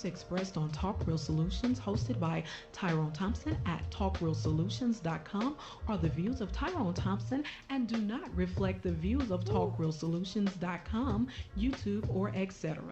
expressed on Talk Real Solutions, hosted by Tyrone Thompson at talkrealsolutions.com, are the views of Tyrone Thompson and do not reflect the views of talkrealsolutions.com, YouTube, or etc.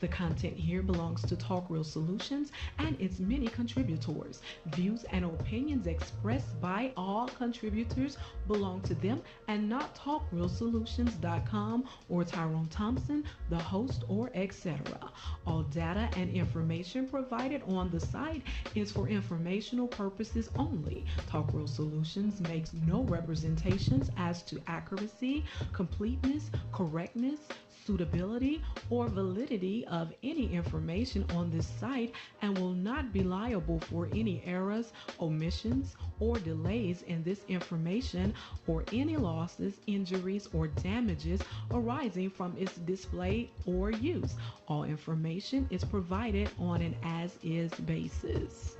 The content here belongs to Talk Real Solutions and its many contributors. Views and opinions expressed by all contributors belong to them and not talkrealsolutions.com or Tyrone Thompson, the host, or etc. All data and information provided on the site is for informational purposes only. Talk Real Solutions makes no representations as to accuracy, completeness, correctness, suitability, or validity of any information on this site and will not be liable for any errors, omissions, or delays in this information or any losses, injuries, or damages arising from its display or use. All information is provided on an as-is basis.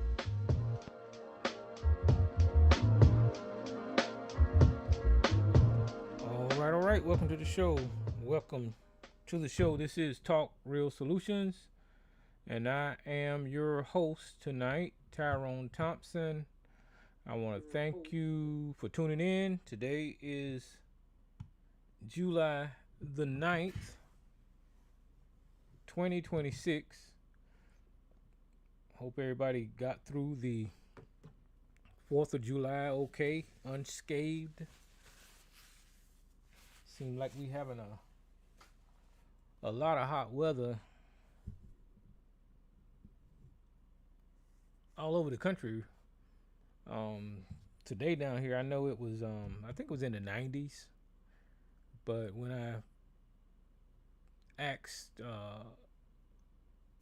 All right. Welcome to the show. Welcome to the show. This is Talk Real Solutions, and I am your host tonight, Tyrone Thompson. I want to thank you for tuning in. Today is July the 9th, 2026. Hope everybody got through the 4th of July okay, unscathed. Seems like we having a lot of hot weather all over the country. Today down here, I know it was, I think it was in the 90s. But when I asked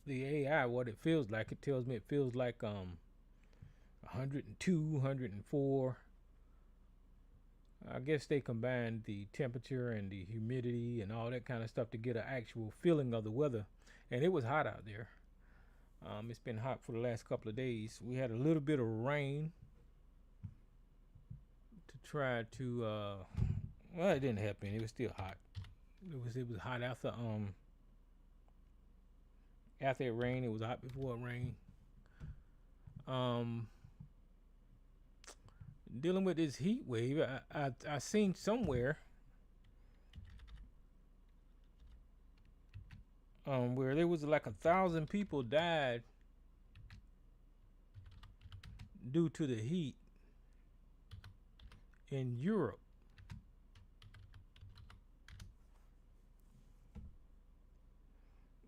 the AI what it feels like, it tells me it feels like 102, 104. I guess they combined the temperature and the humidity and all that kind of stuff to get an actual feeling of the weather. And it was hot out there. It's been hot for the last couple of days. We had a little bit of rain to try to, well, it didn't help any. It was still hot. It was hot after it rained. It was hot before it rained. Dealing with this heat wave, I seen somewhere where there was like 1,000 people died due to the heat in Europe.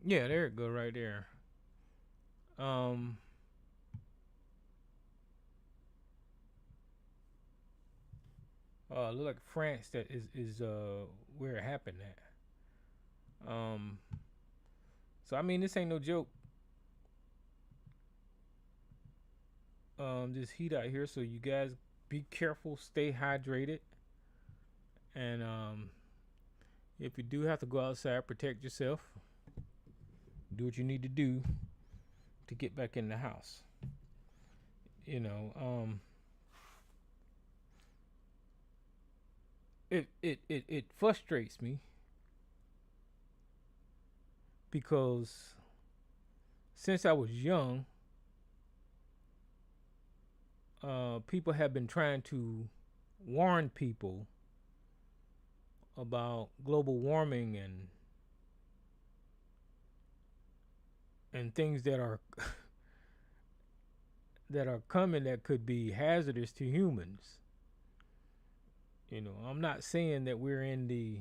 Yeah, there it go right there. Look like France that is where it happened at. So I mean, this ain't no joke. This heat out here, so you guys be careful, stay hydrated, and if you do have to go outside, protect yourself. Do what you need to do to get back in the house. You know, it frustrates me because since I was young, people have been trying to warn people about global warming and things that are that are coming that could be hazardous to humans. You know, I'm not saying that we're in the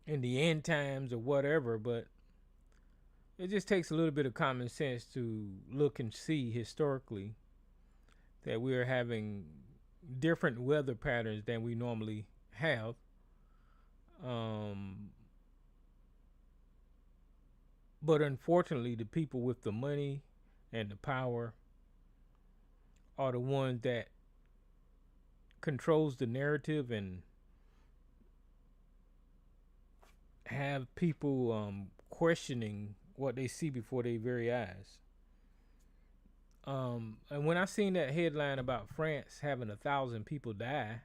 end times or whatever, but it just takes a little bit of common sense to look and see historically that we are having different weather patterns than we normally have. But unfortunately, the people with the money and the power are the ones that controls the narrative and have people questioning what they see before their very eyes. And when I seen that headline about France having 1,000 people die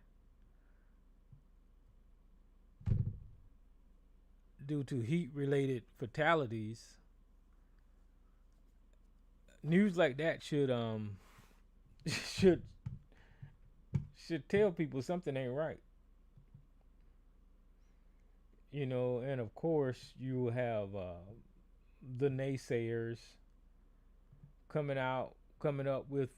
due to heat-related fatalities, news like that should should tell people something ain't right. And of course you have the naysayers coming up with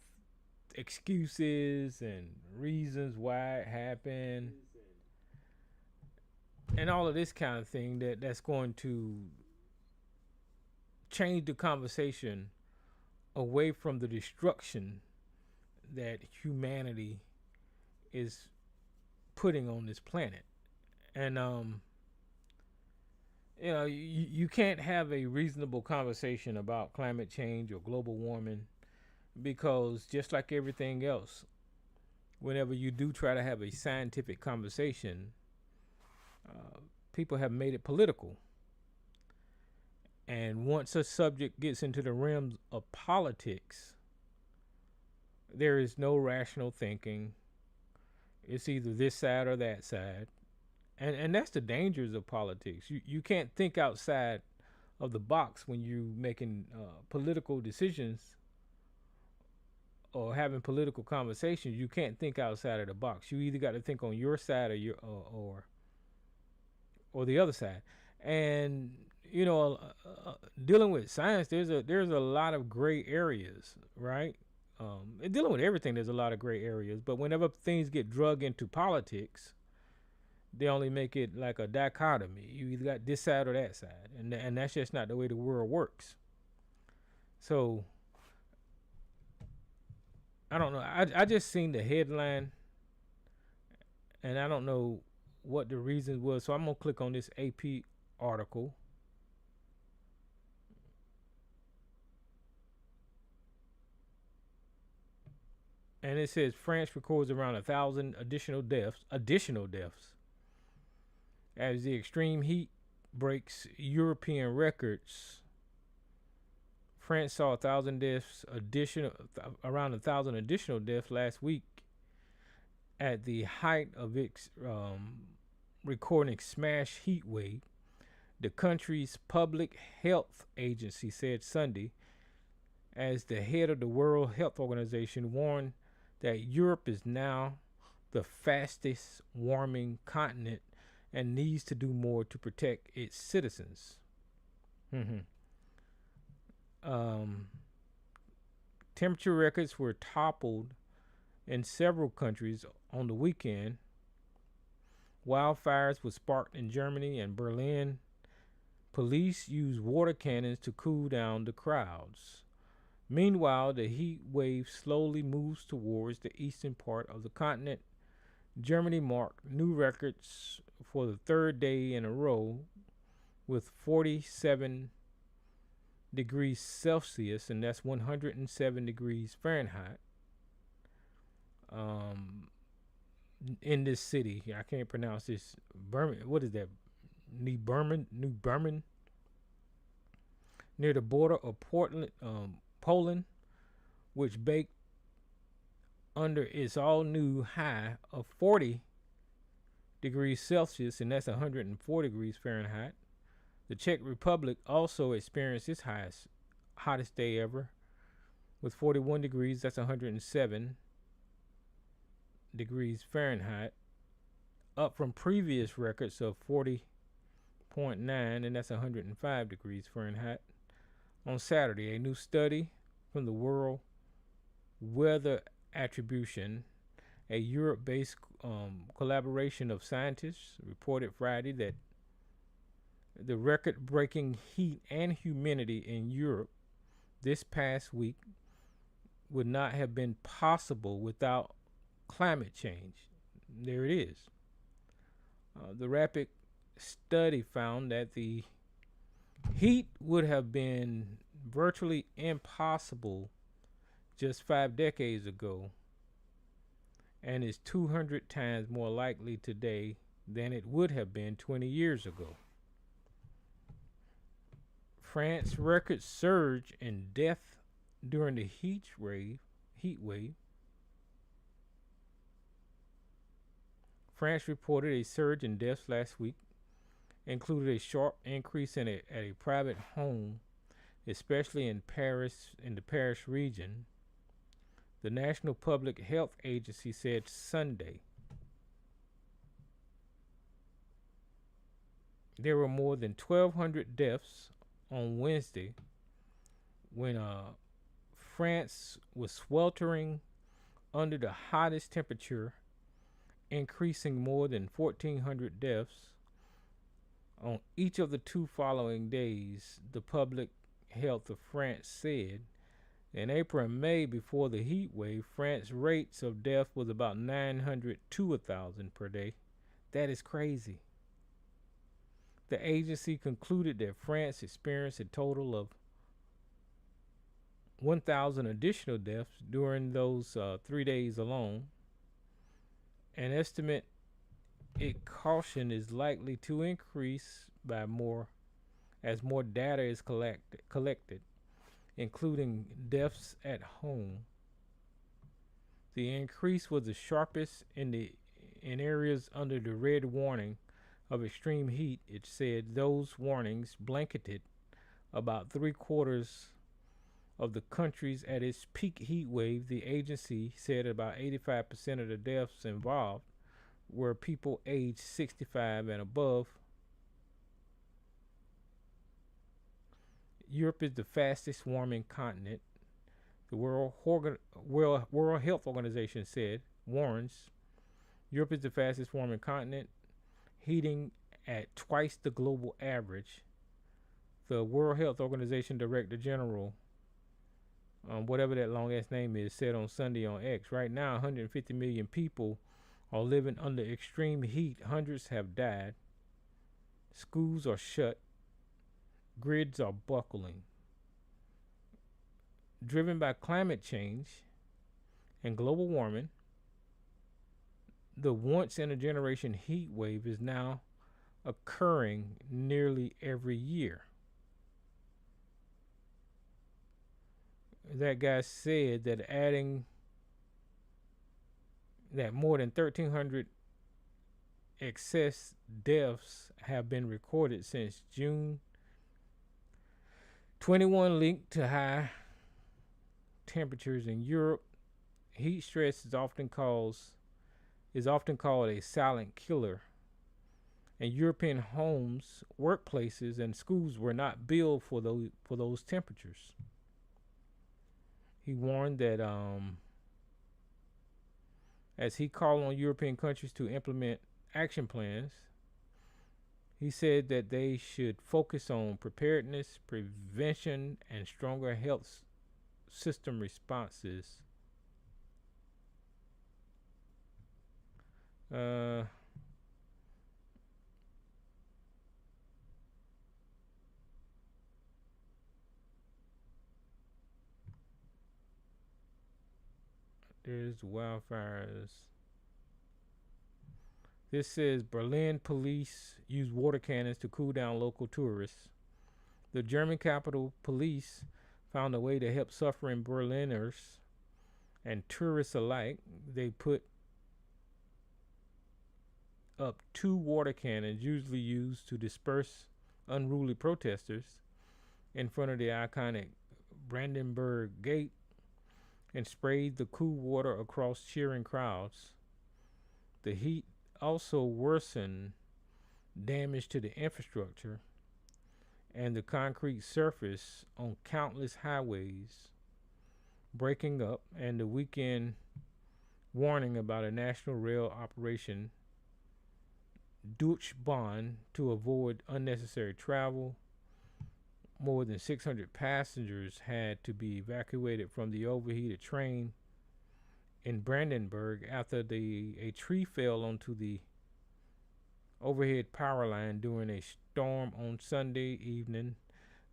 excuses and reasons why it happened and all of this kind of thing that's going to change the conversation away from the destruction that humanity is putting on this planet. And you can't have a reasonable conversation about climate change or global warming because just like everything else, whenever you do try to have a scientific conversation, people have made it political. And once a subject gets into the realms of politics, there is no rational thinking. It's either this side or that side. And that's the dangers of politics. You can't think outside of the box when you're making political decisions or having political conversations. You can't think outside of the box. You either got to think on your side or the other side. And dealing with science, there's a lot of gray areas, right? And dealing with everything, there's a lot of gray areas. But whenever things get drug into politics, they only make it like a dichotomy. You either got this side or that side, and that's just not the way the world works. So I don't know. I just seen the headline, and I don't know what the reason was. So I'm gonna click on this AP article. And it says France records around 1,000 additional deaths as the extreme heat breaks European records. France saw 1,000 deaths around 1,000 additional deaths last week at the height of its recording smash heat wave. The country's public health agency said Sunday, as the head of the World Health Organization warned that Europe is now the fastest warming continent and needs to do more to protect its citizens. Temperature records were toppled in several countries on the weekend. Wildfires were sparked in Germany and Berlin. Police used water cannons to cool down the crowds. Meanwhile, the heat wave slowly moves towards the eastern part of the continent. Germany marked new records for the third day in a row with 47 degrees Celsius, and that's 107 degrees Fahrenheit. In this city, I can't pronounce this. What is that? New Berman, near the border of Poland, which baked under its all-new high of 40 degrees Celsius, and that's 104 degrees Fahrenheit. The Czech Republic also experienced its hottest day ever with 41 degrees, that's 107 degrees Fahrenheit, up from previous records of 40.9, and that's 105 degrees Fahrenheit. On Saturday, a new study from the World Weather Attribution, a Europe-based collaboration of scientists, reported Friday that the record-breaking heat and humidity in Europe this past week would not have been possible without climate change. There it is. The rapid study found that the heat would have been virtually impossible just 5 decades ago, and is 200 times more likely today than it would have been 20 years ago. France records surge in death during the heat wave. France reported a surge in deaths last week, included a sharp increase at a private home especially in the Paris region. The National Public Health Agency said Sunday there were more than 1,200 deaths on Wednesday when France was sweltering under the hottest temperature, increasing more than 1,400 deaths on each of the two following days, the public health of France said. In April and May, before the heat wave, France's rates of death was about 900 to 1,000 per day. That is crazy. The agency concluded that France experienced a total of 1,000 additional deaths during those 3 days alone. An estimate it cautioned is likely to increase by more as more data is collected, including deaths at home. The increase was the sharpest in areas under the red warning of extreme heat. It said those warnings blanketed about 3/4 of the countries at its peak heat wave. The agency said about 85% of the deaths involved were people aged 65 and above. Europe is the fastest warming continent. The World Health Organization warns Europe is the fastest warming continent, heating at twice the global average. The World Health Organization Director General, whatever that long ass name is, said on Sunday on X, right now 150 million people are living under extreme heat. Hundreds have died. Schools are shut. Grids are buckling. Driven by climate change and global warming, the once in a generation heat wave is now occurring nearly every year. That guy said that more than 1,300 excess deaths have been recorded since June 21, linked to high temperatures in Europe. Heat stress is often called a silent killer. And European homes, workplaces, and schools were not built for those temperatures. He warned that as he called on European countries to implement action plans, he said that they should focus on preparedness, prevention, and stronger health system responses. There's wildfires. This says Berlin police use water cannons to cool down local tourists. The German capital police found a way to help suffering Berliners and tourists alike. They put up 2 water cannons, usually used to disperse unruly protesters, in front of the iconic Brandenburg Gate, and sprayed the cool water across cheering crowds. The heat also worsened damage to the infrastructure and the concrete surface on countless highways, breaking up, and the weekend warning about a national rail operation Deutschbahn to avoid unnecessary travel. More than 600 passengers had to be evacuated from the overheated train in Brandenburg after a tree fell onto the overhead power line during a storm on Sunday evening.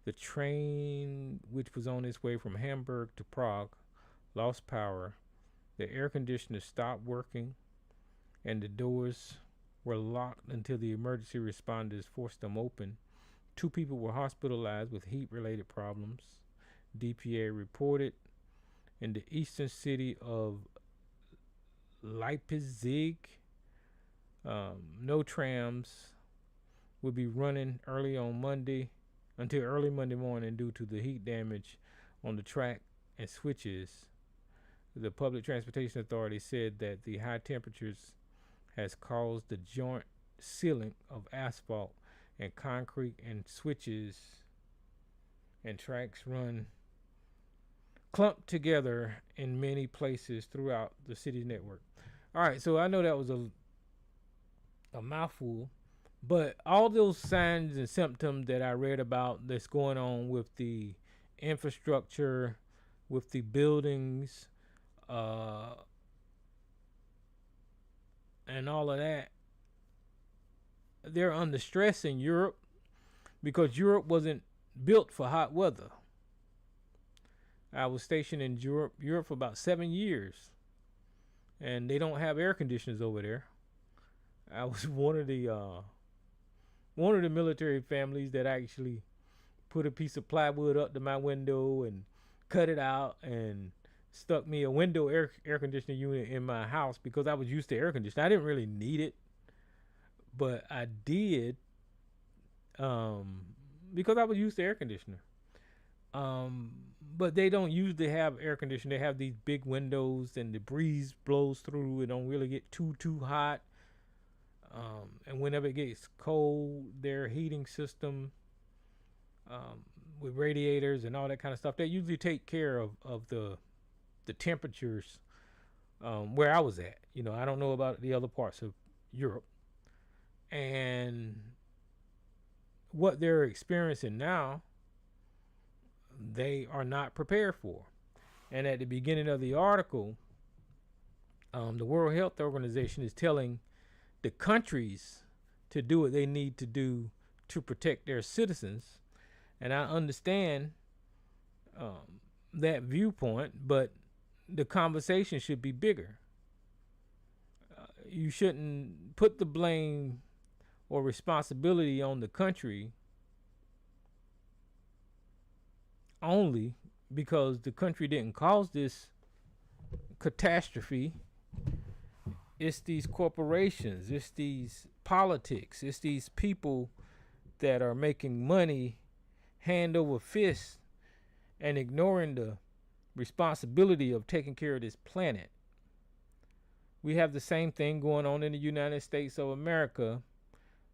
The train, which was on its way from Hamburg to Prague, lost power. The air conditioners stopped working, and the doors were locked until the emergency responders forced them open. 2 people were hospitalized with heat-related problems, DPA reported. In the eastern city of Leipzig, no trams will be running early on Monday until early Monday morning due to the heat damage on the track and switches. The Public Transportation Authority said that the high temperatures has caused the joint sealing of asphalt and concrete and switches and tracks run clumped together in many places throughout the city's network. All right, so I know that was a mouthful, but all those signs and symptoms that I read about that's going on with the infrastructure, with the buildings, uh, and all of that, they're under stress in Europe because Europe wasn't built for hot weather. I was stationed in Europe for about 7 years, and they don't have air conditioners over there. I was one of the military families that actually put a piece of plywood up to my window and cut it out and stuck me a window air conditioning unit in my house because I was used to air conditioning. I didn't really need it, but I did because I was used to air conditioner. Um, but they don't usually have air conditioning. They have these big windows, and the breeze blows through. It don't really get too hot. And whenever it gets cold, their heating system with radiators and all that kind of stuff, they usually take care of the temperatures where I was at. You know, I don't know about the other parts of Europe. And what they're experiencing now, they are not prepared for. And at the beginning of the article, the World Health Organization is telling the countries to do what they need to do to protect their citizens. And I understand that viewpoint, but the conversation should be bigger. You shouldn't put the blame or responsibility on the country only because the country didn't cause this catastrophe. It's these corporations, it's these politics, it's these people that are making money hand over fist and ignoring the responsibility of taking care of this planet. We have the same thing going on in the United States of America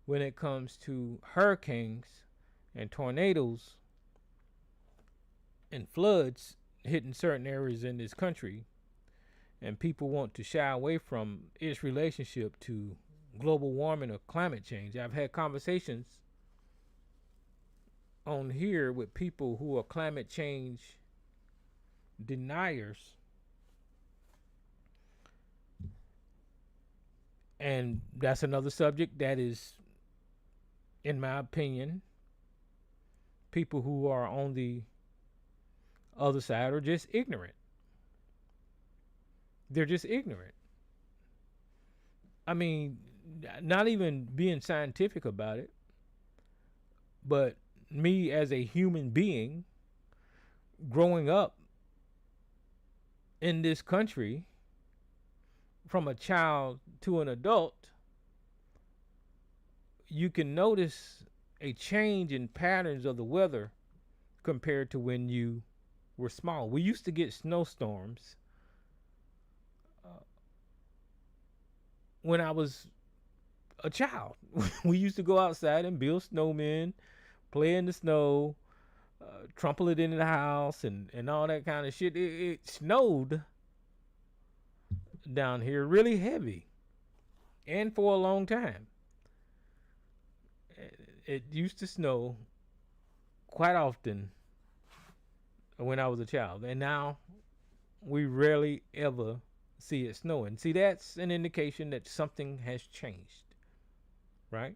when it comes to hurricanes and tornadoes and floods hitting certain areas in this country. And people want to shy away from its relationship to global warming or climate change. I've had conversations on here with people who are climate change deniers, and that's another subject that is, in my opinion, people who are on the other side are just ignorant. They're just ignorant. I mean, not even being scientific about it, but me as a human being growing up in this country from a child to an adult, you can notice a change in patterns of the weather compared to when you were small. We used to get snowstorms when I was a child. We used to go outside and build snowmen, play in the snow, trample it into the house, and all that kind of shit. It snowed down here really heavy and for a long time. It used to snow quite often when I was a child, and now we rarely ever see it snowing. See, that's an indication that something has changed, right?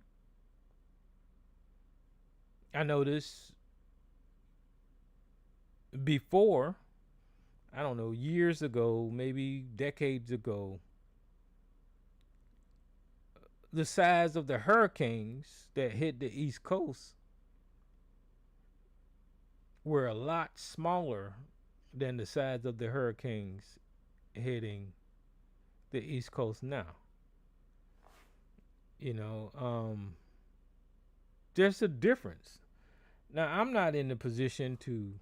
I noticed before, I don't know, years ago, maybe decades ago, the size of the hurricanes that hit the East Coast were a lot smaller than the size of the hurricanes hitting the East Coast now. You know, there's a difference. Now, I'm not in the position to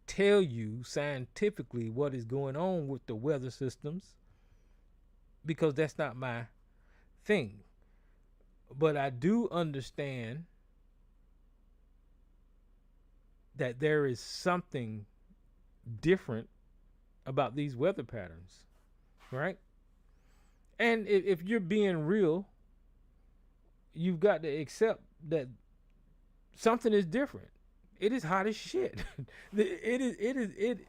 tell you scientifically what is going on with the weather systems because that's not my thing. But I do understand that there is something different about these weather patterns, right? And if you're being real, you've got to accept that something is different. It is hot as shit. It.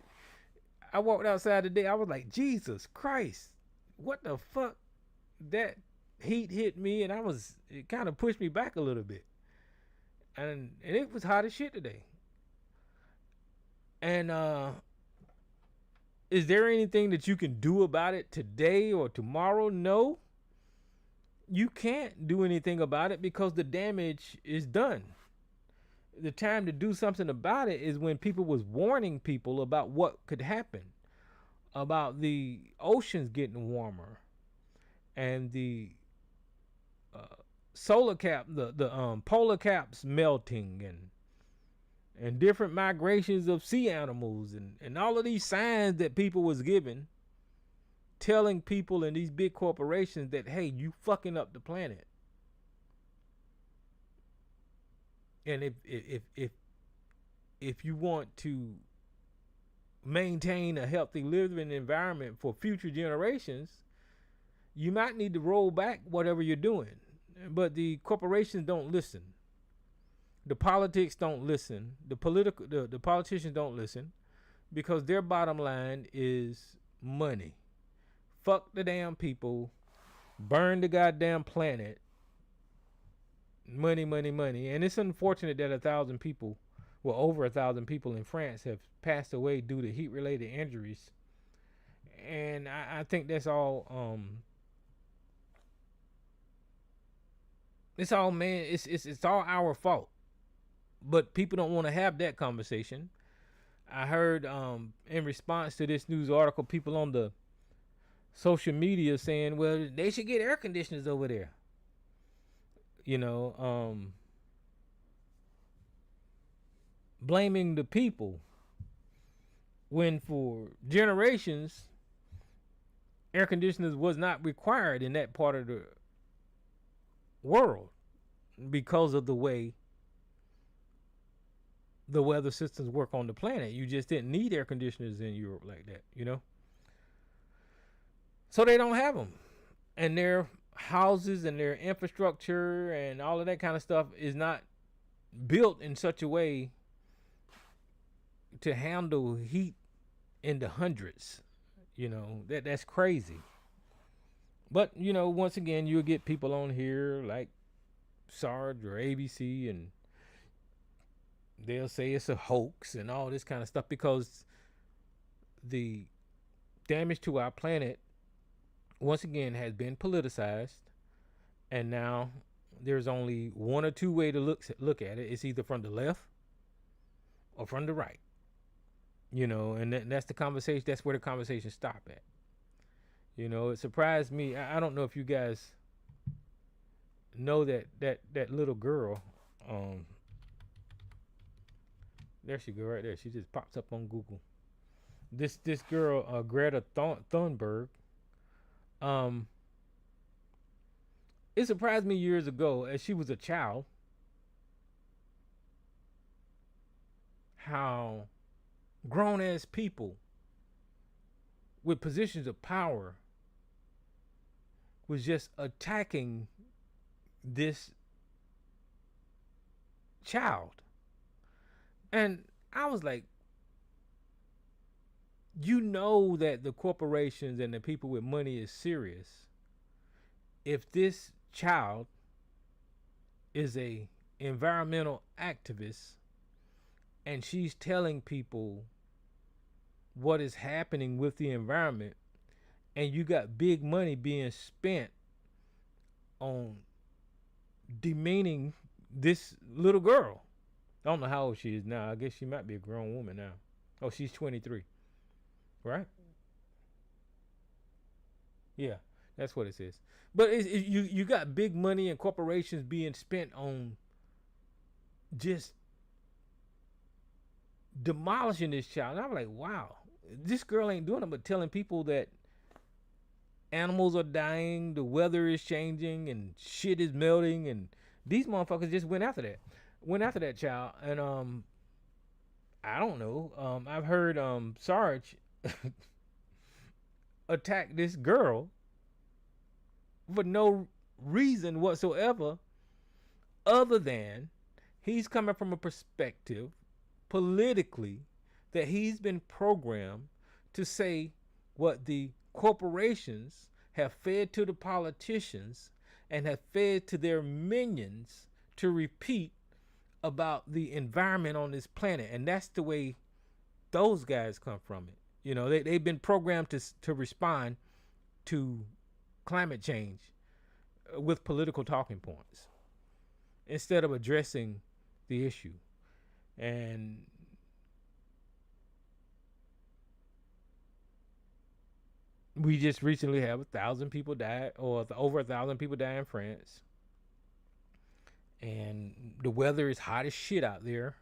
I walked outside today. I was like, Jesus Christ, what the fuck? That heat hit me, and it kind of pushed me back a little bit. And it was hot as shit today. And is there anything that you can do about it today or tomorrow? No. You can't do anything about it because the damage is done. The time to do something about it is when people was warning people about what could happen, about the oceans getting warmer and the solar cap, the polar caps melting, and different migrations of sea animals, and all of these signs that people was giving, telling people in these big corporations that, hey, you fucking up the planet. And if you want to maintain a healthy living environment for future generations, you might need to roll back whatever you're doing. But the corporations don't listen. The politics don't listen. The politicians don't listen because their bottom line is money. Fuck the damn people. Burn the goddamn planet. Money, money, money. And it's unfortunate that 1,000 people, well, over 1,000 people in France have passed away due to heat-related injuries. And I think that's all. It's all, man. It's all our fault. But people don't want to have that conversation. I heard in response to this news article, people on the social media saying, well, they should get air conditioners over there. You know, blaming the people when for generations air conditioners was not required in that part of the world because of the way the weather systems work on the planet. You just didn't need air conditioners in Europe like that, you know? So they don't have them. And their houses and their infrastructure and all of that kind of stuff is not built in such a way to handle heat in the hundreds. You know, that's crazy. But, you know, once again, you'll get people on here like Sarge or ABC, and they'll say it's a hoax and all this kind of stuff because the damage to our planet, once again, has been politicized. And now there's only one or two ways to look at it. It's either from the left or from the right. You know, and that's the conversation. That's where the conversation stop at. You know, it surprised me. I don't know if you guys know that little girl. There she go right there. She just pops up on Google. This girl, Greta Thunberg. It surprised me years ago, as she was a child, how grown ass people with positions of power was just attacking this child. And I was like, you know that the corporations and the people with money is serious if this child is a environmental activist and she's telling people what is happening with the environment, and you got big money being spent on demeaning this little girl. I don't know how old she is now. I guess she might be a grown woman now. Oh, she's 23. Right? Yeah. That's what it says. But you got big money and corporations being spent on just demolishing this child. And I'm like, wow, this girl ain't doing it but telling people that animals are dying, the weather is changing, and shit is melting, and these motherfuckers just went after that child. And I don't know. I've heard Sarge attack this girl for no reason whatsoever, other than he's coming from a perspective politically that he's been programmed to say what the corporations have fed to the politicians and have fed to their minions to repeat about the environment on this planet. And that's the way those guys come from it. You know, they've been programmed to respond to climate change with political talking points instead of addressing the issue. And we just recently have 1,000 people die, or over 1,000 people die in France. And the weather is hot as shit out there.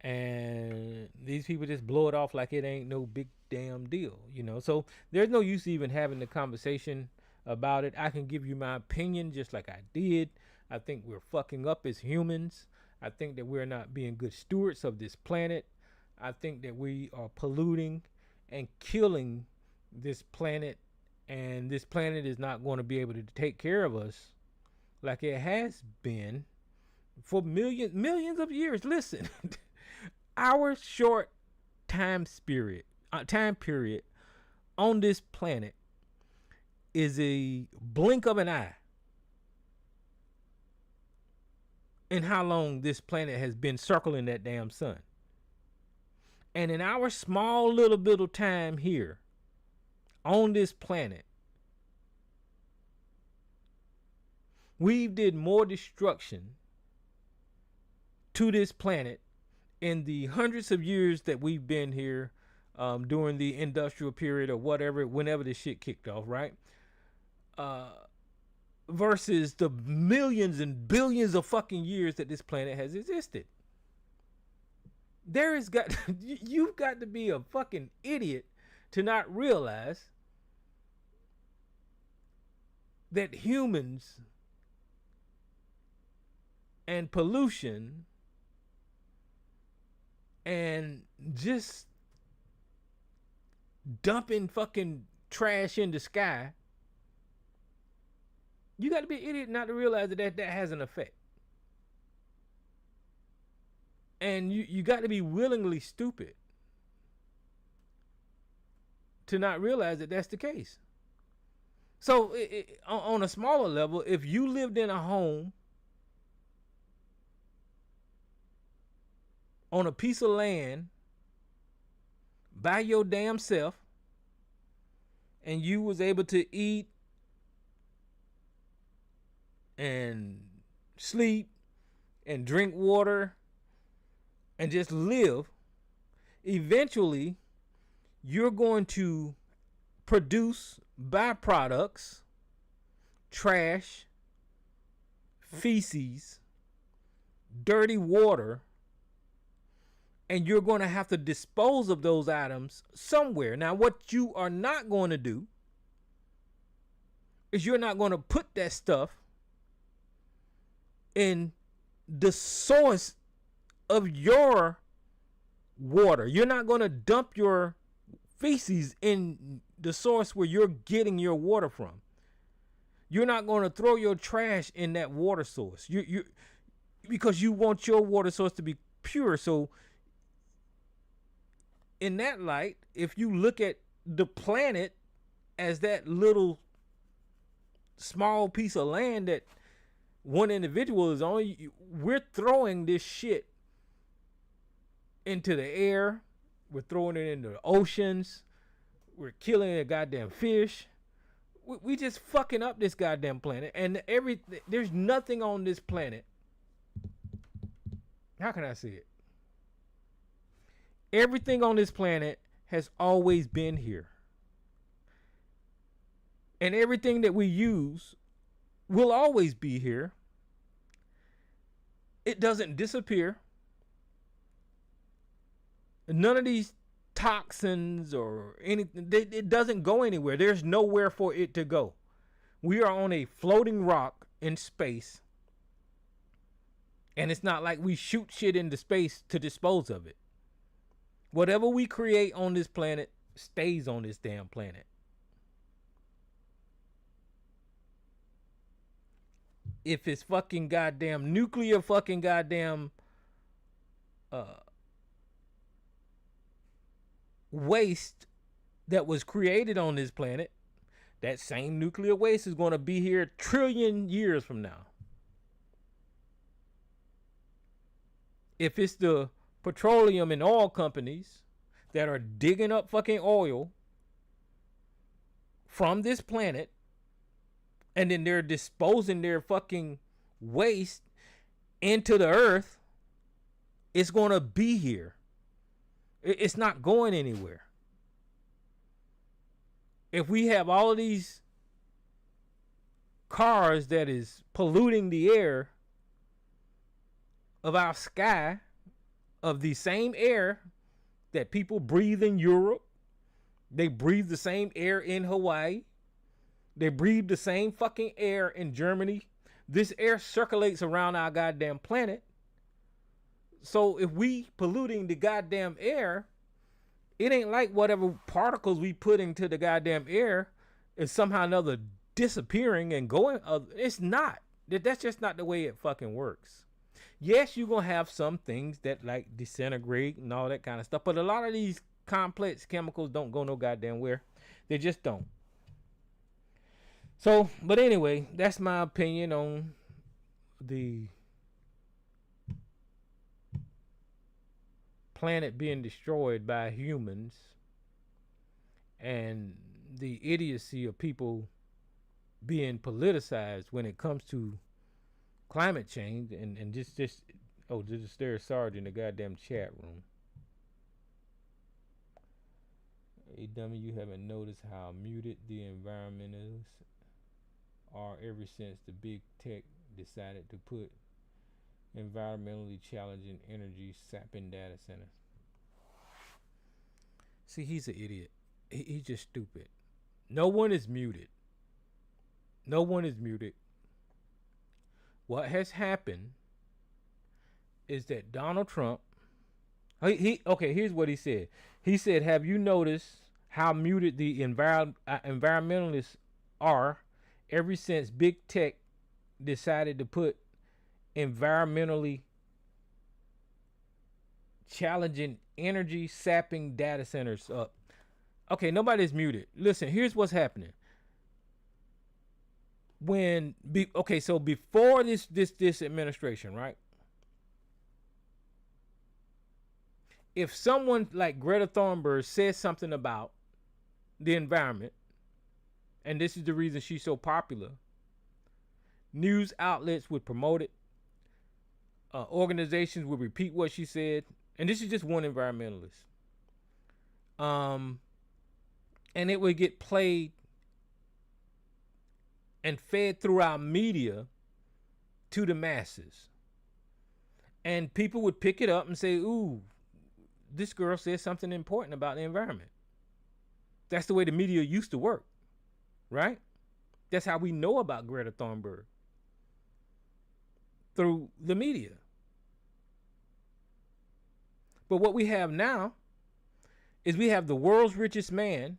And these people just blow it off like it ain't no big damn deal, you know. So there's no use even having the conversation about it. I can give you my opinion just like I did. I think we're fucking up as humans. I think that we're not being good stewards of this planet. I think that we are polluting and killing this planet, and this planet is not going to be able to take care of us like it has been for millions of years. Listen, our short time period on this planet is a blink of an eye in how long this planet has been circling that damn sun. And in our small little bit of time here on this planet, we did more destruction to this planet in the hundreds of years that we've been here, during the industrial period or whatever, whenever this shit kicked off, right? Versus the millions and billions of fucking years that this planet has existed. You've got to be a fucking idiot to not realize that humans and pollution and just dumping fucking trash in the sky, you got to be an idiot not to realize that has an effect. And you got to be willingly stupid to not realize that that's the case. So on a smaller level, if you lived in a home on a piece of land by your damn self, and you was able to eat and sleep and drink water and just live, eventually you're going to produce byproducts, trash, feces, dirty water, and you're going to have to dispose of those items somewhere. Now, what you are not going to do is you're not going to put that stuff in the source of your water. You're not going to dump your feces in the source where you're getting your water from. You're not going to throw your trash in that water source. You because you want your water source to be pure. So in that light, if you look at the planet as that little small piece of land that one individual is on, we're throwing this shit into the air. We're throwing it into the oceans. We're killing the goddamn fish. We just fucking up this goddamn planet. And there's nothing on this planet. How can I say it? Everything on this planet has always been here. and everything that we use will always be here. It doesn't disappear. None of these toxins or anything, it doesn't go anywhere. There's nowhere for it to go. We are on a floating rock in space, and it's not like we shoot shit into space to dispose of it. Whatever we create on this planet stays on this damn planet. If it's fucking goddamn nuclear fucking goddamn waste that was created on this planet, that same nuclear waste is going to be here 1 trillion years from now. If it's the petroleum and oil companies that are digging up fucking oil from this planet, and then they're disposing their fucking waste into the earth, it's going to be here. It's not going anywhere. If we have all of these cars that is polluting the air of our sky, of the same air that people breathe in Europe, they breathe the same air in Hawaii, they breathe the same fucking air in Germany. This air circulates around our goddamn planet. So if we polluting the goddamn air, it ain't like whatever particles we put into the goddamn air is somehow or another disappearing and going. It's not. That's just not the way it fucking works. Yes, you're going to have some things that like disintegrate and all that kind of stuff. But a lot of these complex chemicals don't go no goddamn where. They just don't. So, but anyway, that's my opinion on the planet being destroyed by humans and the idiocy of people being politicized when it comes to climate change and just there's Sarge in the goddamn chat room. Hey dummy, you haven't noticed how muted the environmentalists are ever since the big tech decided to put environmentally challenging energy sapping data centers. See, he's an idiot. He's just stupid. No one is muted. No one is muted. What has happened is that Donald Trump, here's what he said. He said, have you noticed how muted the environmentalists are ever since big tech decided to put environmentally challenging energy sapping data centers up? Okay, nobody's muted. Listen, here's what's happening. So before this administration, right? If someone like Greta Thunberg says something about the environment, and this is the reason she's so popular, news outlets would promote it. Organizations would repeat what she said. And this is just one environmentalist. And it would get played and fed through our media to the masses. And people would pick it up and say, ooh, this girl said something important about the environment. That's the way the media used to work, right? That's how we know about Greta Thunberg. Through the media. But what we have now is we have the world's richest man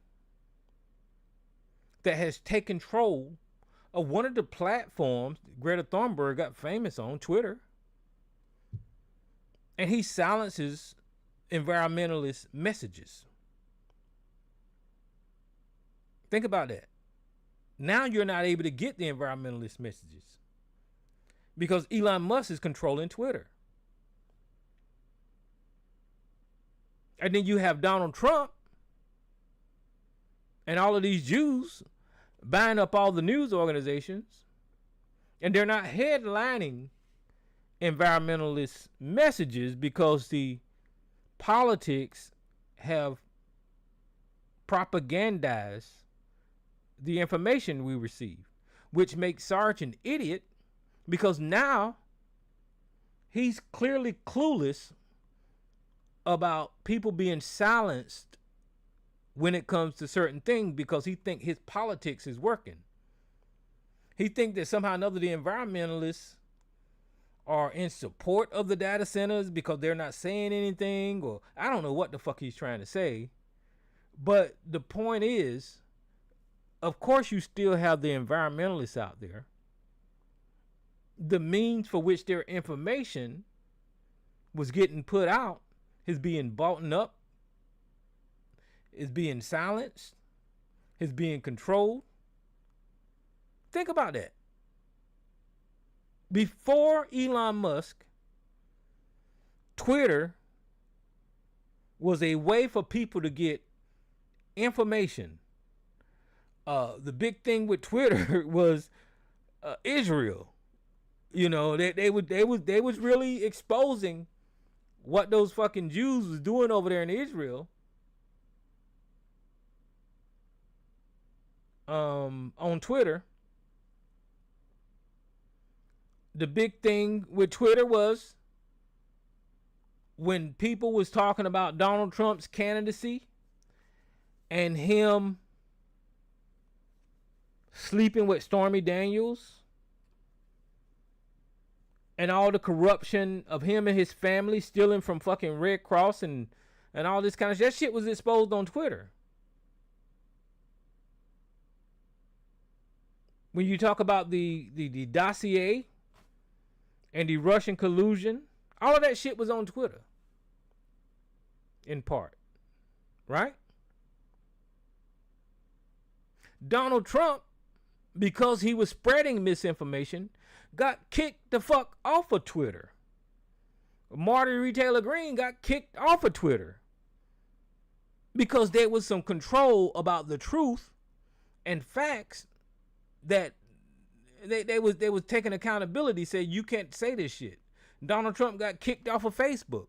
that has taken control of one of the platforms Greta Thunberg got famous on, Twitter. And he silences environmentalist messages. Think about that. Now you're not able to get the environmentalist messages because Elon Musk is controlling Twitter. And then you have Donald Trump and all of these Jews buying up all the news organizations, and they're not headlining environmentalist messages because the politics have propagandized the information we receive, which makes Sarge an idiot because now he's clearly clueless about people being silenced when it comes to certain things because he think his politics is working. He think that somehow or another the environmentalists are in support of the data centers because they're not saying anything, or I don't know what the fuck he's trying to say. But the point is, of course you still have the environmentalists out there. The means for which their information was getting put out is being bought up, is being silenced, is being controlled. Think about that. Before Elon Musk, Twitter was a way for people to get information. The big thing with Twitter was Israel. You know, they was really exposing what those fucking Jews was doing over there in Israel. On Twitter. The big thing with Twitter was when people was talking about Donald Trump's candidacy and him sleeping with Stormy Daniels and all the corruption of him and his family stealing from fucking Red Cross and all this kind of shit. That shit was exposed on Twitter. When you talk about the dossier and the Russian collusion, all of that shit was on Twitter. In part. Right? Donald Trump, because he was spreading misinformation, got kicked the fuck off of Twitter. Marjorie Taylor Greene got kicked off of Twitter. Because there was some control about the truth and facts that they was taking accountability, said you can't say this shit. Donald Trump got kicked off of Facebook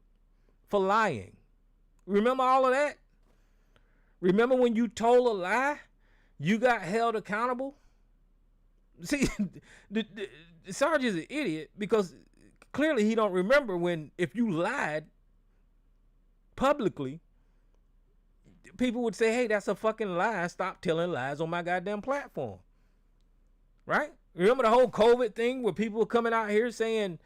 for lying. Remember all of that? Remember when you told a lie, you got held accountable? See, Sarge is an idiot because clearly he don't remember when if you lied publicly, people would say, hey, that's a fucking lie. Stop telling lies on my goddamn platform. Right? Remember the whole COVID thing where people were coming out here saying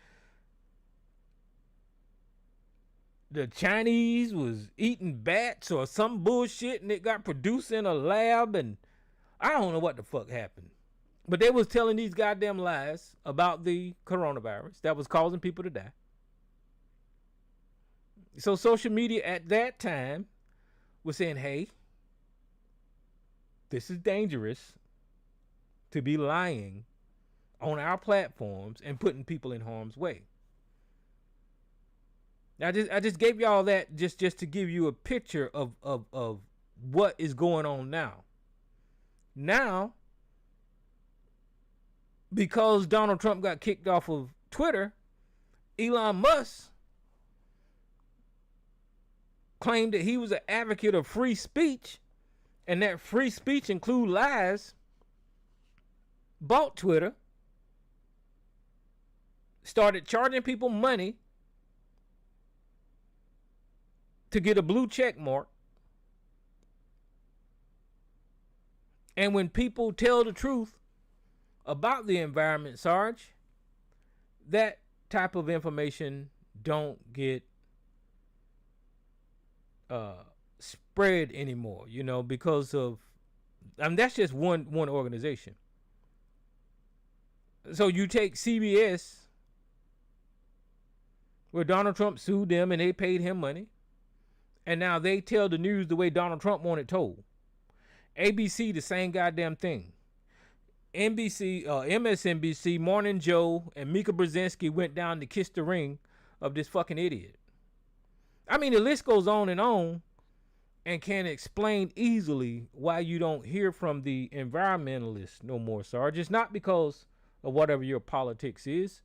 the Chinese was eating bats or some bullshit and it got produced in a lab, and I don't know what the fuck happened. But they was telling these goddamn lies about the coronavirus that was causing people to die. So social media at that time was saying, hey, this is dangerous to be lying on our platforms and putting people in harm's way. Now, I just gave y'all that just to give you a picture of what is going on now. Now, because Donald Trump got kicked off of Twitter, Elon Musk claimed that he was an advocate of free speech, and that free speech include lies, bought Twitter, started charging people money to get a blue check mark. And when people tell the truth about the environment, Sarge, that type of information don't get spread anymore, you know, because of, I mean, that's just one organization. So you take CBS, where Donald Trump sued them and they paid him money, and now they tell the news the way Donald Trump wanted told. ABC, the same goddamn thing. NBC, MSNBC, Morning Joe, and Mika Brzezinski went down to kiss the ring of this fucking idiot. I mean, the list goes on and can explain easily why you don't hear from the environmentalists no more, Sarge. It's not because of whatever your politics is.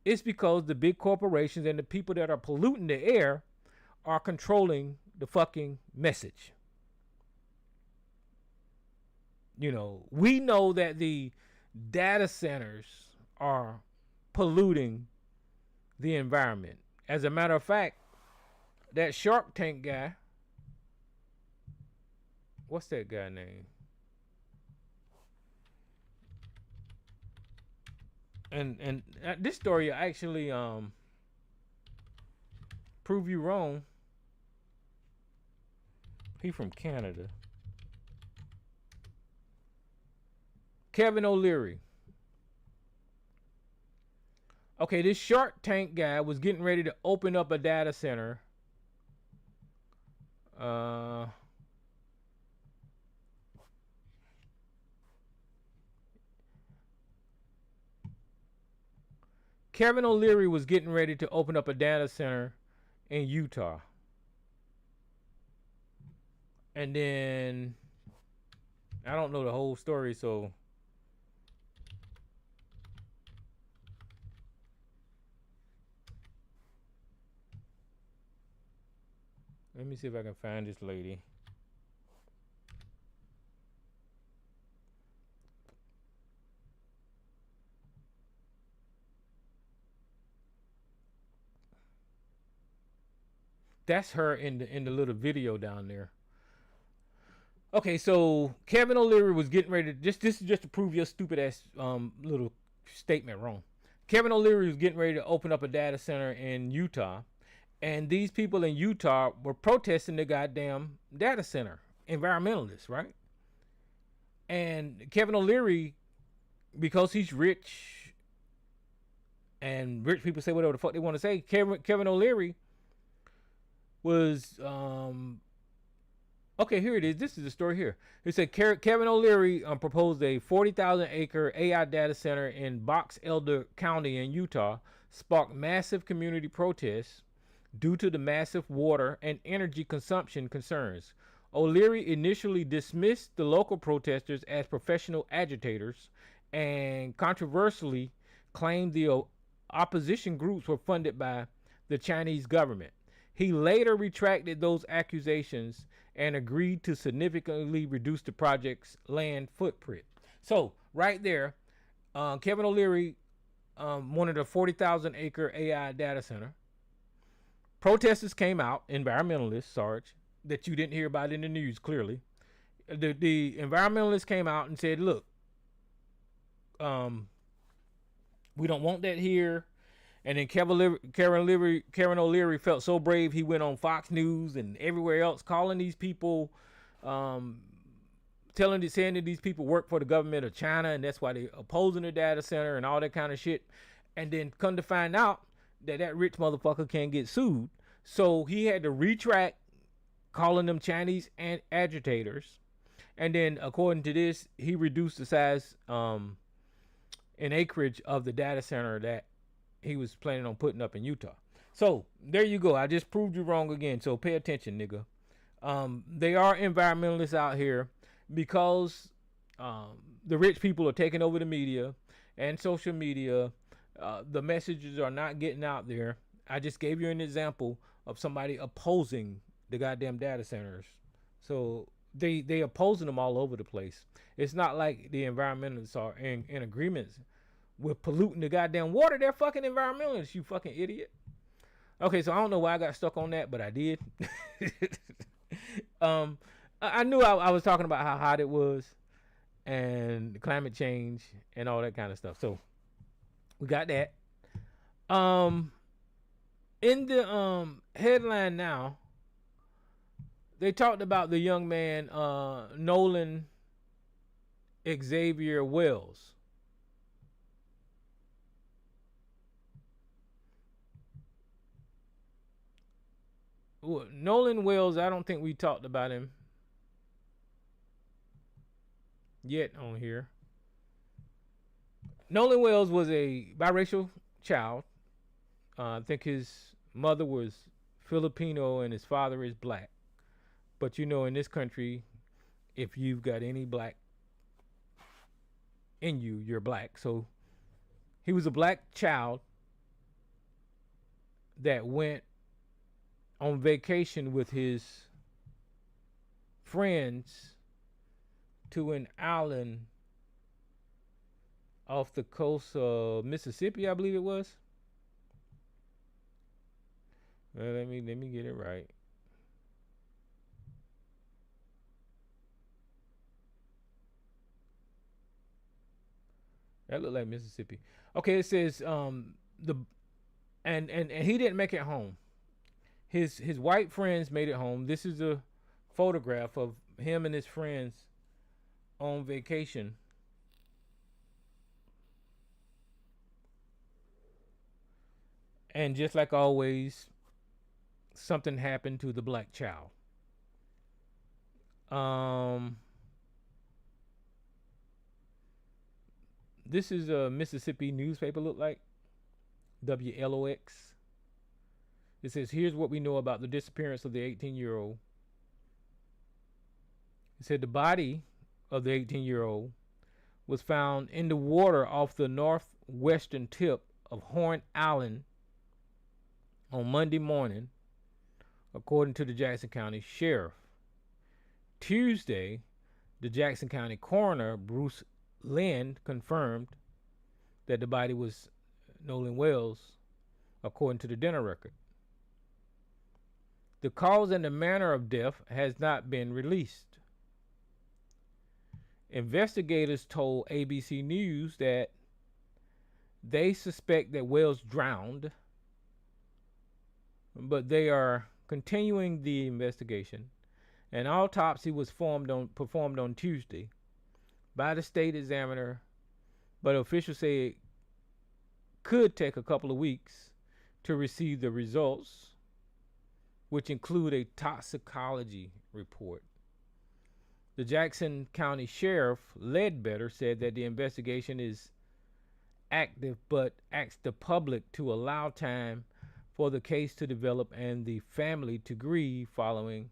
It's because the big corporations and the people that are polluting the air are controlling the fucking message. we know that the data centers are polluting the environment. As a matter of fact, that Shark Tank guy, what's that guy name? And this story actually prove you wrong. He from Canada. Kevin O'Leary. Okay, this Shark Tank guy was getting ready to open up a data center. Kevin O'Leary was getting ready to open up a data center in Utah. And then I don't know the whole story, so let me see if I can find this lady. That's her in the little video down there. Okay, so Kevin O'Leary was getting ready to this is just to prove your stupid ass little statement wrong. Kevin O'Leary was getting ready to open up a data center in Utah, and these people in Utah were protesting the goddamn data center, environmentalists, right? And Kevin O'Leary, because he's rich, and rich people say whatever the fuck they want to say, Kevin O'Leary was okay, here it is. This is the story here. It said Kevin O'Leary proposed a 40,000 acre AI data center in Box Elder County in Utah, sparked massive community protests due to the massive water and energy consumption concerns. O'Leary initially dismissed the local protesters as professional agitators and controversially claimed the opposition groups were funded by the Chinese government. He later retracted those accusations and agreed to significantly reduce the project's land footprint. So, right there, Kevin O'Leary wanted a 40,000 acre AI data center. Protesters came out, environmentalists, Sarge, that you didn't hear about in the news clearly. The environmentalists came out and said, look, we don't want that here. And then Kevin O'Leary felt so brave, he went on Fox News and everywhere else calling these people, saying that these people work for the government of China and that's why they're opposing the data center and all that kind of shit. And then come to find out that rich motherfucker can't get sued. So he had to retract calling them Chinese agitators. And then according to this, he reduced the size and acreage of the data center that he was planning on putting up in Utah. So there you go. I just proved you wrong again. So pay attention, nigga. They are environmentalists out here because the rich people are taking over the media and social media. The messages are not getting out there. I just gave you an example of somebody opposing the goddamn data centers. So they opposing them all over the place. It's not like the environmentalists are in agreements with polluting the goddamn water. They're fucking environmentalists, you fucking idiot. Okay, so I don't know why I got stuck on that, but I did. I knew I was talking about how hot it was and climate change and all that kind of stuff. So we got that. In the headline now, they talked about the young man Nolan Xavier Wells. Nolan Wells, I don't think we talked about him yet on here. Nolan Wells was a biracial child. I think his mother was Filipino and his father is black. But you know, in this country, if you've got any black in you, you're black. So he was a black child that went on vacation with his friends to an island off the coast of Mississippi, I believe it was. Let me get it right. That looked like Mississippi. Okay, it says the and he didn't make it home. His white friends made it home. This is a photograph of him and his friends on vacation. And just like always, something happened to the black child. Um, this is a Mississippi newspaper, look like WLOX. It says, here's what we know about the disappearance of the 18-year-old. It said the body of the 18-year-old was found in the water off the northwestern tip of Horn Island on Monday morning, according to the Jackson County Sheriff. Tuesday, the Jackson County Coroner, Bruce Lynn, confirmed that the body was Nolan Wells, according to the dinner record. The cause and the manner of death has not been released. Investigators told ABC News that they suspect that Wells drowned, but they are continuing the investigation. An autopsy was performed on Tuesday by the state examiner, but officials say it could take a couple of weeks to receive the results, which include a toxicology report. The Jackson County Sheriff, Ledbetter, said that the investigation is active but asked the public to allow time for the case to develop and the family to grieve following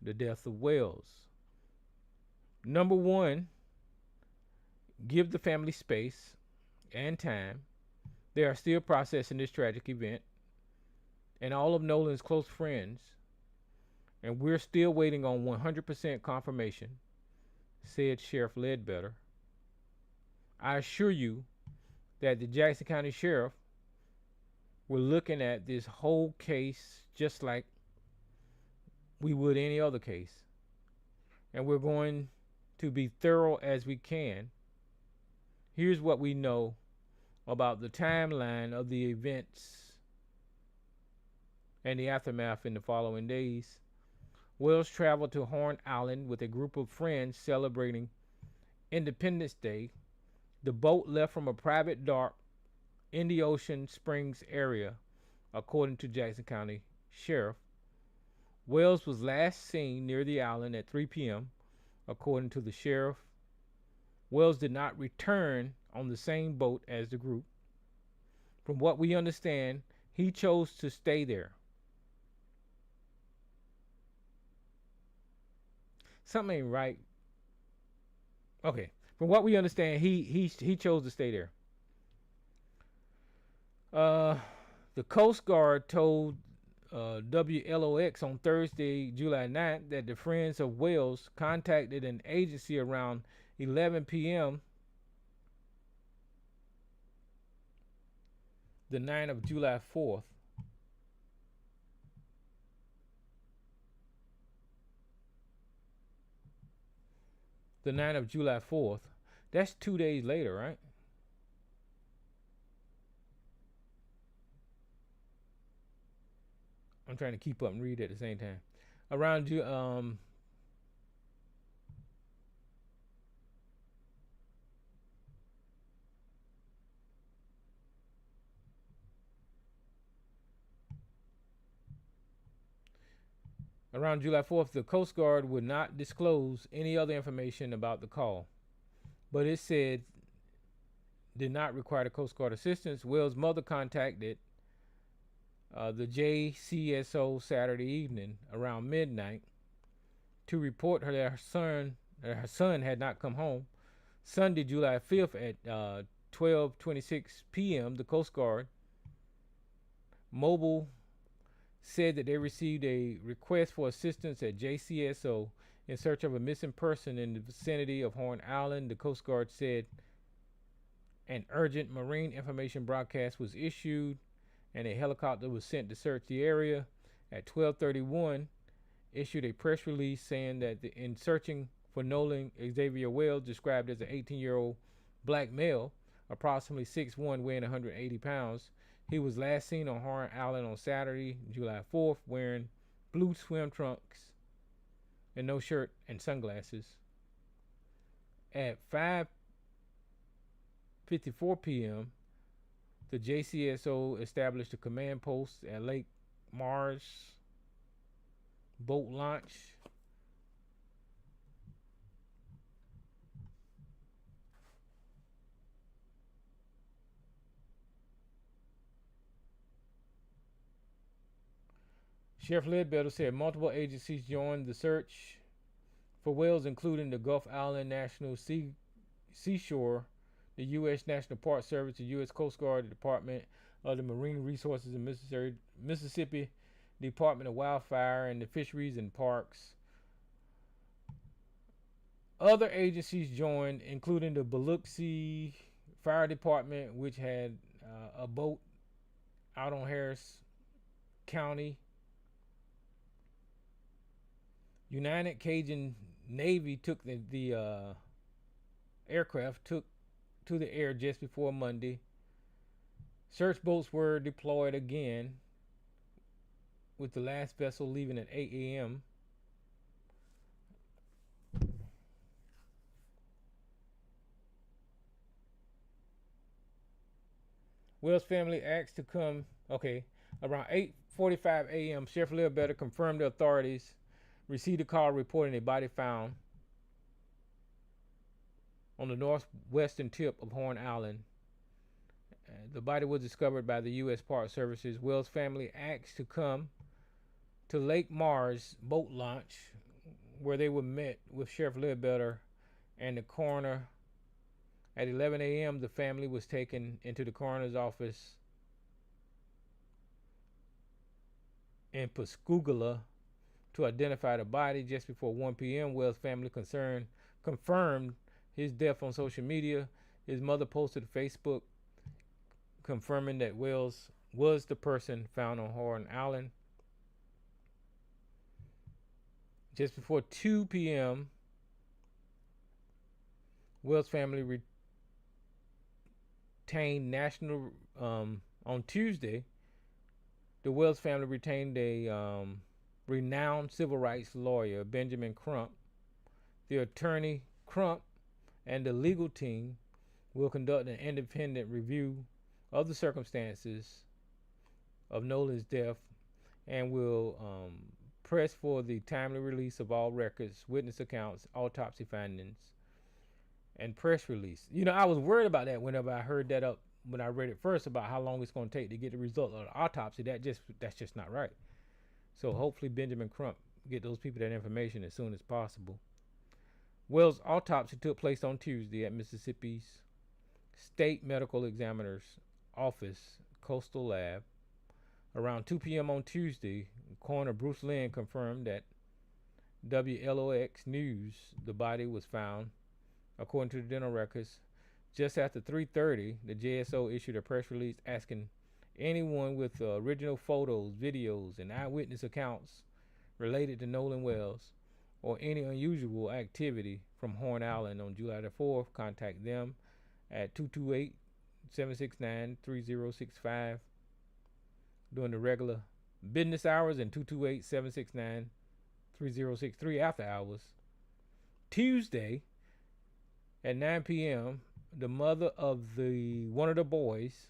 the death of Wells. Number one, give the family space and time. They are still processing this tragic event and all of Nolan's close friends, and we're still waiting on 100% confirmation, said Sheriff Ledbetter. I assure you that the Jackson County Sheriff, we're looking at this whole case just like we would any other case, and we're going to be thorough as we can. Here's what we know about the timeline of the events and the aftermath in the following days. Wells traveled to Horn Island with a group of friends celebrating Independence Day. The boat left from a private dock in the Ocean Springs area, according to Jackson County Sheriff. Wells was last seen near the island at 3 p.m., according to the sheriff. Wells did not return on the same boat as the group. From what we understand, he chose to stay there. Something ain't right. Okay. From what we understand, he chose to stay there. The Coast Guard told WLOX on Thursday, July 9th, that the friends of Wells contacted an agency around 11 p.m. the night of July 4th. The night of July 4th. That's 2 days later, right? I'm trying to keep up and read at the same time. Around Around July 4th, the Coast Guard would not disclose any other information about the call, but it said did not require the Coast Guard assistance. Wells' mother contacted the JCSO Saturday evening around midnight to report her son had not come home. Sunday, July 5th at 12:26 p.m., the Coast Guard mobile said that they received a request for assistance at JCSO in search of a missing person in the vicinity of Horn Island. The Coast Guard said an urgent marine information broadcast was issued and a helicopter was sent to search the area. At 12:31, issued a press release saying that in searching for Nolan Xavier Wells, described as an 18-year-old black male, approximately 6'1", weighing 180 pounds. He was last seen on Horn Island on Saturday, July 4th, wearing blue swim trunks and no shirt and sunglasses. At 5:54 p.m., the JCSO established a command post at Lake Mars boat launch. Sheriff Ledbetter said multiple agencies joined the search for whales, including the Gulf Island National Seashore, the U.S. National Park Service, the U.S. Coast Guard, the Department of the Marine Resources in Mississippi, Department of Wildfire, and the Fisheries and Parks. Other agencies joined, including the Biloxi Fire Department, which had a boat out on Harris County. United Cajun Navy took the aircraft to the air just before Monday. Search boats were deployed again, with the last vessel leaving at 8 a.m. Wells' family asked to come. Around 8:45 a.m., Sheriff Ledbetter confirmed the authorities received a call reporting a body found on the northwestern tip of Horn Island. The body was discovered by the U.S. Park Services. Wells' family asked to come to Lake Mars boat launch, where they were met with Sheriff Ledbetter and the coroner. At 11 a.m., the family was taken into the coroner's office in Pascagoula to identify the body. Just before 1 p.m., Wells' family confirmed his death on social media. His mother posted to Facebook confirming that Wells was the person found on Horn Island. Just before 2 p.m., Wells' family retained on Tuesday, the Wells family retained a renowned civil rights lawyer, Benjamin Crump. The attorney Crump and the legal team will conduct an independent review of the circumstances of Nolan's death and will press for the timely release of all records, witness accounts, autopsy findings, and press release. I was worried about that whenever I heard that when I read it first, about how long it's going to take to get the result of the autopsy. That's just not right. So hopefully Benjamin Crump get those people that information as soon as possible. Wells' autopsy took place on Tuesday at Mississippi's State Medical Examiner's Office, Coastal Lab. Around 2 p.m. on Tuesday, Coroner Bruce Lynn confirmed that WLOX News the body was found, according to the dental records. Just after 3:30, the JSO issued a press release asking anyone with original photos, videos, and eyewitness accounts related to Nolan Wells or any unusual activity from Horn Island on July the 4th, contact them at 228-769-3065 during the regular business hours and 228-769-3063 after hours. Tuesday at 9 p.m., the mother of one of the boys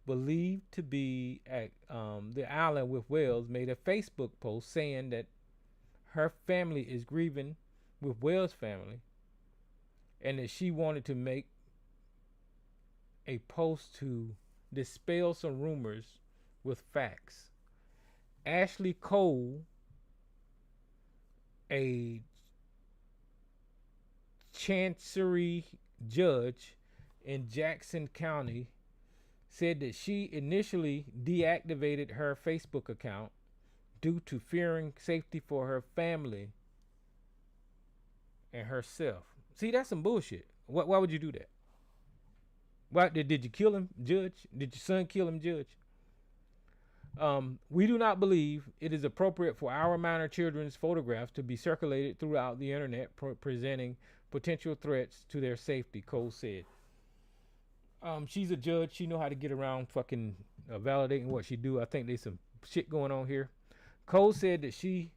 believed to be at the island with Wells made a Facebook post saying that her family is grieving with Wells' family and that she wanted to make a post to dispel some rumors with facts. Ashley Cole, a chancery judge in Jackson County, said that she initially deactivated her Facebook account due to fearing safety for her family. and herself. See, that's some bullshit. Why would you do that? Why did you kill him, Judge? Did your son kill him, Judge? We do not believe it is appropriate for our minor children's photographs to be circulated throughout the internet, presenting potential threats to their safety, Cole said. She's a judge. She know how to get around fucking validating what she do. I think there's some shit going on here. Cole said she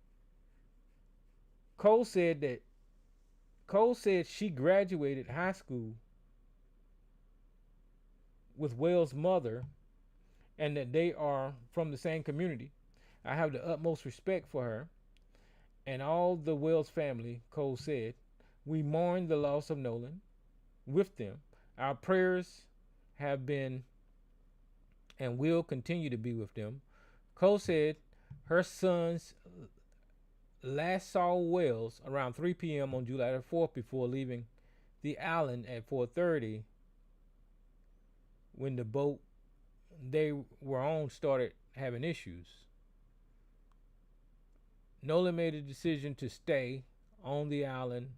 graduated high school with Wales' mother and that they are from the same community. I have the utmost respect for her and all the Wales family, Cole said. We mourn the loss of Nolan with them. Our prayers have been and will continue to be with them. Cole said her sons last saw Wales around 3 p.m. on July the 4th before leaving the island at 4:30 when the boat they were on started having issues. Nolan made a decision to stay on the island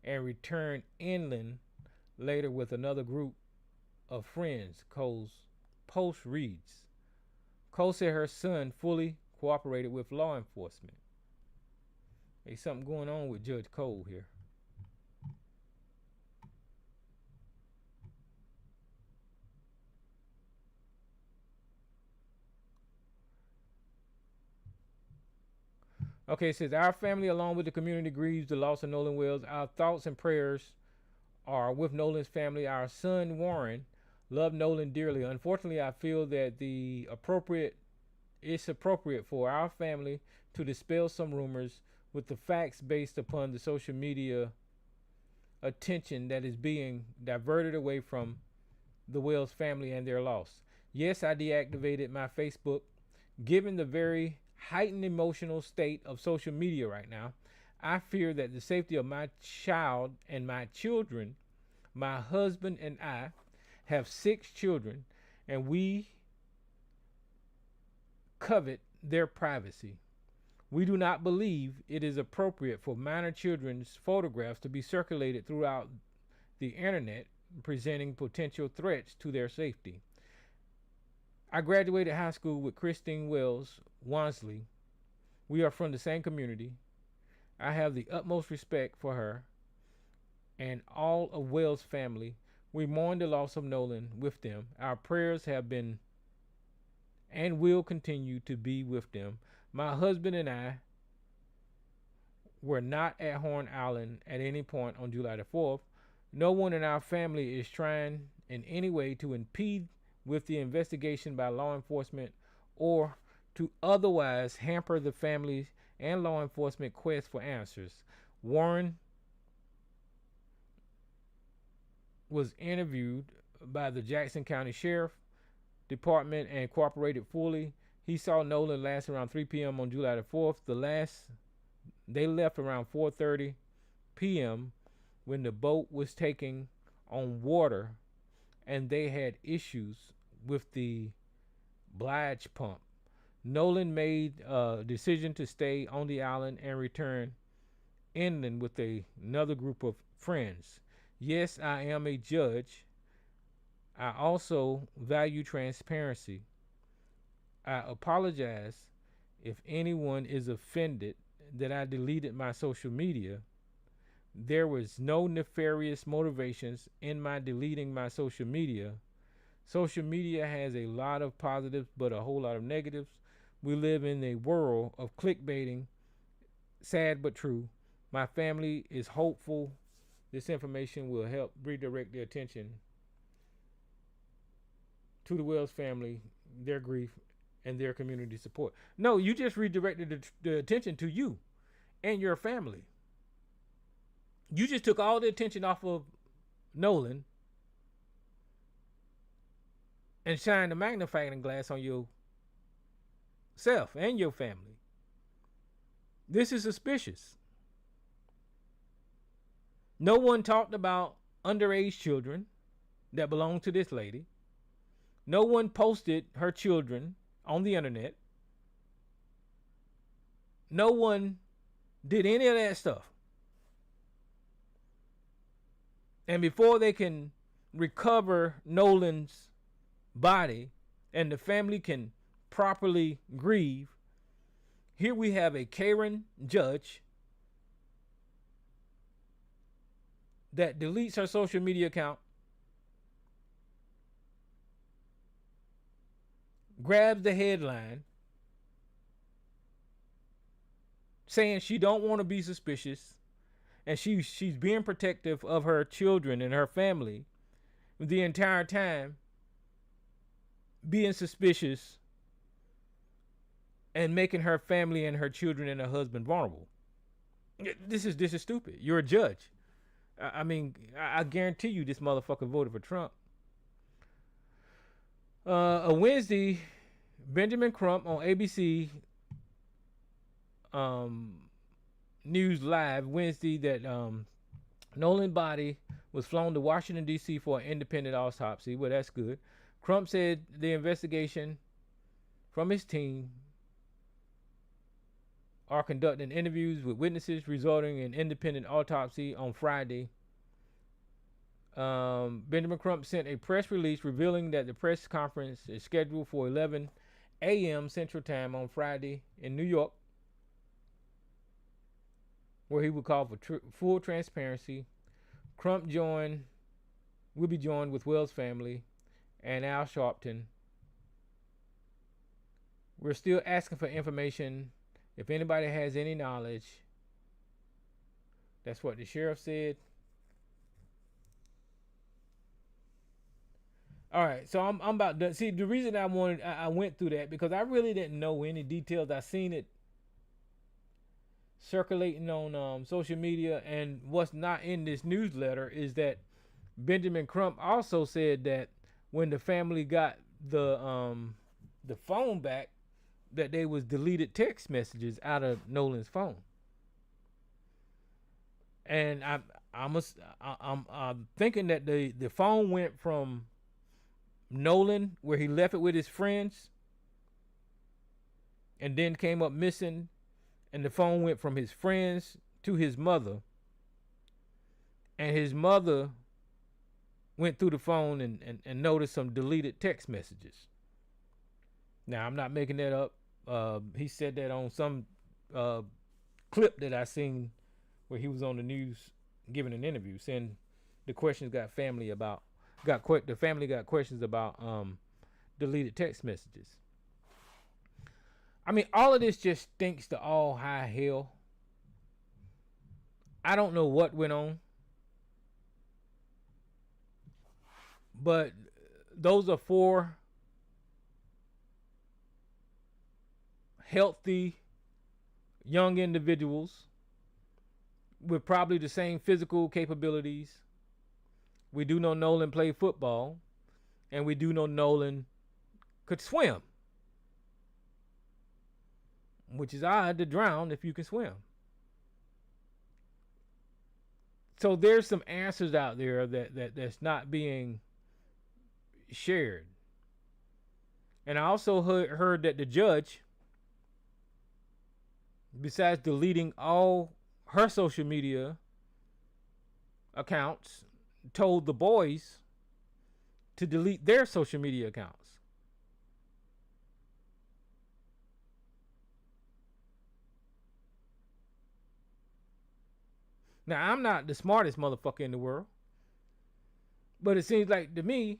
and return inland later with another group of friends, Cole's post reads. Cole said her son fully cooperated with law enforcement. There's something going on with Judge Cole here. Okay, it says, our family, along with the community, grieves the loss of Nolan Wells. Our thoughts and prayers are with Nolan's family. Our son, Warren, loved Nolan dearly. Unfortunately, I feel that it's appropriate for our family to dispel some rumors with the facts based upon the social media attention that is being diverted away from the Wells family and their loss. Yes, I deactivated my Facebook. Given the very heightened emotional state of social media right now, I fear that the safety of my child and my children, my husband and I have 6 children, and we covet their privacy. We do not believe it is appropriate for minor children's photographs to be circulated throughout the internet, presenting potential threats to their safety. I graduated high school with Christine Wells Wansley. We are from the same community. I have the utmost respect for her and all of Wells' family. We mourn the loss of Nolan with them. Our prayers have been and will continue to be with them. My husband and I were not at Horn Island at any point on July the 4th. No one in our family is trying in any way to impede with the investigation by law enforcement or to otherwise hamper the family and law enforcement quest for answers. Warren was interviewed by the Jackson County Sheriff Department and cooperated fully. He saw Nolan last around 3 p.m. on July the 4th. They left around 4:30 p.m. when the boat was taking on water and they had issues with the blige pump. Nolan made a decision to stay on the island and return inland with another group of friends. Yes, I am a judge. I also value transparency. I apologize if anyone is offended that I deleted my social media. There was no nefarious motivations in my deleting my social media. Social media has a lot of positives but a whole lot of negatives. We live in a world of clickbaiting, sad but true. My family is hopeful this information will help redirect their attention to the Wells family, their grief, and their community support. No, you just redirected the attention to you and your family. You just took all the attention off of Nolan and shined a magnifying glass on yourself and your family. This is suspicious. No one talked about underage children that belong to this lady. No one posted her children on the internet. No one did any of that stuff. And before they can recover Nolan's body and the family can properly grieve, here we have a Karen judge that deletes her social media account, grabs the headline saying she don't want to be suspicious, and she's being protective of her children and her family the entire time, being suspicious and making her family and her children and her husband vulnerable. This is stupid. You're a judge. I mean, I guarantee you this motherfucker voted for Trump. A Wednesday, Benjamin Crump on ABC News Live Wednesday that Nolan's body was flown to Washington, D.C. for an independent autopsy. Well, that's good. Crump said the investigation from his team are conducting interviews with witnesses, resulting in independent autopsy on Friday. Benjamin Crump sent a press release revealing that the press conference is scheduled for 11 a.m. Central Time on Friday in New York, where he would call for full transparency. Crump will be joined with Wells' family and Al Sharpton. We're still asking for information. If anybody has any knowledge, that's what the sheriff said. All right, so I'm about done. See, the reason I went through that because I really didn't know any details. I seen it circulating on social media, and what's not in this newsletter is that Benjamin Crump also said that when the family got the phone back, that they was deleted text messages out of Nolan's phone. And I'm thinking that the phone went from Nolan, where he left it with his friends, and then came up missing, and the phone went from his friends to his mother, and his mother went through the phone and noticed some deleted text messages. Now, I'm not making that up. He said that on some clip that I seen where he was on the news giving an interview, saying the questions the family got questions about deleted text messages. I mean, all of this just stinks to all high hell. I don't know what went on, but those are 4 healthy young individuals with probably the same physical capabilities. We do know Nolan played football, and we do know Nolan could swim, which is odd to drown if you can swim. So there's some answers out there that's not being shared. And I also heard that the judge, besides deleting all her social media accounts, told the boys to delete their social media accounts. Now, I'm not the smartest motherfucker in the world, but it seems like to me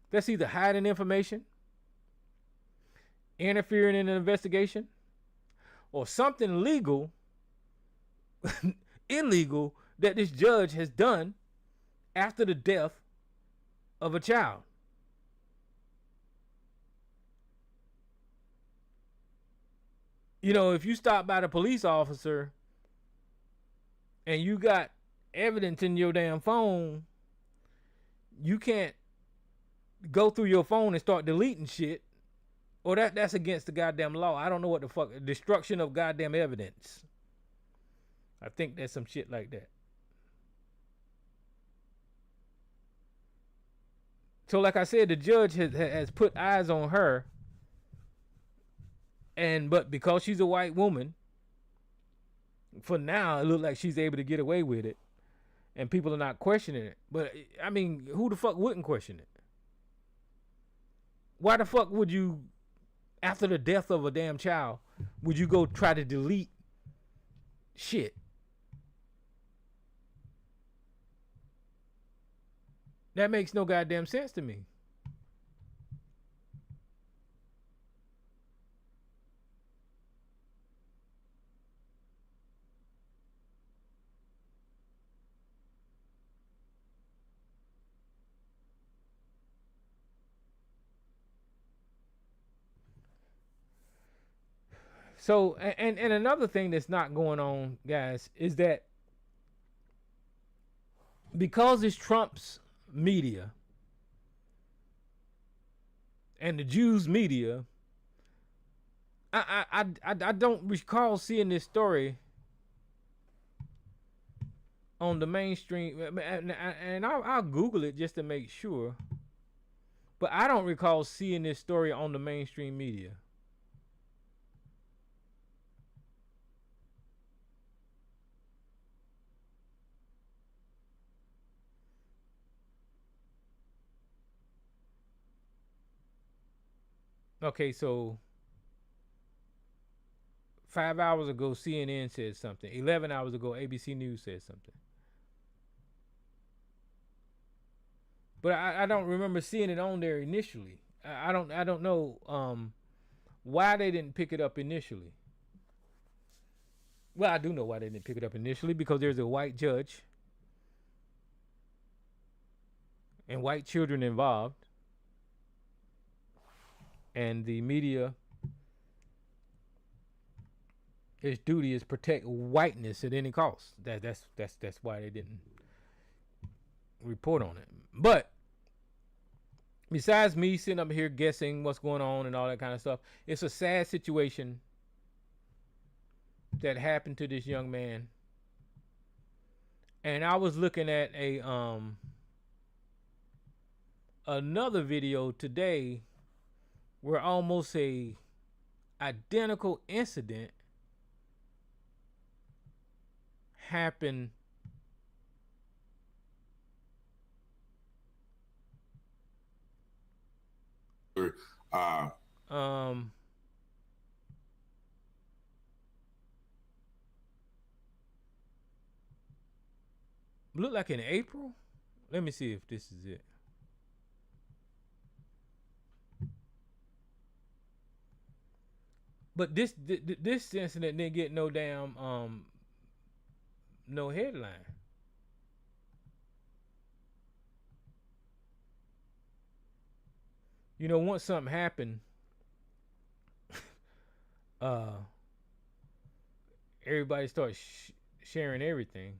that's either hiding information, interfering in an investigation, or something legal, illegal, that this judge has done after the death of a child. You know, if you stop by the police officer and you got evidence in your damn phone, you can't go through your phone and start deleting shit, or that's against the goddamn law. I don't know what the fuck. Destruction of goddamn evidence. I think there's some shit like that. So like I said, the judge has put eyes on her, but because she's a white woman, for now it looks like she's able to get away with it. and people are not questioning it. But I mean, who the fuck wouldn't question it? Why the fuck would you, after the death of a damn child, would you go try to delete shit? That makes no goddamn sense to me. So, and another thing that's not going on, guys, is that because it's Trump's media and the Jews' media, I don't recall seeing this story on the mainstream, and I'll Google it just to make sure. But I don't recall seeing this story on the mainstream media. Okay, so 5 hours ago, CNN said something. 11 hours ago, ABC News said something. But I don't remember seeing it on there initially. I don't know why they didn't pick it up initially. Well, I do know why they didn't pick it up initially, because there's a white judge and white children involved, and the media, its duty is protect whiteness at any cost. That's why they didn't report on it. But besides me sitting up here guessing what's going on and all that kind of stuff, it's a sad situation that happened to this young man. And I was looking at another video today where almost a identical incident happened look like in April. Let me see if this is it. But this incident didn't get no damn no headline. You know, once something happened, everybody starts sharing everything.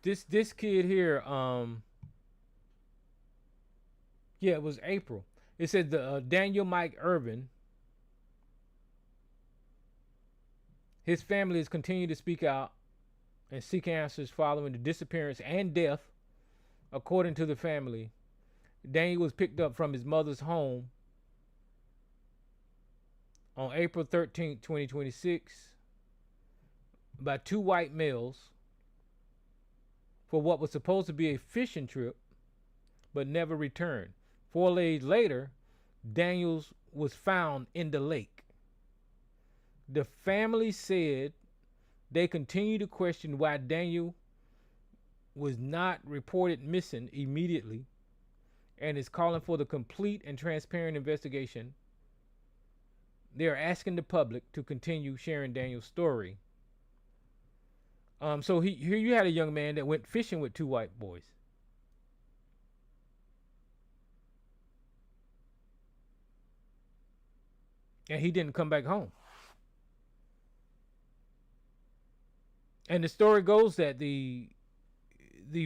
This kid here, yeah, it was April. It said the Daniel Mike Irvin. His family has continued to speak out and seek answers following the disappearance and death. According to the family, Daniel was picked up from his mother's home on April 13th, 2026 by two white males for what was supposed to be a fishing trip, but never returned. 4 days later, Daniels was found in the lake. The family said they continue to question why Daniel was not reported missing immediately and is calling for the complete and transparent investigation. They are asking the public to continue sharing Daniel's story. So here you had a young man that went fishing with two white boys. And he didn't come back home. And the story goes that the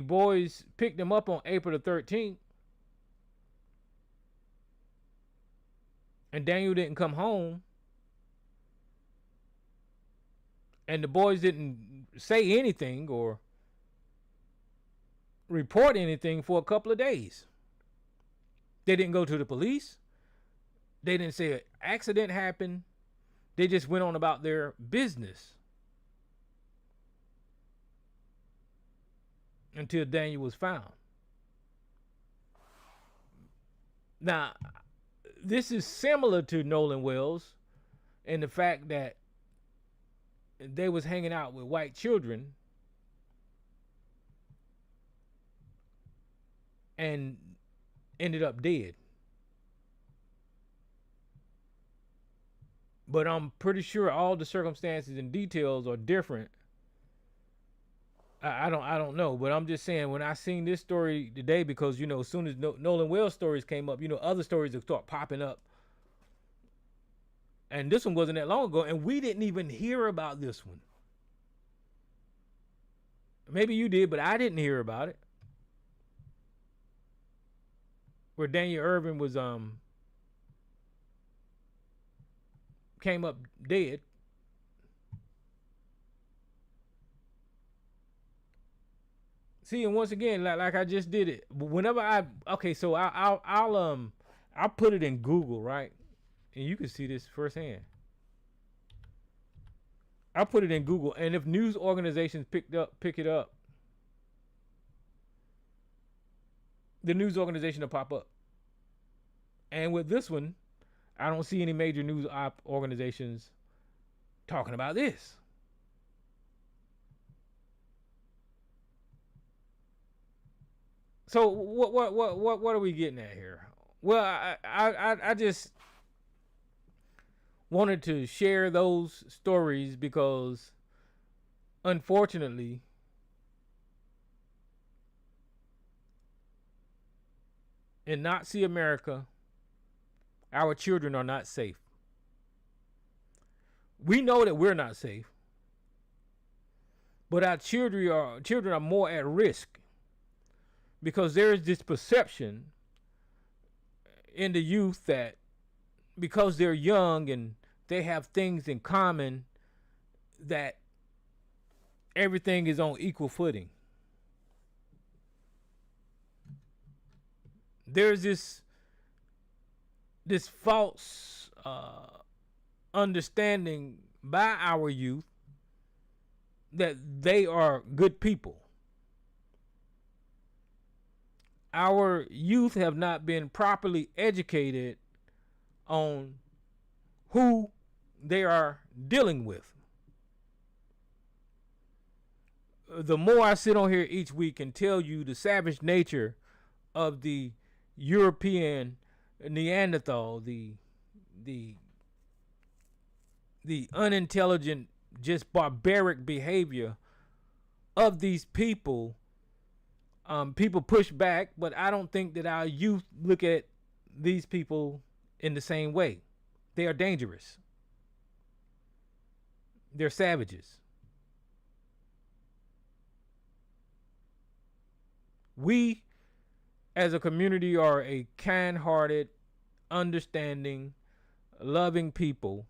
boys picked him up on April the 13th. And Daniel didn't come home. And the boys didn't say anything or report anything for a couple of days. They didn't go to the police. They didn't say an accident happened. They just went on about their business. until Daniel was found. Now, this is similar to Nolan Wells in the fact that they was hanging out with white children and ended up dead. But I'm pretty sure all the circumstances and details are different. I don't know, but I'm just saying when I seen this story today, because as soon as Nolan Wells stories came up, other stories have start popping up, and this one wasn't that long ago, and we didn't even hear about this one. Maybe you did, but I didn't hear about it. Where Daniel Irvin was came up dead. See, and once again, like I just did it. Whenever so I'll put it in Google, right? And you can see this firsthand. I'll put it in Google, and if news organizations pick it up, the news organization will pop up. And with this one, I don't see any major news organizations talking about this. So what are we getting at here? Well, I just wanted to share those stories because, unfortunately, in Nazi America, our children are not safe. We know that we're not safe, but our children are more at risk because there is this perception in the youth that because they're young and they have things in common, that everything is on equal footing. There's this false understanding by our youth that they are good people. Our youth have not been properly educated on who they are dealing with. The more I sit on here each week and tell you the savage nature of the European Neanderthal, the unintelligent, just barbaric behavior of these people, people push back, but I don't think that our youth look at these people in the same way. They are dangerous. They're savages. We, as a community, are a kind-hearted, understanding, loving people,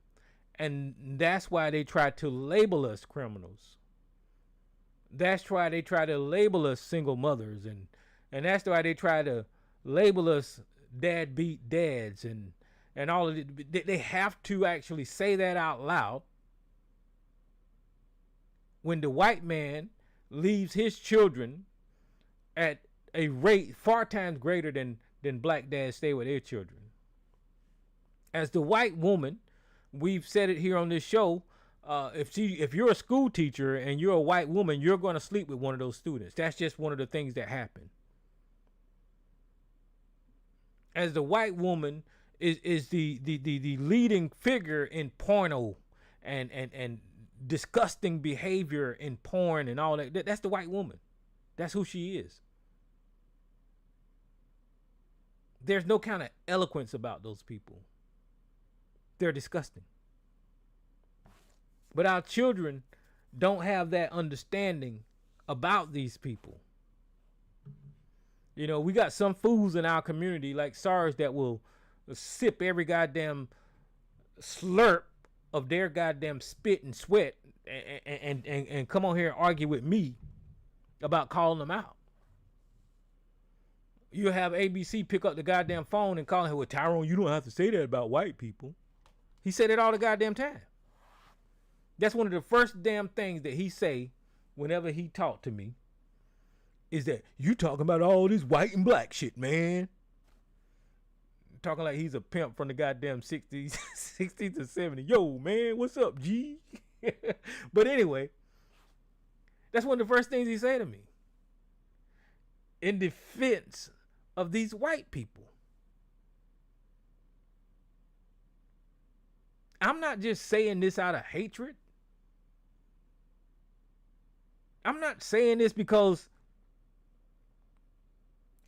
and that's why they try to label us criminals. That's why they try to label us single mothers, and that's why they try to label us dad beat dads and all of it. They have to actually say that out loud when the white man leaves his children at a rate far times greater than black dads stay with their children. As the white woman, we've said it here on this show, if you're a school teacher and you're a white woman, you're going to sleep with one of those students. That's just one of the things that happen. As the white woman is the leading figure in porno and disgusting behavior in porn and all that. That's the white woman. That's who she is. There's no kind of eloquence about those people. They're disgusting. But our children don't have that understanding about these people. You know, we got some fools in our community like SARS that will sip every goddamn slurp of their goddamn spit and sweat and come on here and argue with me about calling them out. You'll have ABC pick up the goddamn phone and call him, well, Tyrone, you don't have to say that about white people. He said it all the goddamn time. That's one of the first damn things that he say whenever he talked to me. is that you talking about all this white and black shit, man. Talking like he's a pimp from the goddamn 60s, 60s to 70s. Yo, man, what's up, G? But anyway, that's one of the first things he said to me in defense of these white people. I'm not just saying this out of hatred. I'm not saying this because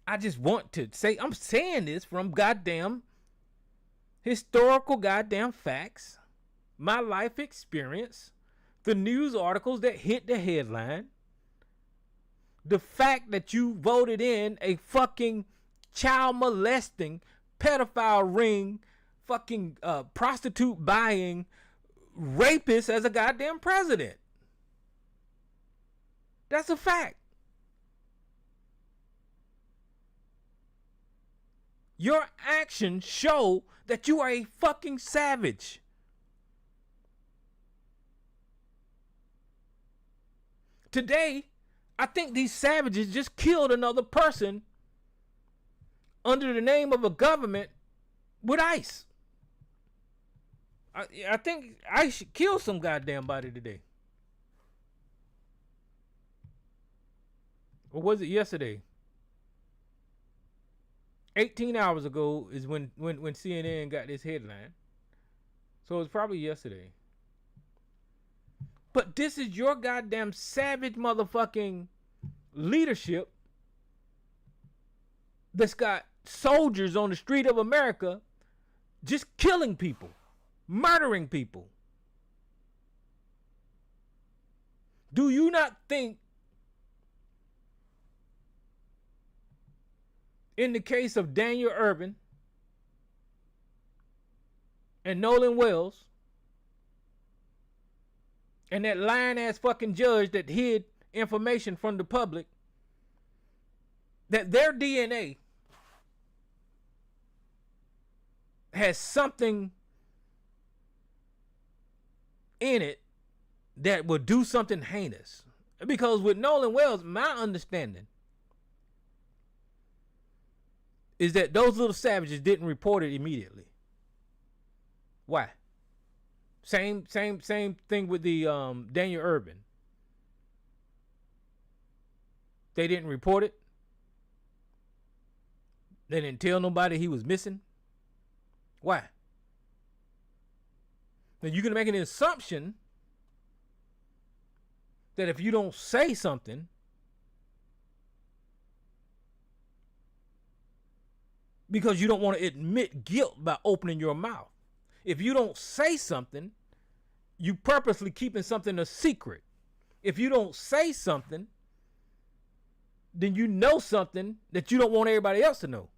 I just want to say. I'm saying this from goddamn historical goddamn facts, my life experience, the news articles that hit the headline, the fact that you voted in a fucking child molesting, pedophile ring, fucking prostitute buying rapist as a goddamn president. That's a fact. Your actions show that you are a fucking savage. Today, I think these savages just killed another person under the name of a government with ICE. I think ICE should kill some goddamn body today. Or was it yesterday? 18 hours ago is when CNN got this headline. So it was probably yesterday. But this is your goddamn savage motherfucking leadership that's got soldiers on the street of America just killing people, murdering people. Do you not think, in the case of Daniel Irvin and Nolan Wells and that lying ass fucking judge that hid information from the public, that their DNA has something in it that will do something heinous? Because with Nolan Wells, my understanding is that those little savages didn't report it immediately. Why? Same thing with the Daniel Irvin. They didn't report it. They didn't tell nobody he was missing. Why? Now you can make an assumption that if you don't say something, because you don't want to admit guilt by opening your mouth. If you don't say something, you purposely keeping something a secret. If you don't say something, then you know something that you don't want everybody else to know.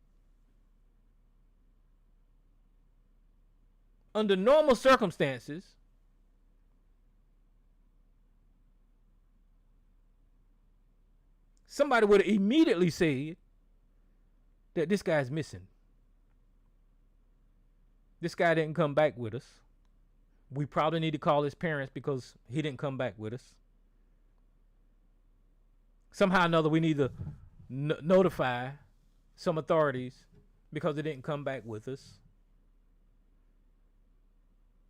Under normal circumstances, somebody would have immediately said that this guy's missing. This guy didn't come back with us. We probably need to call his parents because he didn't come back with us. Somehow or another, we need to notify some authorities because they didn't come back with us.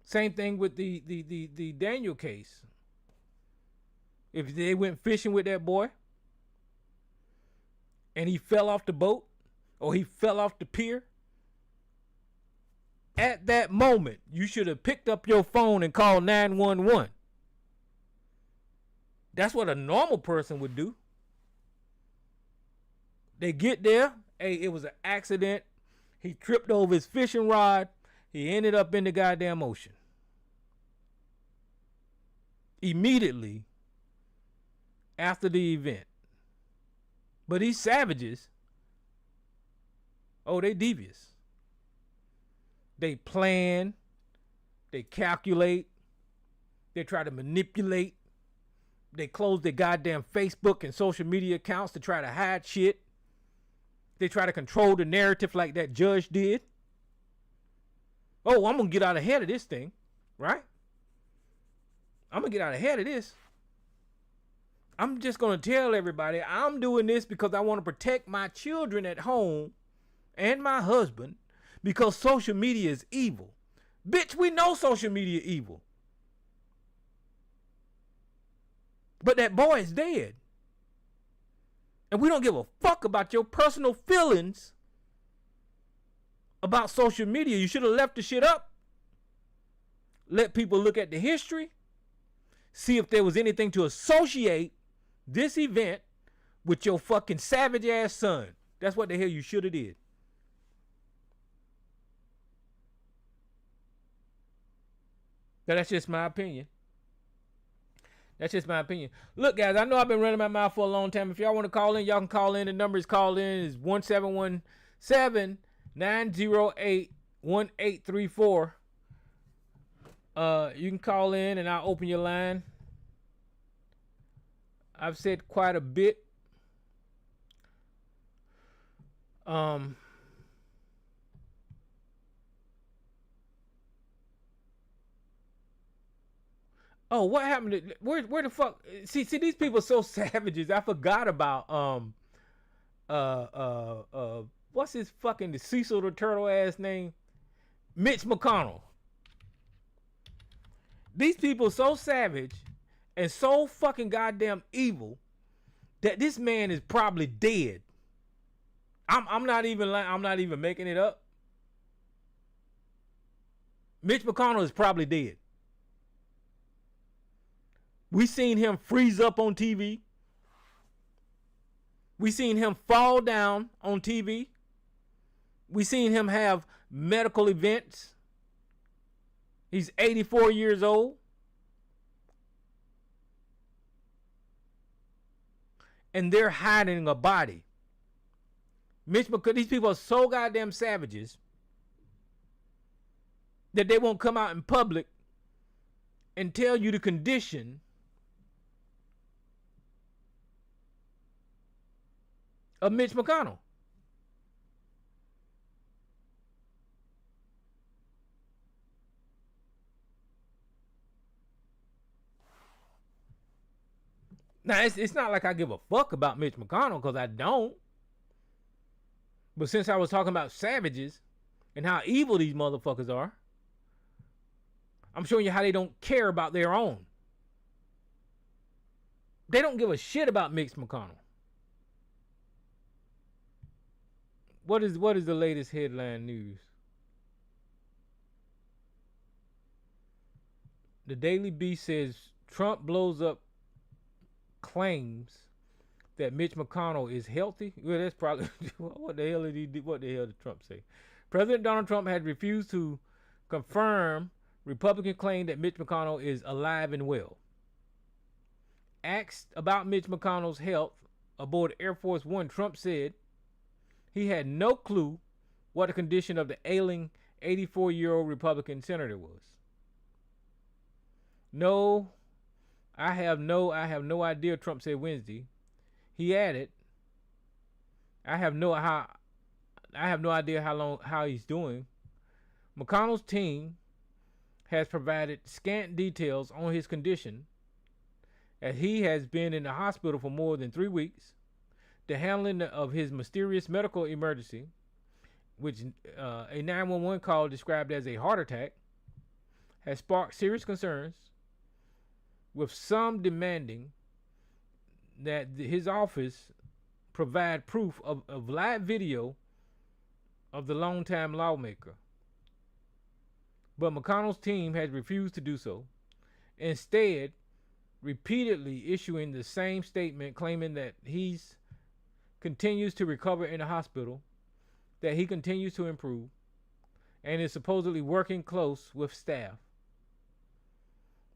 Same thing with the Daniel case. If they went fishing with that boy and he fell off the boat or he fell off the pier, at that moment, you should have picked up your phone and called 911. That's what a normal person would do. They get there. Hey, it was an accident. He tripped over his fishing rod. He ended up in the goddamn ocean. Immediately after the event. But these savages, oh, they devious. They plan, they calculate, they try to manipulate, they close their goddamn Facebook and social media accounts to try to hide shit. They try to control the narrative like that judge did. Oh, I'm going to get out ahead of this thing, right? I'm going to get out ahead of this. I'm just going to tell everybody I'm doing this because I want to protect my children at home and my husband because social media is evil. Bitch, we know social media evil. But that boy is dead. And we don't give a fuck about your personal feelings about social media. You should have left the shit up. Let people look at the history. See if there was anything to associate this event with your fucking savage ass son. That's what the hell you should have did. Now, that's just my opinion. That's just my opinion. Look, guys, I know I've been running my mouth for a long time. If y'all want to call in, y'all can call in. The number is called in is 1717-908-1834. You can call in and I'll open your line. I've said quite a bit. Oh, what happened to where the fuck? See, these people are so savages. I forgot about what's his fucking the Cecil the Turtle ass name? Mitch McConnell. These people are so savage and so fucking goddamn evil that this man is probably dead. I'm not even making it up. Mitch McConnell is probably dead. We seen him freeze up on TV. We seen him fall down on TV. We seen him have medical events. He's 84 years old. And they're hiding a body. Mitch McConnell, these people are so goddamn savages that they won't come out in public and tell you the condition of Mitch McConnell. Now, it's not like I give a fuck about Mitch McConnell, because I don't. But since I was talking about savages and how evil these motherfuckers are, I'm showing you how they don't care about their own. They don't give a shit about Mitch McConnell. What is the latest headline news? The Daily Beast says Trump blows up claims that Mitch McConnell is healthy. Well, that's probably what the hell did he do? What the hell did Trump say? President Donald Trump had refused to confirm Republican claim that Mitch McConnell is alive and well. Asked about Mitch McConnell's health aboard Air Force One, Trump said he had no clue what the condition of the ailing 84-year-old Republican senator was. I have no idea, Trump said Wednesday. He added, I have no idea how he's doing. McConnell's team has provided scant details on his condition, as he has been in the hospital for more than 3 weeks. The handling of his mysterious medical emergency, which a 911 call described as a heart attack, has sparked serious concerns, with some demanding that his office provide proof of live video of the longtime lawmaker. But McConnell's team has refused to do so, instead repeatedly issuing the same statement claiming that he continues to recover in the hospital, that he continues to improve, and is supposedly working close with staff.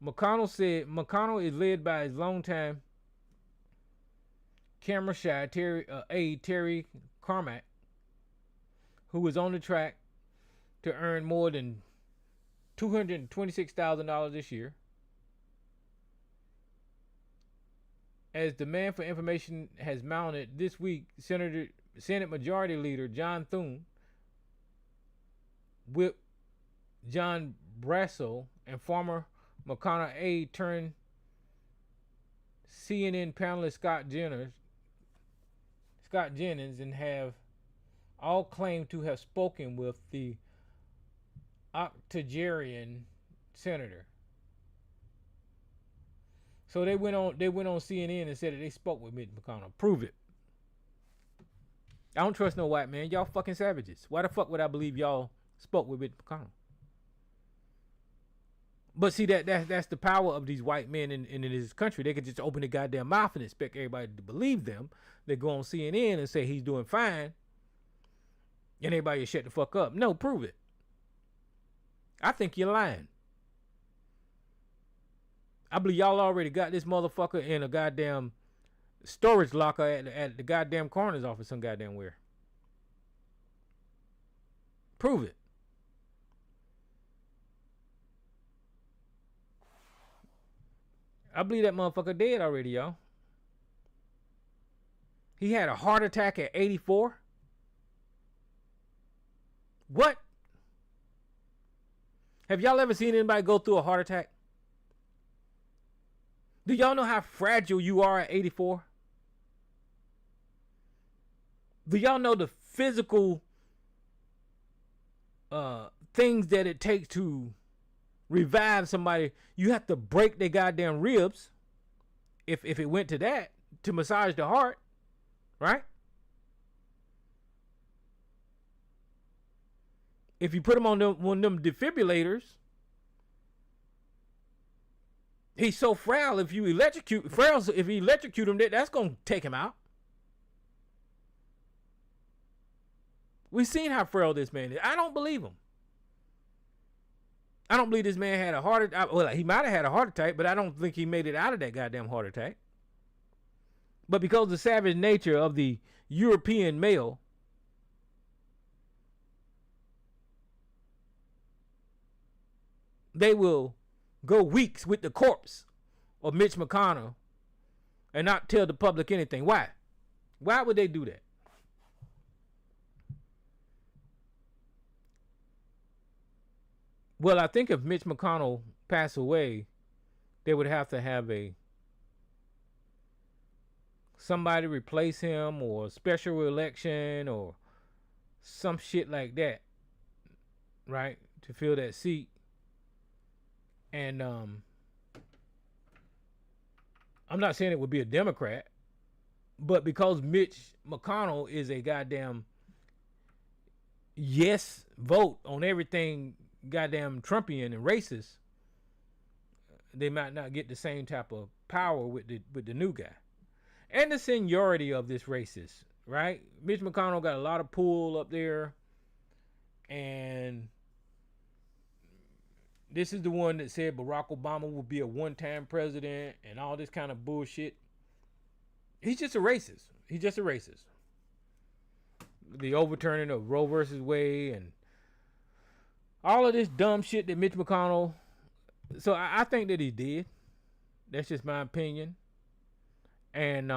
McConnell said McConnell is led by his longtime camera shy aide Terry Carmack, who is on the track to earn more than $226,000 this year. As demand for information has mounted this week, Senate Majority Leader John Thune whipped John Brasso and former McConnell aide turned CNN panelist Scott Jennings, and have all claimed to have spoken with the octogenarian senator. So they went on CNN and said that they spoke with Mitch McConnell. Prove it. I don't trust no white man. Y'all fucking savages. Why the fuck would I believe y'all spoke with Mitch McConnell? But see that's the power of these white men in this country. They can just open the goddamn mouth and expect everybody to believe them. They go on CNN and say he's doing fine, and everybody shut the fuck up. No, prove it. I think you're lying. I believe y'all already got this motherfucker in a goddamn storage locker at the goddamn coroner's office some goddamn where. Prove it. I believe that motherfucker dead already, y'all. He had a heart attack at 84. What? Have y'all ever seen anybody go through a heart attack? Do y'all know how fragile you are at 84? Do y'all know the physical things that it takes to revive somebody? You have to break their goddamn ribs, if it went to that, to massage the heart, right? If you put him on one of them defibrillators, he's so frail. If you electrocute him, that's gonna take him out. We've seen how frail this man is. I don't believe him. I don't believe this man had a heart attack. Well, he might have had a heart attack, but I don't think he made it out of that goddamn heart attack. But because of the savage nature of the European male, they will go weeks with the corpse of Mitch McConnell and not tell the public anything. Why? Why would they do that? Well, I think if Mitch McConnell passed away, they would have to have somebody replace him, or a special election, or some shit like that, right? To fill that seat. And I'm not saying it would be a Democrat, but because Mitch McConnell is a goddamn yes vote on everything goddamn Trumpian and racist, they might not get the same type of power with the new guy. And the seniority of this racist, right? Mitch McConnell got a lot of pull up there, and this is the one that said Barack Obama will be a one-time president and all this kind of bullshit. He's just a racist. He's just a racist. The overturning of Roe versus Wade and all of this dumb shit that Mitch McConnell. So I think that he did. That's just my opinion. And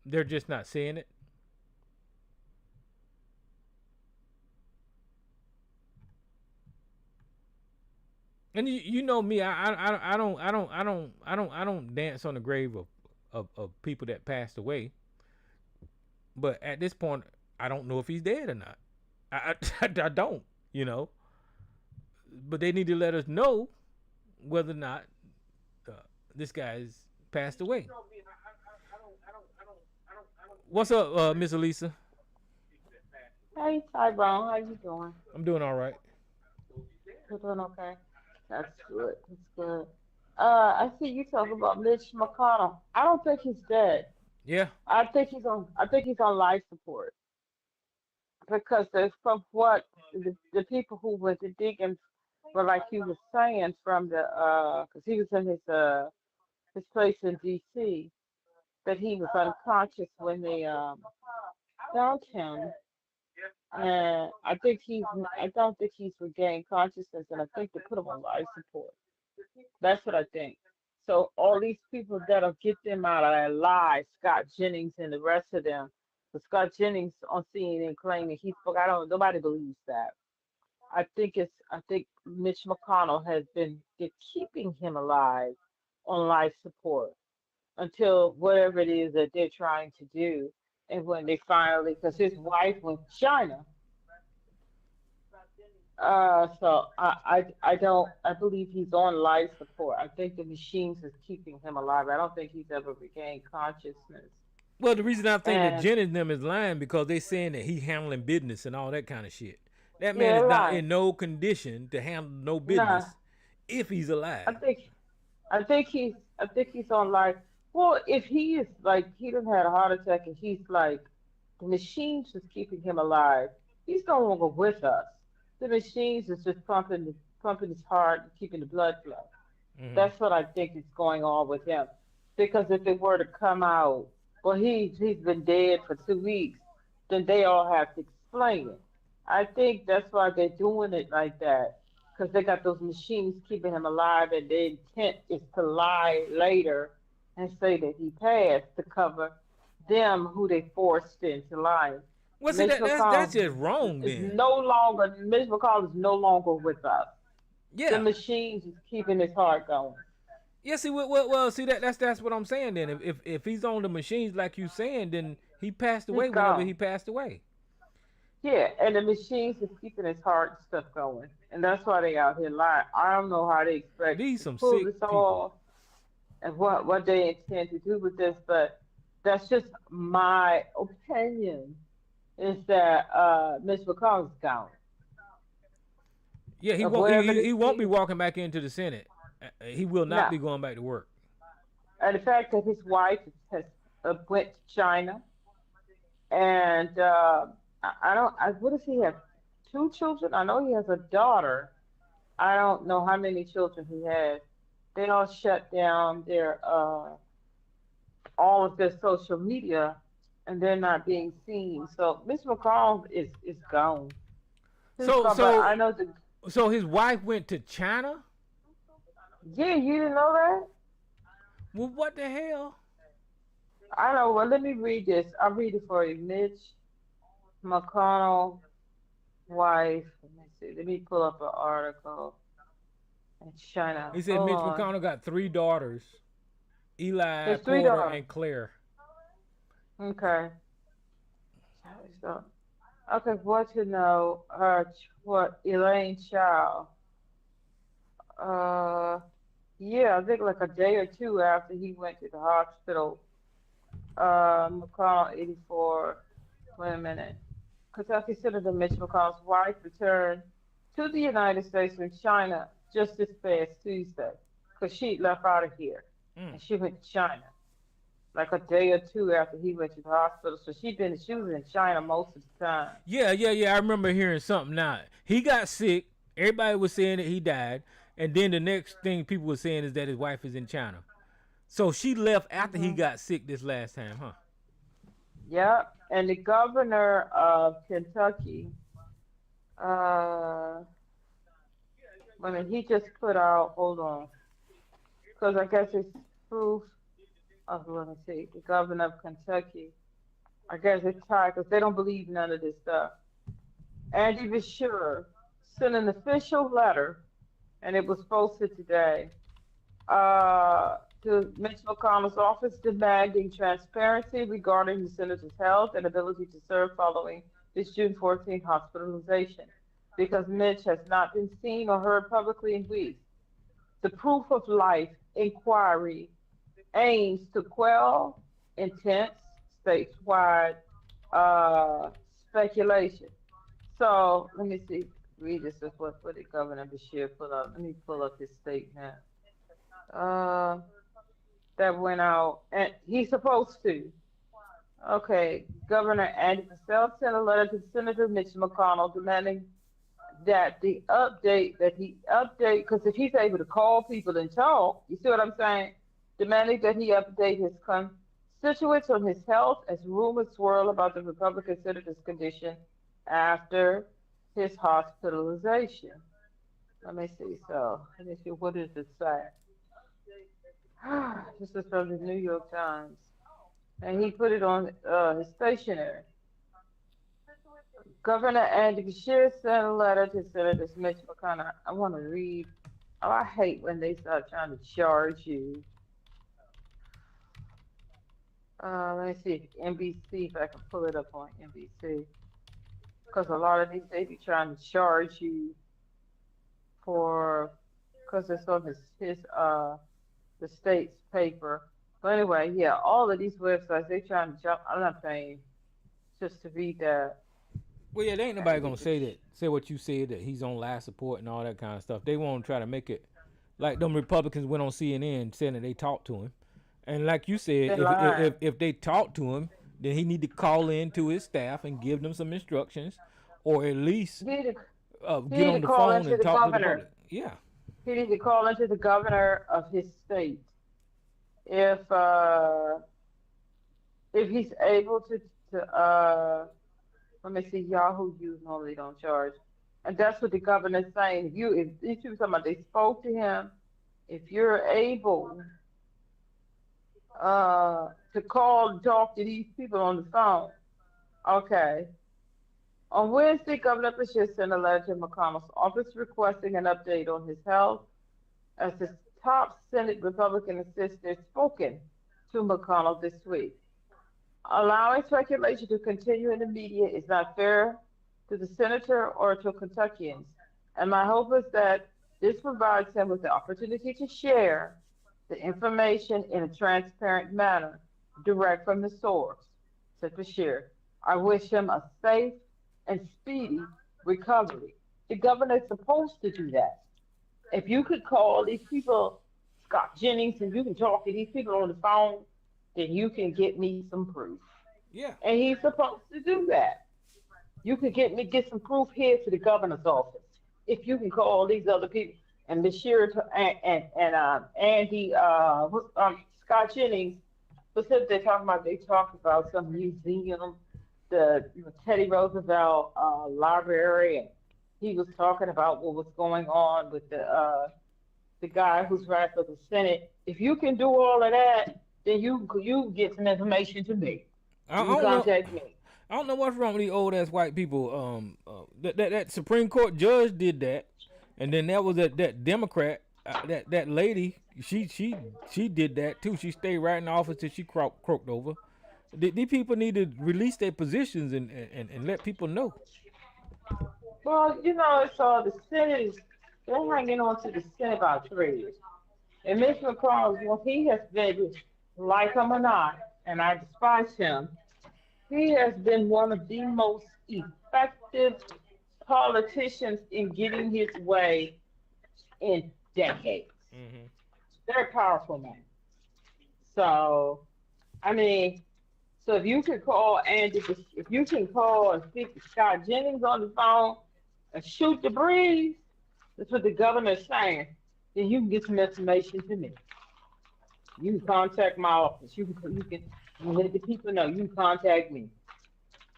they're just not saying it. And you know me, I don't dance on the grave of people that passed away. But at this point, I don't know if he's dead or not. I don't, you know. But they need to let us know whether or not this guy's passed away. What's up, Miss Elisa? Hey Tyrone, how you doing? I'm doing all right. You doing okay? That's good. That's good. I see you talking about Mitch McConnell. I don't think he's dead. Yeah. I think he's on. I think he's on life support because there's from what the people who went to dig him, but like he was saying from the because he was in his place in D.C. that he was unconscious when they found him. And I don't think he's regained consciousness, and I think they put him on life support. That's what I think. So all these people that'll get them out of their lives, Scott Jennings and the rest of them. But Scott Jennings on CNN claiming he spoke. I don't. Nobody believes that. I think Mitch McConnell has been they're keeping him alive on life support until whatever it is that they're trying to do. And when they finally, because his wife went to China, so I don't, I believe he's on life support. I think the machines is keeping him alive. I don't think he's ever regained consciousness. Well, the reason I think that And Jen and them is lying because they saying that he handling business and all that kind of shit. That man yeah, is not right. in no condition to handle no Nah, business if he's I alive. think I think he's on life. Well, if he is like he done had a heart attack and he's like the machines is keeping him alive. He's no longer with us. The machines is just pumping his heart and keeping the blood flow. Hmm. That's what I think is going on with him. Because if it were to come out, well, he's been dead for 2 weeks, then they all have to explain it. I think that's why they're doing it like that, because they got those machines keeping him alive, and their intent is to lie later and say that he passed to cover them who they forced into lying. Well, see Mitch that's McConnell just wrong then. Mitch McConnell is no longer with us. The Yeah. machines is keeping his heart going. Yeah, see, well, see that's what I'm saying. Then, if he's on the machines like you saying, then he passed He's away whenever he gone. passed away. Yeah, and the machines is keeping his heart and stuff going. And that's why they out here lying. I don't know how they expect These to some pull sick this people. off and what they intend to do with this, but that's just my opinion is that Mitch McConnell's gone. Yeah, he Of won't. wherever this He won't be is walking back into the Senate. He will not now. be going back to work. And the fact that his wife has went to China and I don't what does he have? Two children? I know he has a daughter. I don't know how many children he has. They all shut down their all of their social media, and they're not being seen. So Miss McCall is gone. He's So gone. But I so know the so his wife went to China. yeah, you didn't know that. Well, what the hell? I know. Well, let me read this. I'll read it for you. Mitch McConnell wife. Let me see. Let me pull up an article in China. He said Hold Mitch on. McConnell got three daughters: Eli, There's three Porter, daughters. and Claire. Okay. So, okay, what to know? What Elaine Child? Uh, yeah, I think like a day or two after he went to the hospital. McConnell, 84. Wait a minute. Kentucky Senator Mitch McConnell's wife returned to the United States from China just this past Tuesday, because she left out of here Mm. and she went to China like a day or two after he went to the hospital. So she was in China most of the time. Yeah. I remember hearing something. Now he got sick. Everybody was saying that he died, and then the next thing people were saying is that his wife is in China. So she left after he Hmm. got sick this last time, huh? Yep. And the governor of Kentucky, uh, I mean, he just put out, hold on, because I guess it's proof of, let me see, the governor of Kentucky. I guess it's tied because they don't believe none of this stuff. Andy Beshear sent an official letter, and it was posted today, to Mitch McConnell's office demanding transparency regarding the senator's health and ability to serve following this June 14th hospitalization, because Mitch has not been seen or heard publicly in weeks. The Proof of Life inquiry aims to quell intense statewide speculation. So let me see, read this is what the Governor Bashir put up. Let me pull up his statement. Uh, that went out, and he's supposed to. Okay, Governor Andy Patel sent a letter to Senator Mitch McConnell demanding that he update, because if he's able to call people and talk, you see what I'm saying? Demanding that he update his constituents on his health as rumors swirl about the Republican senator's condition after his hospitalization. Let me see. So let me see. What does it say? This is from the New York Times, and he put it on his stationery. Governor Andy Beshear sent a letter to Senator Mitch McConnell. I want to read. Oh, I hate when they start trying to charge you. Let me see if NBC, if I can pull it up on NBC, because a lot of these they be trying to charge you for, because it's on his the state's paper. But anyway, yeah, all of these websites they trying to jump. I'm not paying just to read that. Well, yeah, there ain't Trying nobody to gonna get say this. that. Say what you said that he's on life support and all that kind of stuff. They want to try to make it like them Republicans went on CNN saying that they talked to him, and like you said, They if lying. if they talk to him, then he need to call in to his staff and give them some instructions, or at least He need to, he get need to on the call phone into and the talk to the governor. public. Yeah, He need to call into the governor of his state if uh if he's able to let me see, Yahoo News normally don't charge. And that's what the governor's saying. If these people talking about they spoke to him, if you're able to call and talk to these people on the phone, okay. On Wednesday, Governor Bashir sent a letter to McConnell's office requesting an update on his health as his top Senate Republican assistant spoken to McConnell this week. Allowing speculation to continue in the media is not fair to the senator or to Kentuckians, and my hope is that this provides him with the opportunity to share the information in a transparent manner, direct from the source, said Bashir. I wish him a safe and speedy recovery. The governor is supposed to do that. If you could call these people, Scott Jennings, and you can talk to these people on the phone, then you can get me some proof. yeah. And he's supposed to do that. You could get some proof here to the governor's office if you can call these other people and the sheriff and Andy Scott Jennings. Specifically, they talked about some museum, the Teddy Roosevelt Library, and he was talking about what was going on with the guy who's running for the Senate. If you can do all of that, then you get some information to me. I You can don't know. contact me. I don't know what's wrong with these old ass white people. That Supreme Court judge did that, and then that was that Democrat, that lady. She did that too. She stayed right in the office till she croaked over. These people need to release their positions and let people know. Well, it's the Senate is they're hanging on to the Senate about 3 years. And Mitch McConnell, well, he has been, like him or not, and I despise him, he has been one of the most effective politicians in getting his way in decades. Hmm. Very powerful man. So, I mean, so if you could call Andy, if you can call and speak to Scott Jennings on the phone and shoot the breeze, that's what the governor is saying. Then you can get some information to me. You can contact my office. You let the people know. You can contact me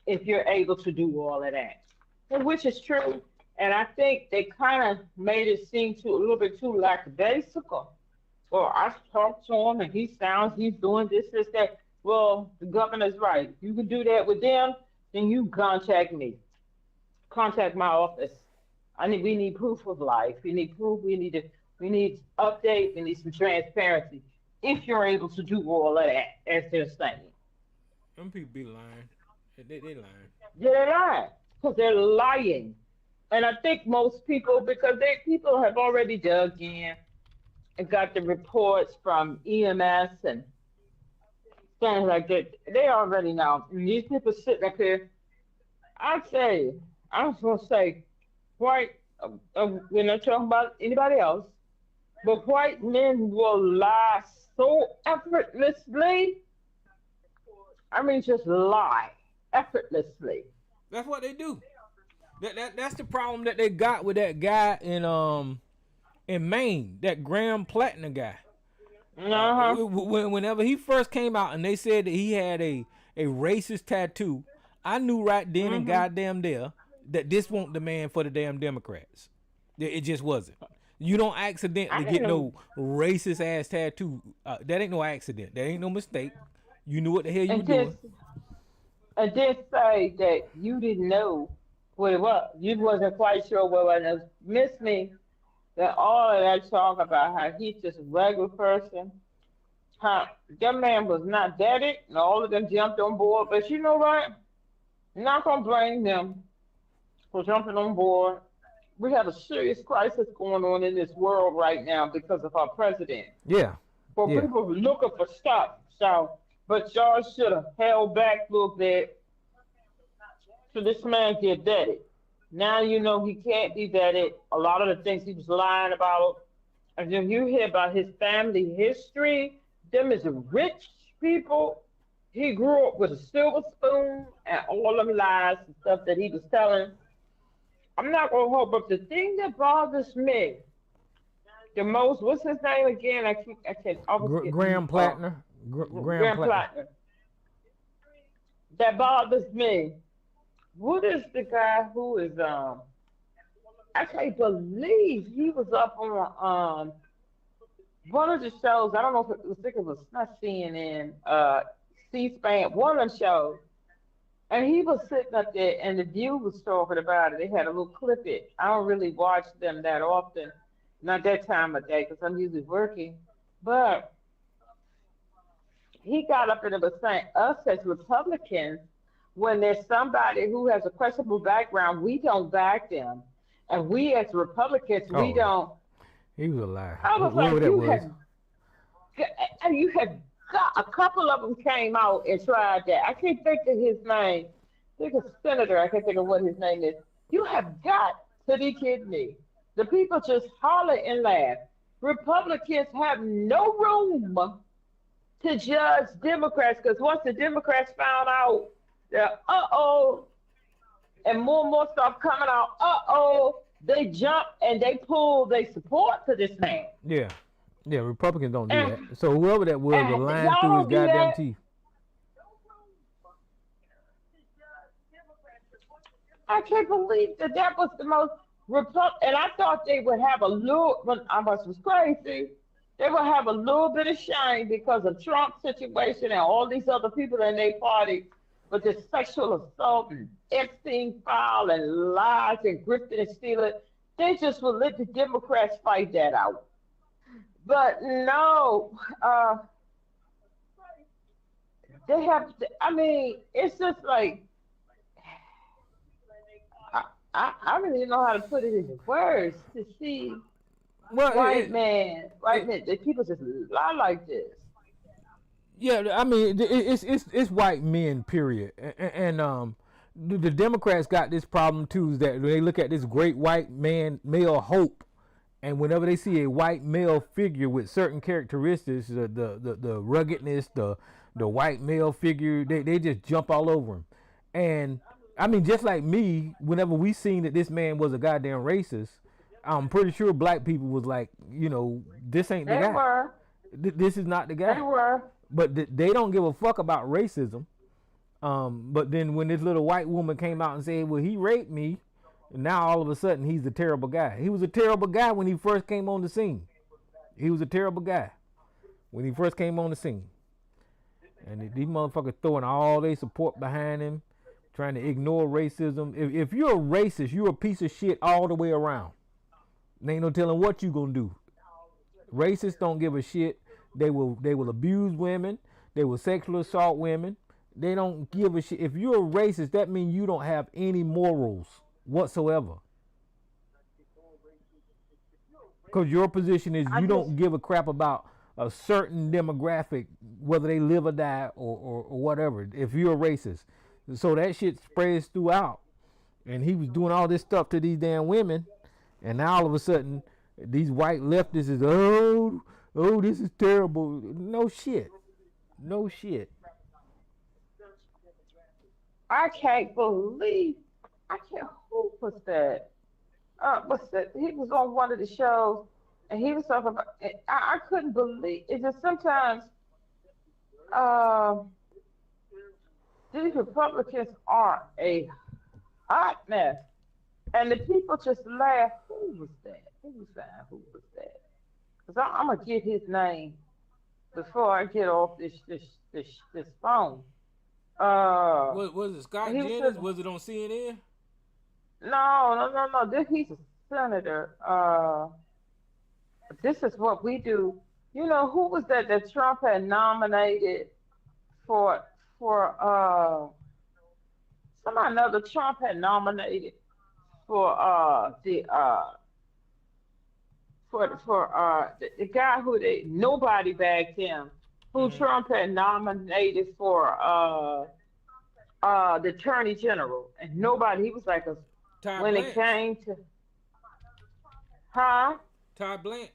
if you're able to do all of that, and which is true. And I think they kind of made it seem a little bit too lackadaisical. Well, I talked to him and he's doing this, that. Well, the governor's right. If you can do that with them, then you contact me. Contact my office. We need proof of life. We need proof. We need update. We need some transparency. If you're able to do all of that, as they're saying. Them people be lying. They lying. They're lying. Because they're lying. And I think most people, because people have already dug in and got the reports from EMS and things like that. They already know. And these people sitting up here, I was going to say, white, we're not talking about anybody else, but white men will lie so effortlessly. I mean, just lie effortlessly. That's what they do. That's the problem that they got with that guy in Maine, that Graham Platinum guy. Uh-huh. Whenever he first came out and they said that he had a racist tattoo, I knew right then and Mm-hmm. goddamn there that this wasn't the man for the damn Democrats. It just wasn't. You don't I accidentally didn't get know. no racist ass tattoo. That ain't no accident. That ain't no mistake. You knew what the hell you were And then, doing. and then say that you didn't know what it was. You wasn't quite sure what it was. Miss me that all of that talk about how he's just a regular person, Huh, that man was not daddy, and all of them jumped on board. But you know what? I'm not gonna blame them for jumping on board. We have a serious crisis going on in this world right now because of our president. Yeah, For yeah. people looking for stuff. So, but y'all should have held back a little bit so this man get vetted. Now you know he can't be vetted. A lot of the things he was lying about, and then you hear about his family history. Them is rich people. He grew up with a silver spoon and all them lies and stuff that he was telling. I'm not gonna hold, but the thing that bothers me the most, what's his name again? I can't always get Graham Plattner. Graham Grand Plattner. Platinum. That bothers me. What is the guy who is I can't believe he was up on one of the shows. I don't know if it was, I think it was not CNN, C-SPAN, one of them shows. And he was sitting up there, and the View was talking about it. They had a little clip it. I don't really watch them that often, not that time of day, because I'm usually working. But he got up and it was saying, us as Republicans, when there's somebody who has a questionable background, we don't back them. And we as Republicans, we Oh, don't. he was a liar. I was Whoever like, that was. you have got a couple of them came out and tried that. I can't think of his name. I think it's Senator. I can't think of what his name is. You have got to be kidding me. The people just holler and laugh. Republicans have no room to judge Democrats because once the Democrats found out that and more stuff coming out, they jump and they pull their support to this man. Yeah. Yeah, Republicans don't do And, that. So whoever that was and lying y'all through his don't do goddamn that. teeth. I can't believe that was the most and I thought they would have a little. When I was crazy, they would have a little bit of shame because of Trump's situation and all these other people in their party with this sexual assault and Epstein file and lies and grifting and stealing. They just would let the Democrats fight that out. But no, they have. I mean, it's just like I really don't know how to put it into words to see Well, white man, the people just lie like this. yeah, I mean, it's white men, period. And the Democrats got this problem too, is that they look at this great white male hope, and whenever they see a white male figure with certain characteristics, the ruggedness, the white male figure, they just jump all over him. And I mean, just like me, whenever we seen that this man was a goddamn racist, I'm pretty sure black people was like, this ain't the They guy. were, This is not the guy. they were. But they don't give a fuck about racism. But then when this little white woman came out and said, well, he raped me, and now all of a sudden he's a terrible guy. He was a terrible guy when he first came on the scene. He was a terrible guy when he first came on the scene. And these motherfuckers throwing all their support behind him, trying to ignore racism. If you're a racist, you're a piece of shit all the way around. There ain't no telling what you gonna do. Racists don't give a shit. They will abuse women. They will sexually assault women. They don't give a shit. If you're a racist, that means you don't have any morals whatsoever. Because your position is you don't give a crap about a certain demographic, whether they live or die or whatever, if you're a racist. So that shit spreads throughout. And he was doing all this stuff to these damn women. And now all of a sudden, these white leftists is, this is terrible. No shit. No shit. I can't believe. Who was that? What's that? He was on one of the shows, and he was talking about. I couldn't believe. It's just sometimes these Republicans are a hot mess, and the people just laugh. Who was that? Who was that? Who was that? Because I'm gonna get his name before I get off this phone. Was it Scott he was Jennings? just- Was it on CNN? No. He's a senator. This is what we do. You know who was that Trump had nominated for somebody another Trump had nominated for the guy who they nobody backed him, who Mm-hmm. Trump had nominated for the attorney general, and nobody. He was like a Todd when it Blanche. came to huh? Todd Blanche.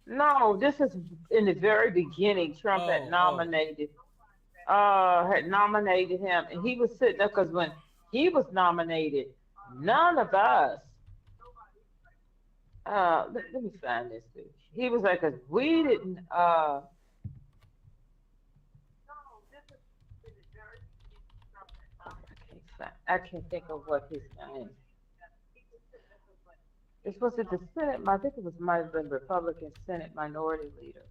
No, this is in the very beginning. Trump Oh, oh. had nominated him, and he was sitting there because when he was nominated, none of us. Let me find this. Dude. He was like, 'cause we didn't. I can't think of what his name. It was it the Senate. I think it was might have been Republican Senate Minority Leader.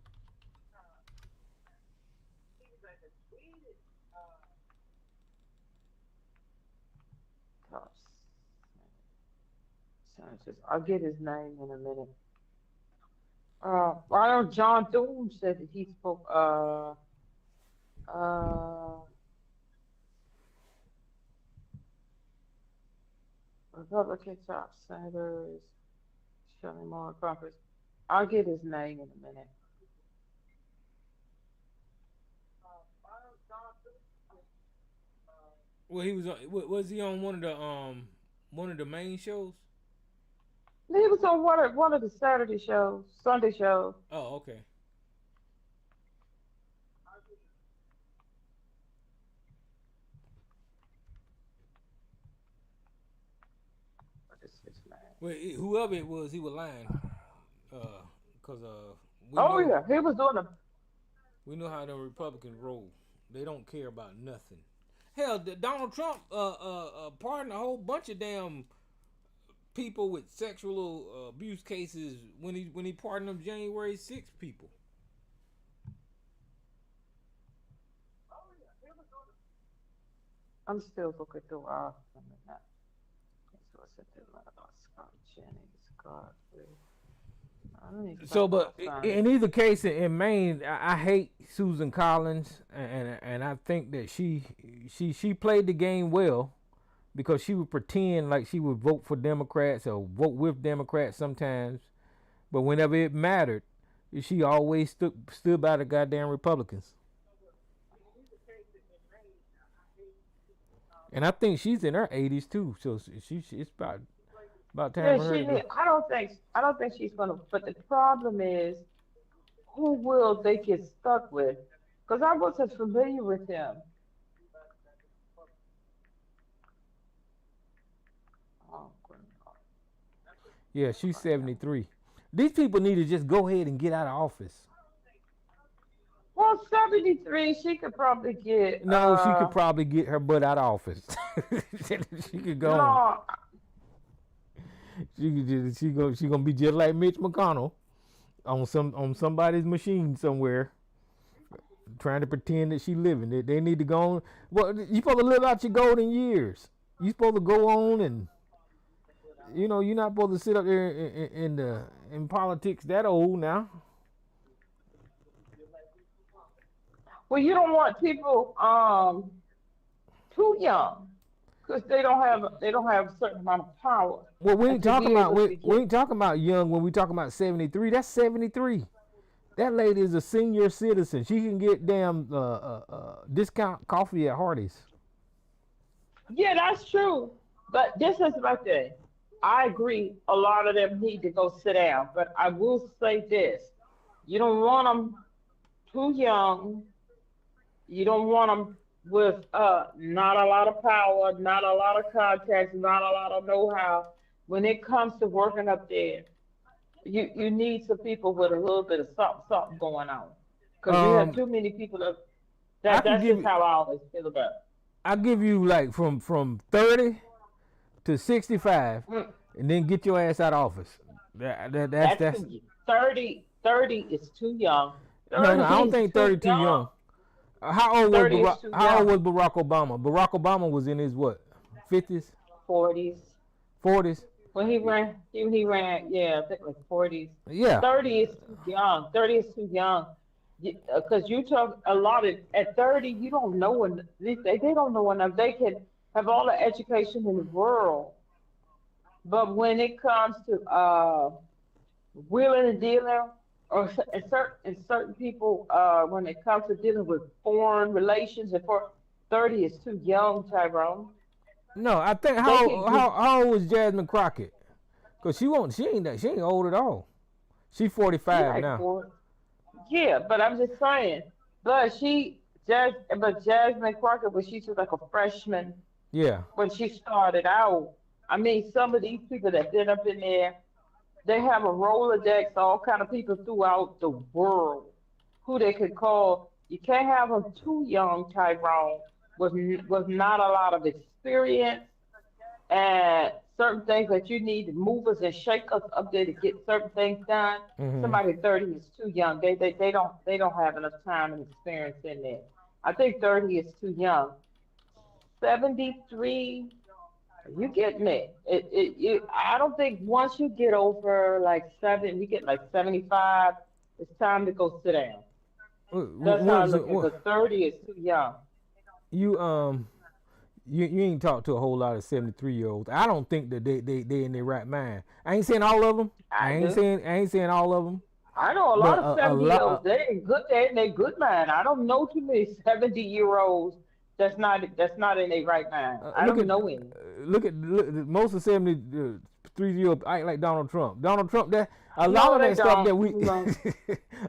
Top Senators. I'll get his name in a minute. I know John Thune said that he spoke. Uh, Republican top senators. Showing more conference. I'll get his name in a minute. Well, he was on. Was he on one of the main shows? He was on one of the Saturday shows, Sunday shows. Oh, okay. What is his name? Well, whoever it was, he was lying. Cause we Oh know yeah, he was doing a. how the Republicans roll. They don't care about nothing. Hell, Donald Trump pardoned a whole bunch of damn people with sexual abuse cases when he pardoned them January 6th people. I'm still looking through some of that. So what's it about Scott Jennings, Scott? I don't even So, know. but I'll find it. in either case, in Maine, I hate Susan Collins, and I think that she played the game well because she would pretend like she would vote for Democrats or vote with Democrats sometimes, but whenever it mattered, she always stood by the goddamn Republicans. And I think she's in her 80s too, so it's about time Yeah, for her she to need. go. I don't think she's gonna. But the problem is, who will they get stuck with? Because I wasn't familiar with him. Oh, good Lord. Yeah, she's Find out. 73. These people need to just go ahead and get out of office. Well, 73, she could probably get. No, she could probably get her butt out of office. She could go on. No, She gonna be just like Mitch McConnell on somebody's machine somewhere, trying to pretend that she living. They need to go on. Well, you supposed to live out your golden years. You supposed to go on and you're not supposed to sit up there in politics that old now. well, you don't want people too young because they don't have a certain amount of power Well, we and ain't to talking be about able we, to we get. ain't talking about young when we talking about 73. That's 73. That lady is a senior citizen. She can get damn discount coffee at Hardee's. Yeah, that's true. But this is my thing. I agree. A lot of them need to go sit down. But I will say this: you don't want them too young. You don't want them with not a lot of power, not a lot of contacts, not a lot of know-how. When it comes to working up there, you need some people with a little bit of something going on. Because you have Um, too many people I can that's give just you how I always feel about it. I give you like from 30 to 65, Mm, and then get your ass out of office. that's That's 30 is too young. no, no. 30 I don't is think too 30 too young. young. Thirty is too How old young. was Barack Obama? Barack Obama was in his what, 50s, 40s, 40s. when he ran, yeah, I think like 40s. Yeah. 30 is too young. 30 is too young. Because you talk a lot at 30, you don't know when they don't know enough. They can have all the education in the world, but when it comes to wheeling and dealing, or certain people, when it comes to dealing with foreign relations, and for 30 is too young, Tyrone. No, I think They can get how old was Jasmine Crockett? Cause she ain't old at all. She she 45 like now. 4. Yeah, but I'm just saying. But Jasmine Crockett, when she was like a freshman, Yeah. when she started out, I mean, some of these people that been up in there, they have a Rolodex, all kind of people throughout the world who they could call. You can't have them too young, Tyrone, with not a lot of experience and certain things that you need to move us and shake us up there to get certain things done. Mhm. Somebody 30 is too young. They don't have enough time and experience in there. I think 30 is too young. 73, you get me. I don't think once you get over like you get like 75, it's time to go sit down. That's how I When's look at it, because 30 is too young. you you ain't talked to a whole lot of 73-year-olds. I don't think that they in their right mind. I ain't saying all of them. I do. I ain't saying all of them, I know a but lot of a 70 year lot. olds. They're in their good mind. I don't know too many 70-year-olds that's not in their right mind. I Look don't at know any. most of 73-year-olds act like Donald Trump. Donald Trump, that a lot No, of they that stuff don't. that we No.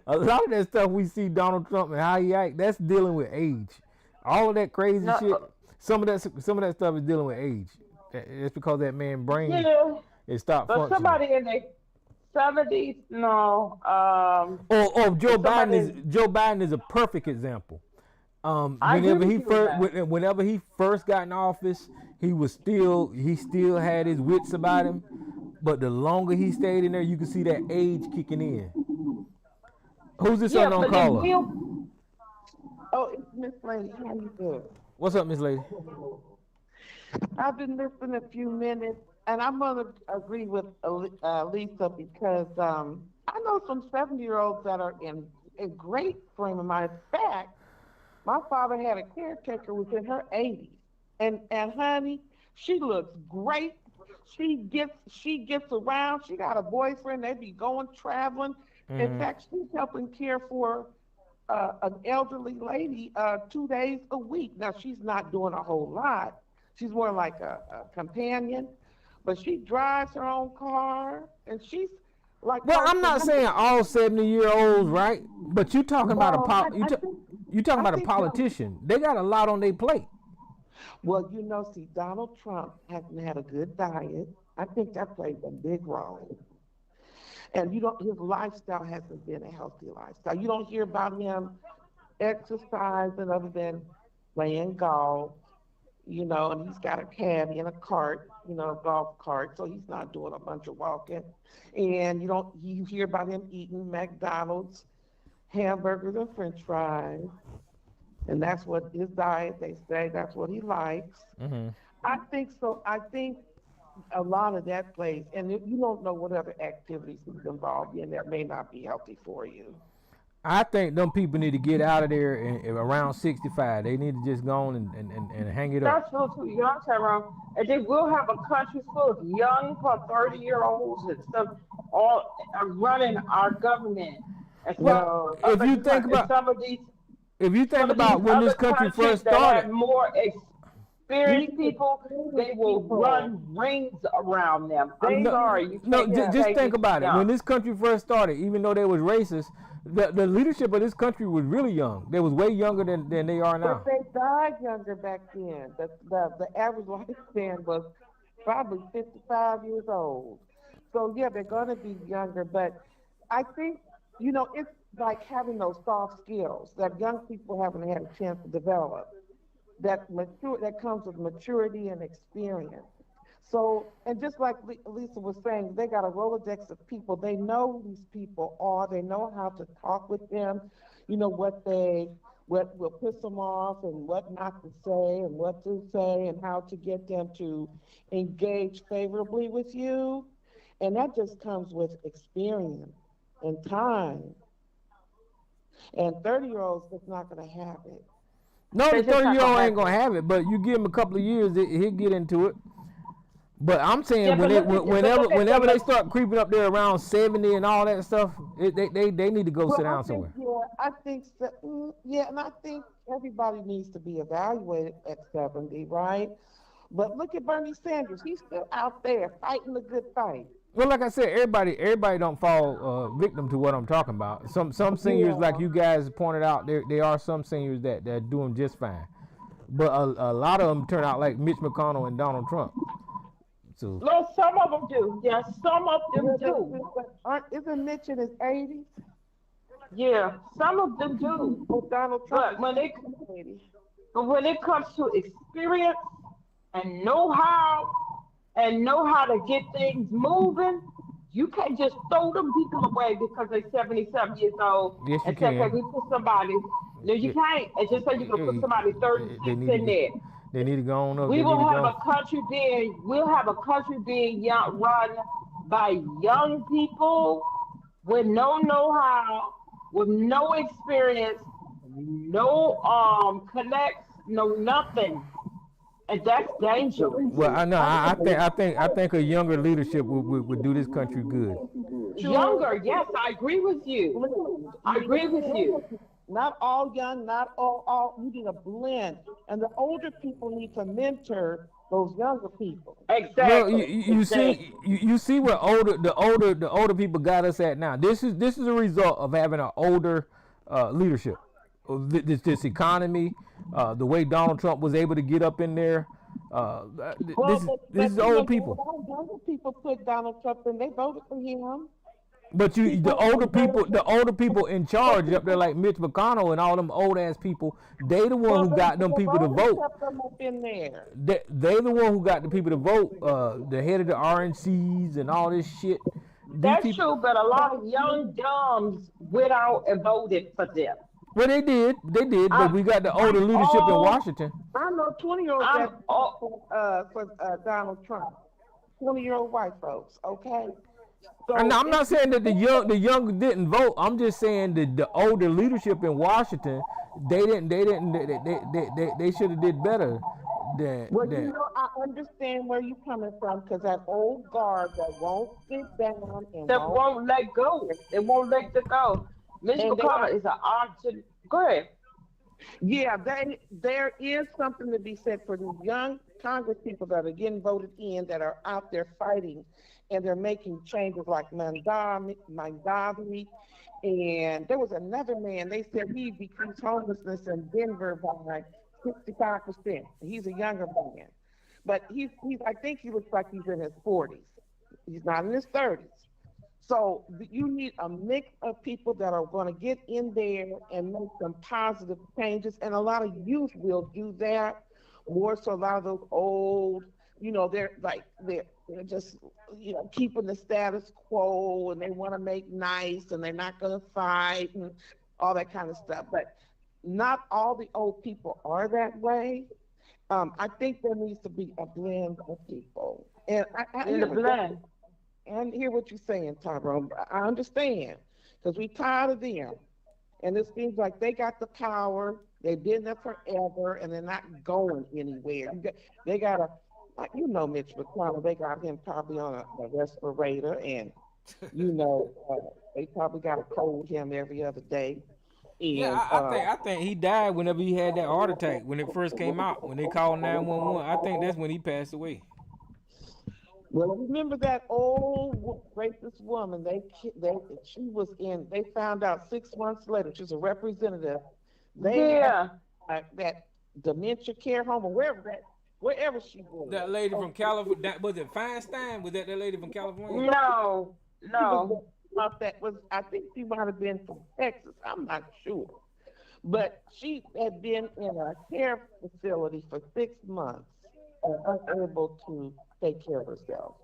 a lot of that stuff we see Donald Trump and how he act, that's dealing with age. All of that crazy No, shit, some of that stuff is dealing with age. It's because that man brain yeah, it stopped but functioning. somebody in their 70s, no. Or But somebody, Joe Biden is a perfect example. I agree with you on that. Whenever he first got in office, he still had his wits about him. But the longer he stayed in there, you could see that age kicking in. Who's this Yeah, unknown but it caller? will. Oh, it's Miss Lady. How you doing? What's up, Miss Lady? I've been listening a few minutes, and I'm gonna agree with Lisa because I know some 70-year-olds that are in a great frame of mind. In fact, my father had a caretaker who was in her 80s, and honey, she looks great. She gets around. She got a boyfriend. They be going traveling. In Mm-hmm. fact, she's helping care for an elderly lady 2 days a week. Now she's not doing a whole lot. She's more like a companion, but she drives her own car, and she's like Well, close I'm to not 100. saying all 70-year-olds, right? But you talking about a Well, pol- you talking I about a think that. politician. They got a lot on their plate. Well, see, Donald Trump hasn't had a good diet. I think that plays a big role. And his lifestyle hasn't been a healthy lifestyle. You don't hear about him exercising other than playing golf, and he's got a caddy and a cart, a golf cart, so he's not doing a bunch of walking. And you hear about him eating McDonald's hamburgers and French fries, and that's what his diet. They say that's what he likes. Mm-hmm. I think so. I think a lot of that plays, and you don't know what other activities he's involved in that may not be healthy for you. I think them people need to get out of there around 65. They need to just go on and hang it up. That's still too young, Tyrone. And then we'll have a country full of young, 30-year-olds and stuff all running our government. And Well, if you think and about if you think some of these about when this other country countries first that started, have more experienced people, they will run rings around them. I'm They no, sorry, need, you no, can't just just say think they're too about it. When young. this country first started, even though they was racist, the leadership of this country was really young. They was way younger than they are but now. they died younger back then. The average lifespan was probably 55 years old. So yeah, they're gonna be younger, but I think it's like having those soft skills that young people haven't had a chance to develop. That comes with maturity and experience. So, and just like Lisa was saying, they got a Rolodex of people. They know who these people are. They know how to talk with them. You know what they what will piss them off and what not to say and what to say and how to get them to engage favorably with you. And that just comes with experience and time. And 30-year-olds just not going to have it. No, the They just not 30-year-old gonna ain't have gonna it. have it, but you give him a couple of years, he'll get into it. But I'm saying Yeah, but look at but whenever look at the they start creeping up there around 70 and all that stuff, they need to go Well, sit down I think, somewhere. yeah, I think so, yeah, and I think everybody needs to be evaluated at 70, right? But look at Bernie Sanders. He's still out there fighting the good fight. Well, like I said, everybody don't fall victim to what I'm talking about. Some seniors, like Yeah. you guys pointed out, there are some seniors that doing just fine, but a lot of them turn out like Mitch McConnell and Donald Trump. So No, some of them do. Yeah, some of them Yeah, they do. do, but isn't Mitch in his 80s? Yeah, some of them do. Oh, Donald Trump But is when it 80. but when it comes to experience and know how to get things moving, you can't just throw them people away because they're 77 years old yes, you and say, okay, can. we put somebody. No, you Yeah, can't. And just say you're gonna put somebody they 36 need to in go. there. They need to go on up. We They need will to have go. a country being we'll have a country being young, run by young people with no know-how, with no experience, no connects, no nothing, and that's dangerous. Well, I know. I think a younger leadership would do this country good. Younger, yes, I agree with you. I agree with you. Not all young, not all. You need a blend, and the older people need to mentor those younger people. Well, Exactly, exactly. you see where the older people got us at now. This is a result of having an older leadership. This economy, the way Donald Trump was able to get up in there. Well, This is you know, old a people. lot of younger people put Donald Trump in. They voted for him. But People, the older people in charge up there, like Mitch McConnell and all them old ass people, they the one well, who got them the people to voters vote. kept them up in there. They the one who got the people to vote. The head of the RNCs and all this shit. These That's people, true, but a lot of young dumbs went out and voted for them. well, they did, but I'm we got the older I'm leadership in all Washington. I know 20-year-olds I'm that all for Donald Trump. 20-year-old white folks. Okay, And so I'm not saying that the younger didn't vote. I'm just saying that the older leadership in Washington, they should have did better than well, that. I understand where you're coming from because that old guard that won't sit down and that won't, won't let go. They won't let it go. Mitch and they are, McConnell is an option. Go ahead. yeah, there is something to be said for the young Congress people that are getting voted in that are out there fighting, and they're making changes like Mandami, and there was another man. They said he decreased homelessness in Denver by 65%. He's a younger man, but he's I think he looks like he's in his 40s. He's not in his 30s. So you need a mix of people that are going to get in there and make some positive changes, and a lot of youth will do that. More so, a lot of those old, they're just keeping the status quo, and they want to make nice, and they're not going to fight and all that kind of stuff. But not all the old people are that way. I think there needs to be a blend of people, and I In the blend. hear what you're saying, Tyrone. I understand because we're tired of them. And it seems like they got the power. They've been there forever and they're not going anywhere. They got Mitch McConnell, they got him probably on a respirator. And, they probably got to cold him every other day. Yeah, And, I think he died whenever he had that heart attack when it first came out. When they called 911, I think that's when he passed away. well, remember that old racist woman? She was in. They found out 6 months later. She's a representative. They had Yeah. that dementia care home or wherever she was. That lady from California, was it Feinstein? Was that lady from California? No. She No. I think she might have been from Texas. I'm not sure, but she had been in a care facility for 6 months and unable to take care of herself.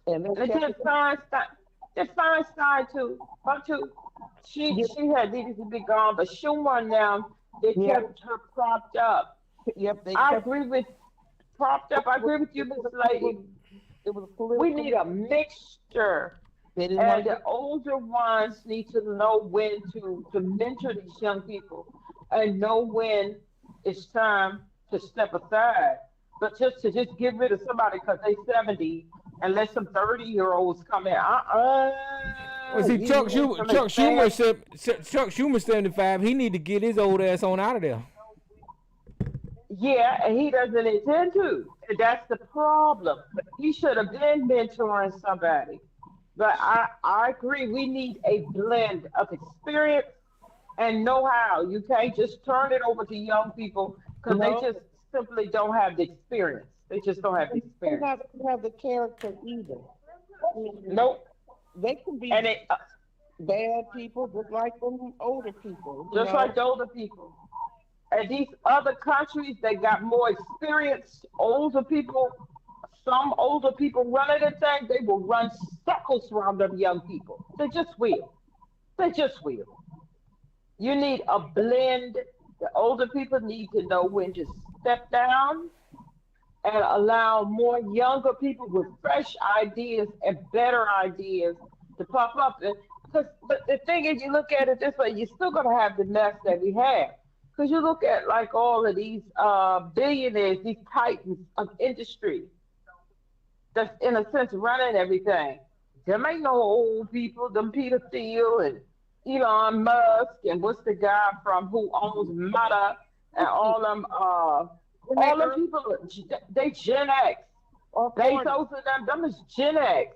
And they They kept did Feinstein. The Feinstein too, her too. Yep, She had needed to be gone, but Schumer and them, they yep, kept her propped up. yep. They I kept agree with propped up. I agree with you, Miss Lady. it was a We political. need a mixture. They didn't And want to the older ones need to know when to mentor these young people and know when it's time to step aside. But just get rid of somebody because they 70 and let some 30-year-olds come in. Well, see, You need some advanced. Chuck Schumer 75. He need to get his old ass on out of there. Yeah, and he doesn't intend to. And that's the problem. He should have been mentoring somebody. But I agree. We need a blend of experience and know-how. You can't just turn it over to young people because they no. just simply don't have the experience. They just don't have the They experience. not have the character either. And Nope. they can be And it bad people, just like them older people. You just know, like the older people. And these other countries, they got more experienced older people. Some older people running the thing, they will run circles around them young people. They just will. They just will. You need a blend. The older people need to know when to step down and allow more younger people with fresh ideas and better ideas to pop up. Because but the thing is, you look at it this way, you're still going to have the mess that we have. Because you look at like all of these billionaires, these titans of industry that's in a sense running everything. Them ain't no old people, them Peter Thiel and Elon Musk and what's the guy from who owns Meta and when they all them earn people, they Gen X. or 40, Bezos and them is Gen X,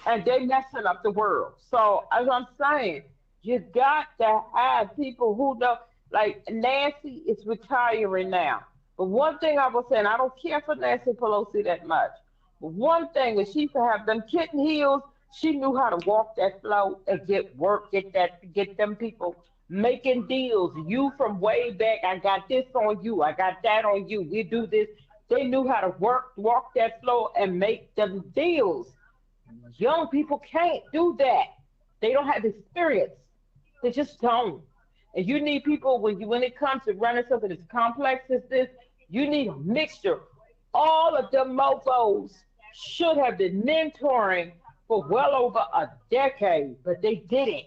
and they messing up the world. So as I'm saying, you got to have people who know. Like Nancy is retiring now, but one thing I was saying, I don't care for Nancy Pelosi that much. But one thing is she used to have them kitten heels. She knew how to walk that floor and get work, get them people making deals. You from way back, I got this on you, I got that on you. We do this. They knew how to walk that floor and make them deals. Young people can't do that. They don't have experience. They just don't. And you need people when it comes to running something as complex as this, you need a mixture. All of them mofos should have been mentoring for well over a decade, but they didn't.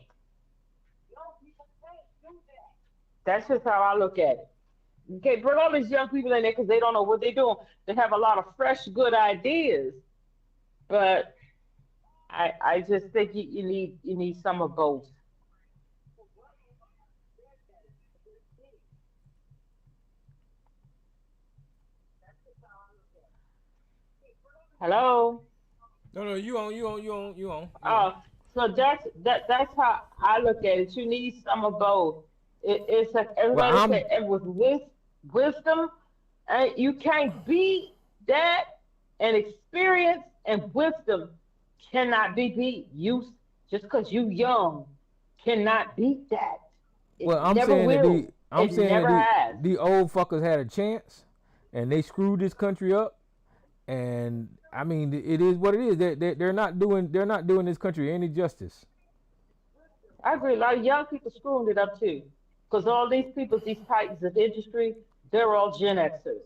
That's just how I look at it. Okay, bring all these young people in there because they don't know what they're doing. They have a lot of fresh, good ideas, but I just think you need some of both. Hello. No, no, you on. So that's how I look at it. You need some of both. It's like Well, everybody I'm said, and with wisdom, and you can't beat that. And experience and wisdom cannot be beat. You just because you young cannot beat that. It well, never will. I'm It saying that never has. the old fuckers had a chance, and they screwed this country up. And I mean, it is what it is. They're not doing this country any justice. I agree. A lot of young people screwing it up too, because all these people, these titans of industry, they're all Gen Xers,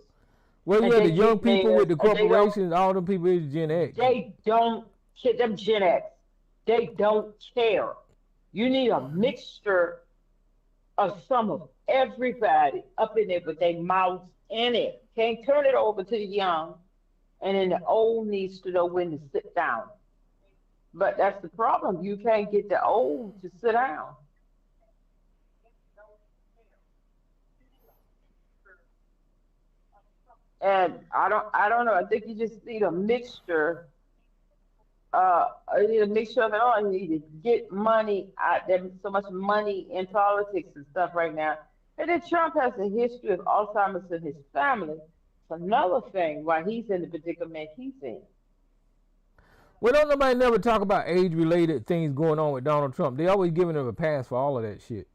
Well, and yeah, the they young get people theirs, with the and corporations, all them people is Gen X. they don't care. Them Gen X, they don't care. You need a mixture of some of everybody up in there with their mouths in it. Can't turn it over to the young, and then the old needs to know when to sit down. But that's the problem. You can't get the old to sit down. And I don't know. I think you just need a mixture. You need a mixture of it all. You need to get money out. There's so much money in politics and stuff right now. And then Trump has a history of Alzheimer's in his family. It's another thing why he's in the predicament he's in. Well, don't nobody never talk about age-related things going on with Donald Trump. They always giving him a pass for all of that shit.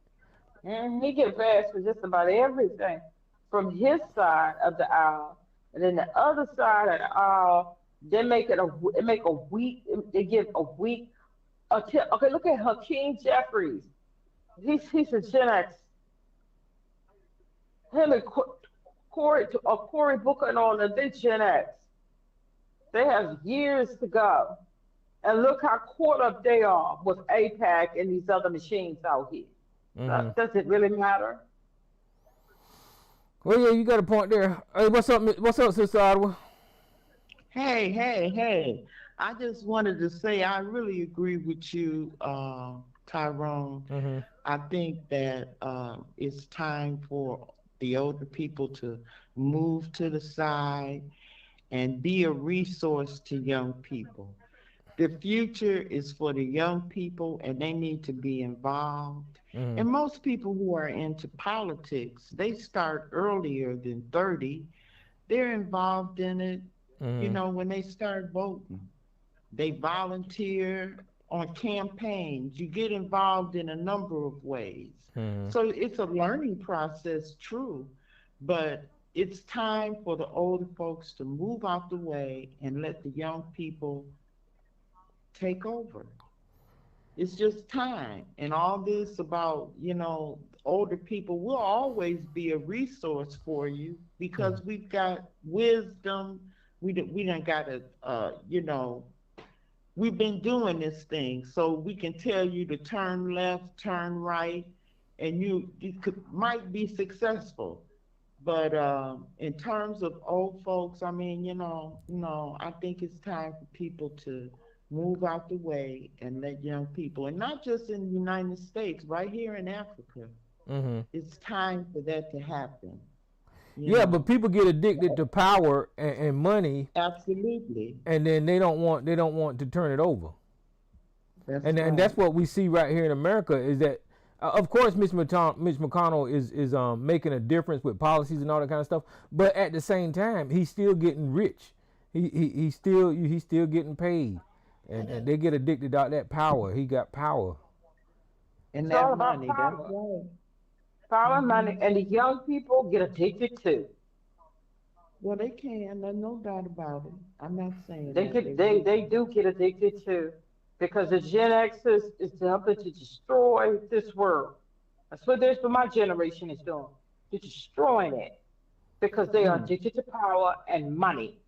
He get passed for just about everything from his side of the aisle, and then the other side of the aisle, they make it a they make a weak they give a weak Okay, look at Hakeem Jeffries. He's a Gen X. Him and Cory Booker and all that. They Gen X. They have years to go. And look how caught up they are with APAC and these other machines out here. Hmm. Does it really matter? Well, yeah, you got a point there. Hey, what's up? What's up, Sister Ottawa? Hey, hey, hey. I just wanted to say I really agree with you, Tyrone. Hmm. I think that it's time for the older people to move to the side and be a resource to young people. The future is for the young people and they need to be involved. Hmm. And most people who are into politics, they start earlier than 30. They're involved in it, Hmm. when they start voting. They volunteer on campaigns. You get involved in a number of ways. Hmm. So it's a learning process, true, but it's time for the older folks to move out the way and let the young people take over. It's just time. And all this about, older people will always be a resource for you because we've got wisdom. We done got we've been doing this thing. So we can tell you to turn left, turn right, and might be successful. But in terms of old folks, I mean, I think it's time for people to move out the way and let young people, and not just in the United States, right here in Africa, Hmm. it's time for that to happen. You Yeah, but know, people get addicted to power and money, absolutely. and then they don't want to turn it over. That's And right. that's what we see right here in America is that, of course, Mitch McConnell is making a difference with policies and all that kind of stuff. But at the same time, he's still getting rich. He's still getting paid, and they get addicted to that power. He got power. And It's all that about money, that's power. right. Power and money. Hmm. And the young people get addicted too. Well, they can. There's no doubt about it. I'm not saying They that get they they wouldn't. do get addicted too. Because the Gen Xers is helping to destroy this world. That's what this for my generation is doing. They're destroying it because they are Mm. addicted to power and money.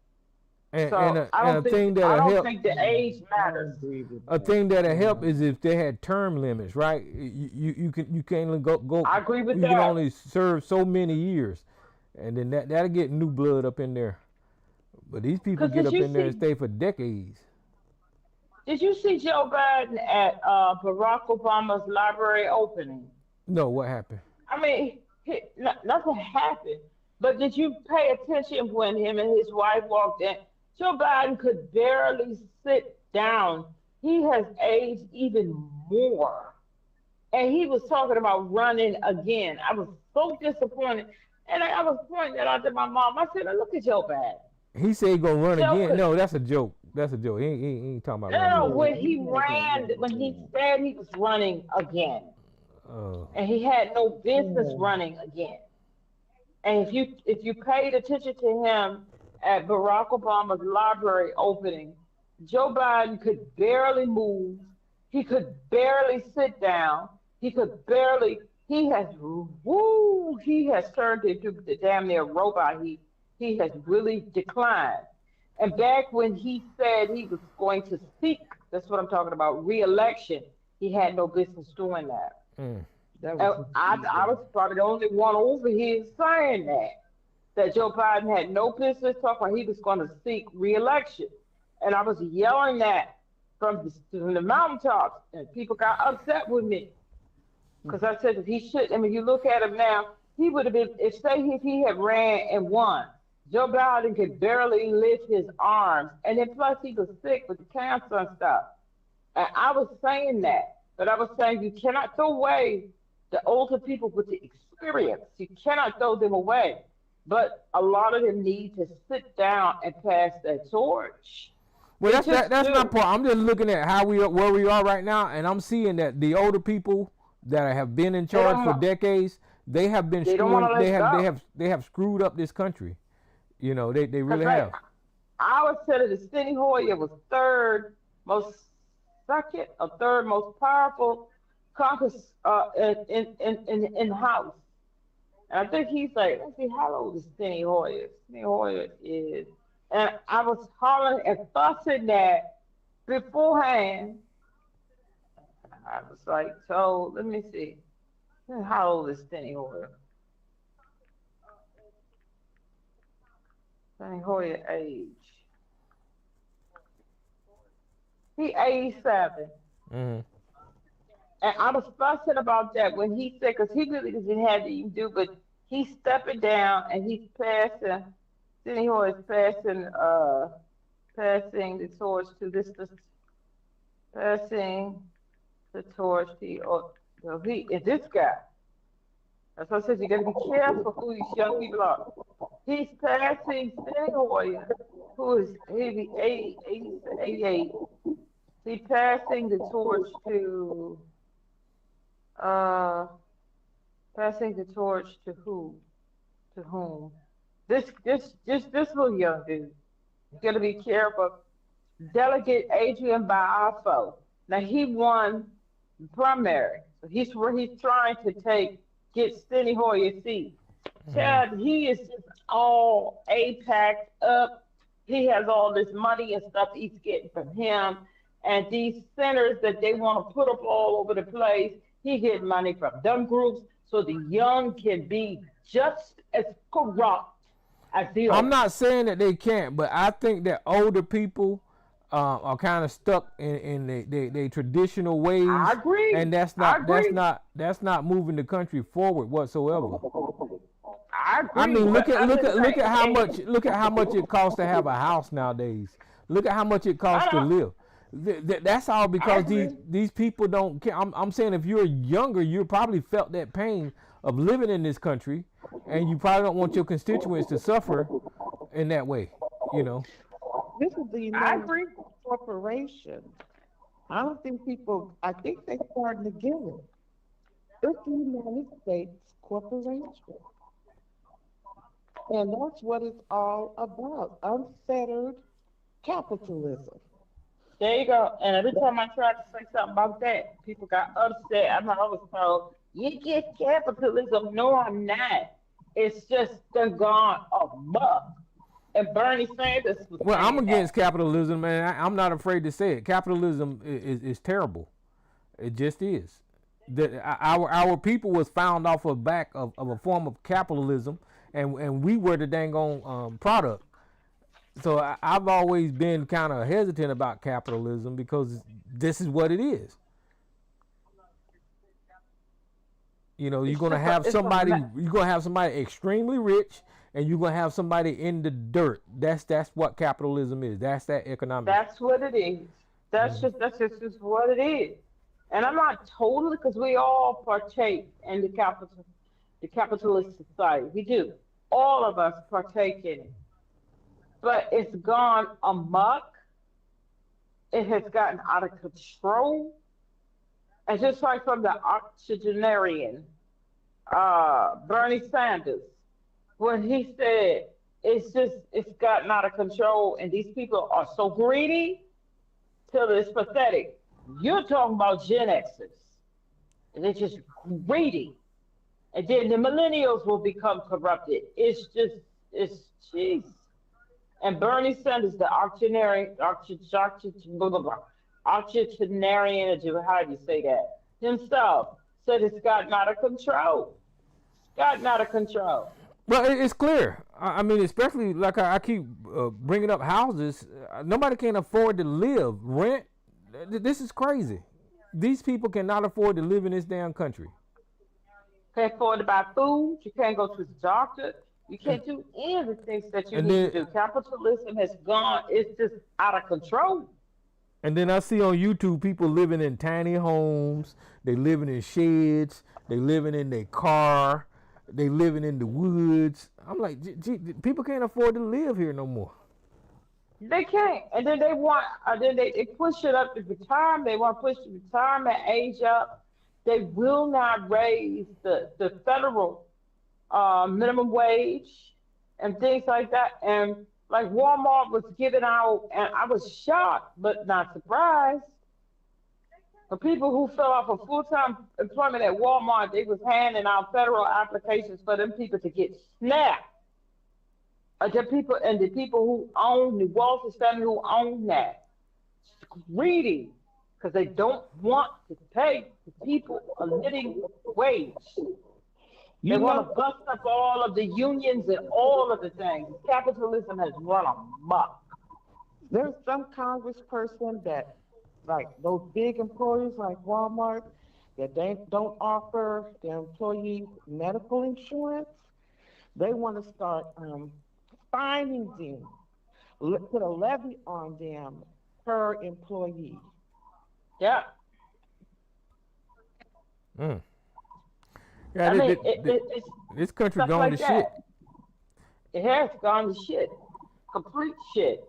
And and So a, and a thing I that'll don't help. think the Yeah, age I matters. agree with A that. thing that'll help Yeah. is if they had term limits, right? You can't only go I agree with you can that. only serve so many years, and then that'll get new blood up in there. But these people Because get up in there and stay for decades. did you see Joe Biden at Barack Obama's library opening? No, what happened? I mean, nothing happened. But did you pay attention when him and his wife walked in? Joe Biden could barely sit down. He has aged even more. And he was talking about running again. I was so disappointed. And I was pointing that out to my mom. I said, look at Joe Biden. He said he gonna run Joe again. could, No, that's a joke. That's a joke. He ain't talking about no, running no, again. when Yeah, he he hasn't ran, run when he again. said he was running again, Uh, and he had no business Yeah. running again. And if you paid attention to him at Barack Obama's library opening, Joe Biden could barely move. He could barely sit down. He could barely. He has turned into the damn near robot. He has really declined. And back when he said he was going to seek, that's what I'm talking about, re-election, he had no business doing that. mm, That was And his I ego. was probably the only one over here saying that Joe Biden had no business talking about he was going to seek reelection. And I was yelling that from the mountaintops, and people got upset with me because I said that he should. I mean, you look at him now, he would have been, if he had ran and won, Joe Biden could barely lift his arms. And then plus he was sick with the cancer and stuff. And I was saying that, but I was saying you cannot throw away the older people with the experience. You cannot throw them away. But a lot of them need to sit down and pass that torch. well, They that's just that's my do. point. I'm just looking at where we are right now, and I'm seeing that the older people that have been in They charge don't. for decades, they have been They don't want screwing. to let go. They have screwed up this country. They Cause really have. I was telling the City Hoyer was third most second or third most powerful caucus in the House. And I think he's like, let's see, how old is Steny Hoyer? Steny Hoyer is, and I was hollering and fussing that beforehand. I was like, so let me see, how old is Steny Hoyer? Steny Hoyer age. He 87. Mhm. And I was fussing about that when he said, because he really doesn't have to even do, but he's stepping down and he's passing. Then he was passing the torch to this passing the torch. He is this guy. That's why I said you got to be careful who these young people are. He's passing Steny Hoyer, who is he 88. He's passing the torch to. Uh, Passing the torch to who? To whom? This little young dude. You gotta be careful. Delegate Adrian Barfo. Now he won the primary, so he's trying to get Steny Hoyer's seat. Chad, he is just all APAC up. He has all this money and stuff he's getting from him, and these centers that they want to put up all over the place. He get money from them groups so the young can be just as corrupt as the old. I'm not saying that they can't, but I think that older people are kind of stuck in they traditional ways. I agree. And that's not moving the country forward whatsoever. I agree. I mean, look at how much it costs to have a house nowadays. Look at how much it costs to live. That's all because these people don't care. I'm saying if you're younger, you probably felt that pain of living in this country, and you probably don't want your constituents to suffer in that way. You know. This is the United States corporation. I don't think people. I think they're starting to get it. It's the United States corporation, and that's what it's all about: unfettered capitalism. There you go. And every time I tried to say something about that, people got upset. I was told, you get capitalism. No, I'm not. It's just they're gone amok. And Bernie Sanders was Well, I'm saying against that. capitalism, and I'm not afraid to say it. Capitalism is terrible. It just is. Our people was found off of back of a form of capitalism, and we were the dang on product. So I've always been kind of hesitant about capitalism because this is what it is. You know, you're gonna have somebody extremely rich, and you're gonna have somebody in the dirt. That's what capitalism is. That's that economics. That's what it is. That's just what it is. And I'm not totally, because we all partake in the capitalist society. We do. All of us partake in it. But it's gone amok. It has gotten out of control. And just like from the octogenarian, Bernie Sanders, when he said it's gotten out of control and these people are so greedy till it's pathetic. You're talking about Gen Xers. And they're just greedy. And then the millennials will become corrupted. It's jeez. And Bernie Sanders, the octogenarian, how do you say that? Himself said it's gotten out of control. It's gotten out of control. Well, it's clear. I mean, especially like I keep bringing up houses. Nobody can afford to live. Rent. This is crazy. These people cannot afford to live in this damn country. Can't afford to buy food. You can't go to the doctor. You can't do any of the things that you need to do. Capitalism has gone, it's just out of control. And then I see on YouTube people living in tiny homes, they living in sheds, they living in their car, they living in the woods. I'm like, gee, people can't afford to live here no more. They can't. And then they push it up to retirement. They want to push the retirement age up. They will not raise the federal minimum wage and things like that. And like Walmart was giving out, and I was shocked but not surprised, For people who fill out for full-time employment at Walmart, they was handing out federal applications for them people to get SNAP. The people who own the Walters family who own that greedy because they don't want to pay the people a living wage. They You want know, to bust up all of the unions and all of the things. Capitalism has run amok. there's some congressperson that, like those big employers like Walmart, that they don't offer their employees medical insurance. They want to start fining them, put a levy on them per employee. Yeah, Mm. Yeah, I mean it's this country stuff going to like shit. that. It has gone to shit, complete shit.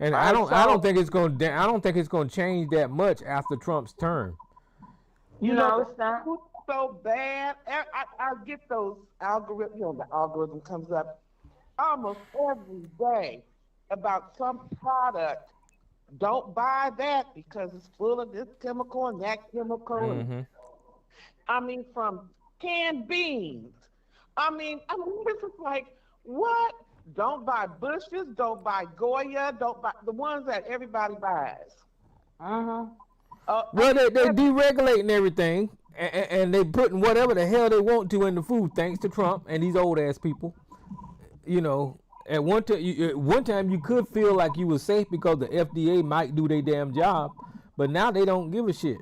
And All right, I don't so think it's going to I don't think it's going to change that much after Trump's term. You know, no, the it's not. food's so bad. I get those algorithm, the algorithm comes up almost every day about some product. Don't buy that because it's full of this chemical and that chemical. And Hmm. I mean, from canned beans. This is like, what? Don't buy Bushes, don't buy Goya, don't buy the ones that everybody buys. Uh-huh. Well, they Every, deregulating everything, and they putting whatever the hell they want to in the food, thanks to Trump and these old ass people. You know, at one time you could feel like you were safe because the FDA might do their damn job, but now they don't give a shit.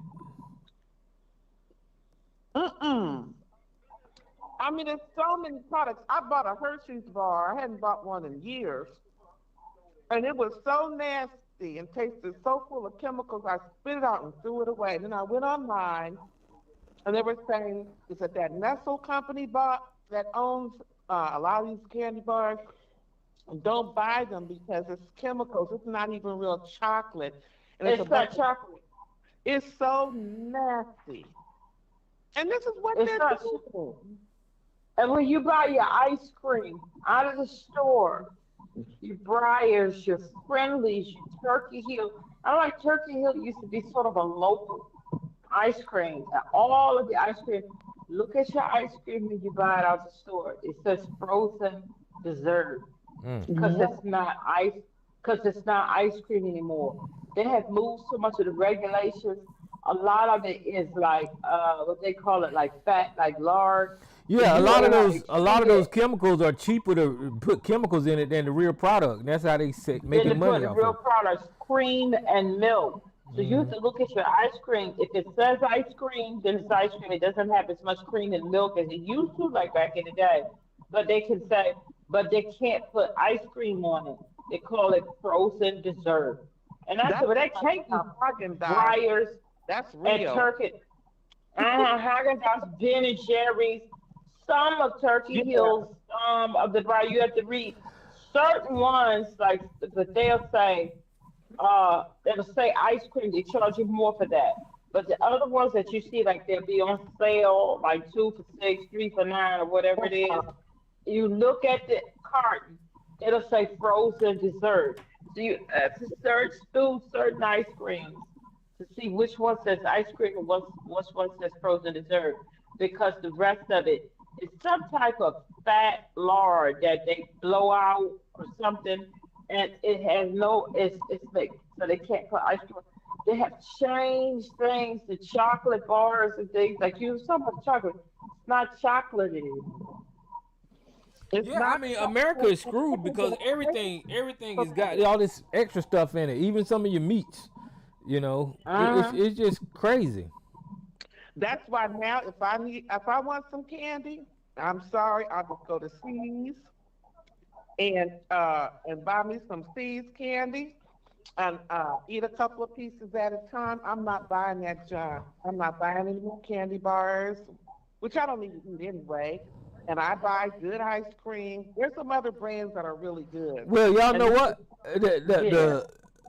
mm-mm. There's so many products. I bought a Hershey's bar. I hadn't bought one in years. And it was so nasty and tasted so full of chemicals, I spit it out and threw it away. Then I went online, and they were saying it's that Nestle company that owns a lot of these candy bars. Don't buy them because it's chemicals. It's not even real chocolate, and it's a It's bunch not of. chocolate. It's so nasty, and this is what It's they're not. doing. And when you buy your ice cream out of the store, your Breyers, your Friendlies, your Turkey Hill. I like Turkey Hill used to be sort of a local ice cream. And all of the ice cream, look at your ice cream when you buy it out the store. It says frozen dessert Mm. because Yeah, it's not ice cream anymore. They have moved so much of the regulations. A lot of it is like what they call it, like fat, like lard. So Yeah, you gotta like a lot treat of those it. chemicals are cheaper to put chemicals in it than the real product. And that's how they Then making they put money the off real of products, cream and milk. So you have it. to look at your ice cream. If it says ice cream, then it's ice cream. It doesn't have as much cream and milk as it used to, like back in the day. But they can say, but they can't put ice cream on it. They call it frozen dessert. And I said, that's well, what they I can't got be Haagen Dazs. Breyers That's and real. Turkey. Haagen-Dazs, Ben and Jerry's, some of Turkey Yeah, Hill's, of the Breyer. You have to read certain ones, like, but they'll say ice cream. They charge you more for that. But the other ones that you see, like they'll be on sale, like 2 for 6, 3 for 9, or whatever it is. You look at the carton, it'll say frozen dessert. So you have to search through certain ice creams to see which one says ice cream and which one says frozen dessert, because the rest of it is some type of fat lard that they blow out or something, and it has no it's like so they can't put ice cream. They have changed things to chocolate bars and things like you some of chocolate. It's not chocolate anymore. it's Yeah, I not mean America chocolate, is and screwed because everything has got all this extra stuff in it. Even some of your meats, you know, Uh-huh. it's just crazy. that's why now if I want some candy, I'm sorry, I'll just go to C's and buy me some C's candy and eat a couple of pieces at a time. I'm not buying that junk. I'm not buying any more candy bars, which I don't even eat anyway. And I buy good ice cream. There's some other brands that are really good. Well, y'all And know this is, what? Yeah.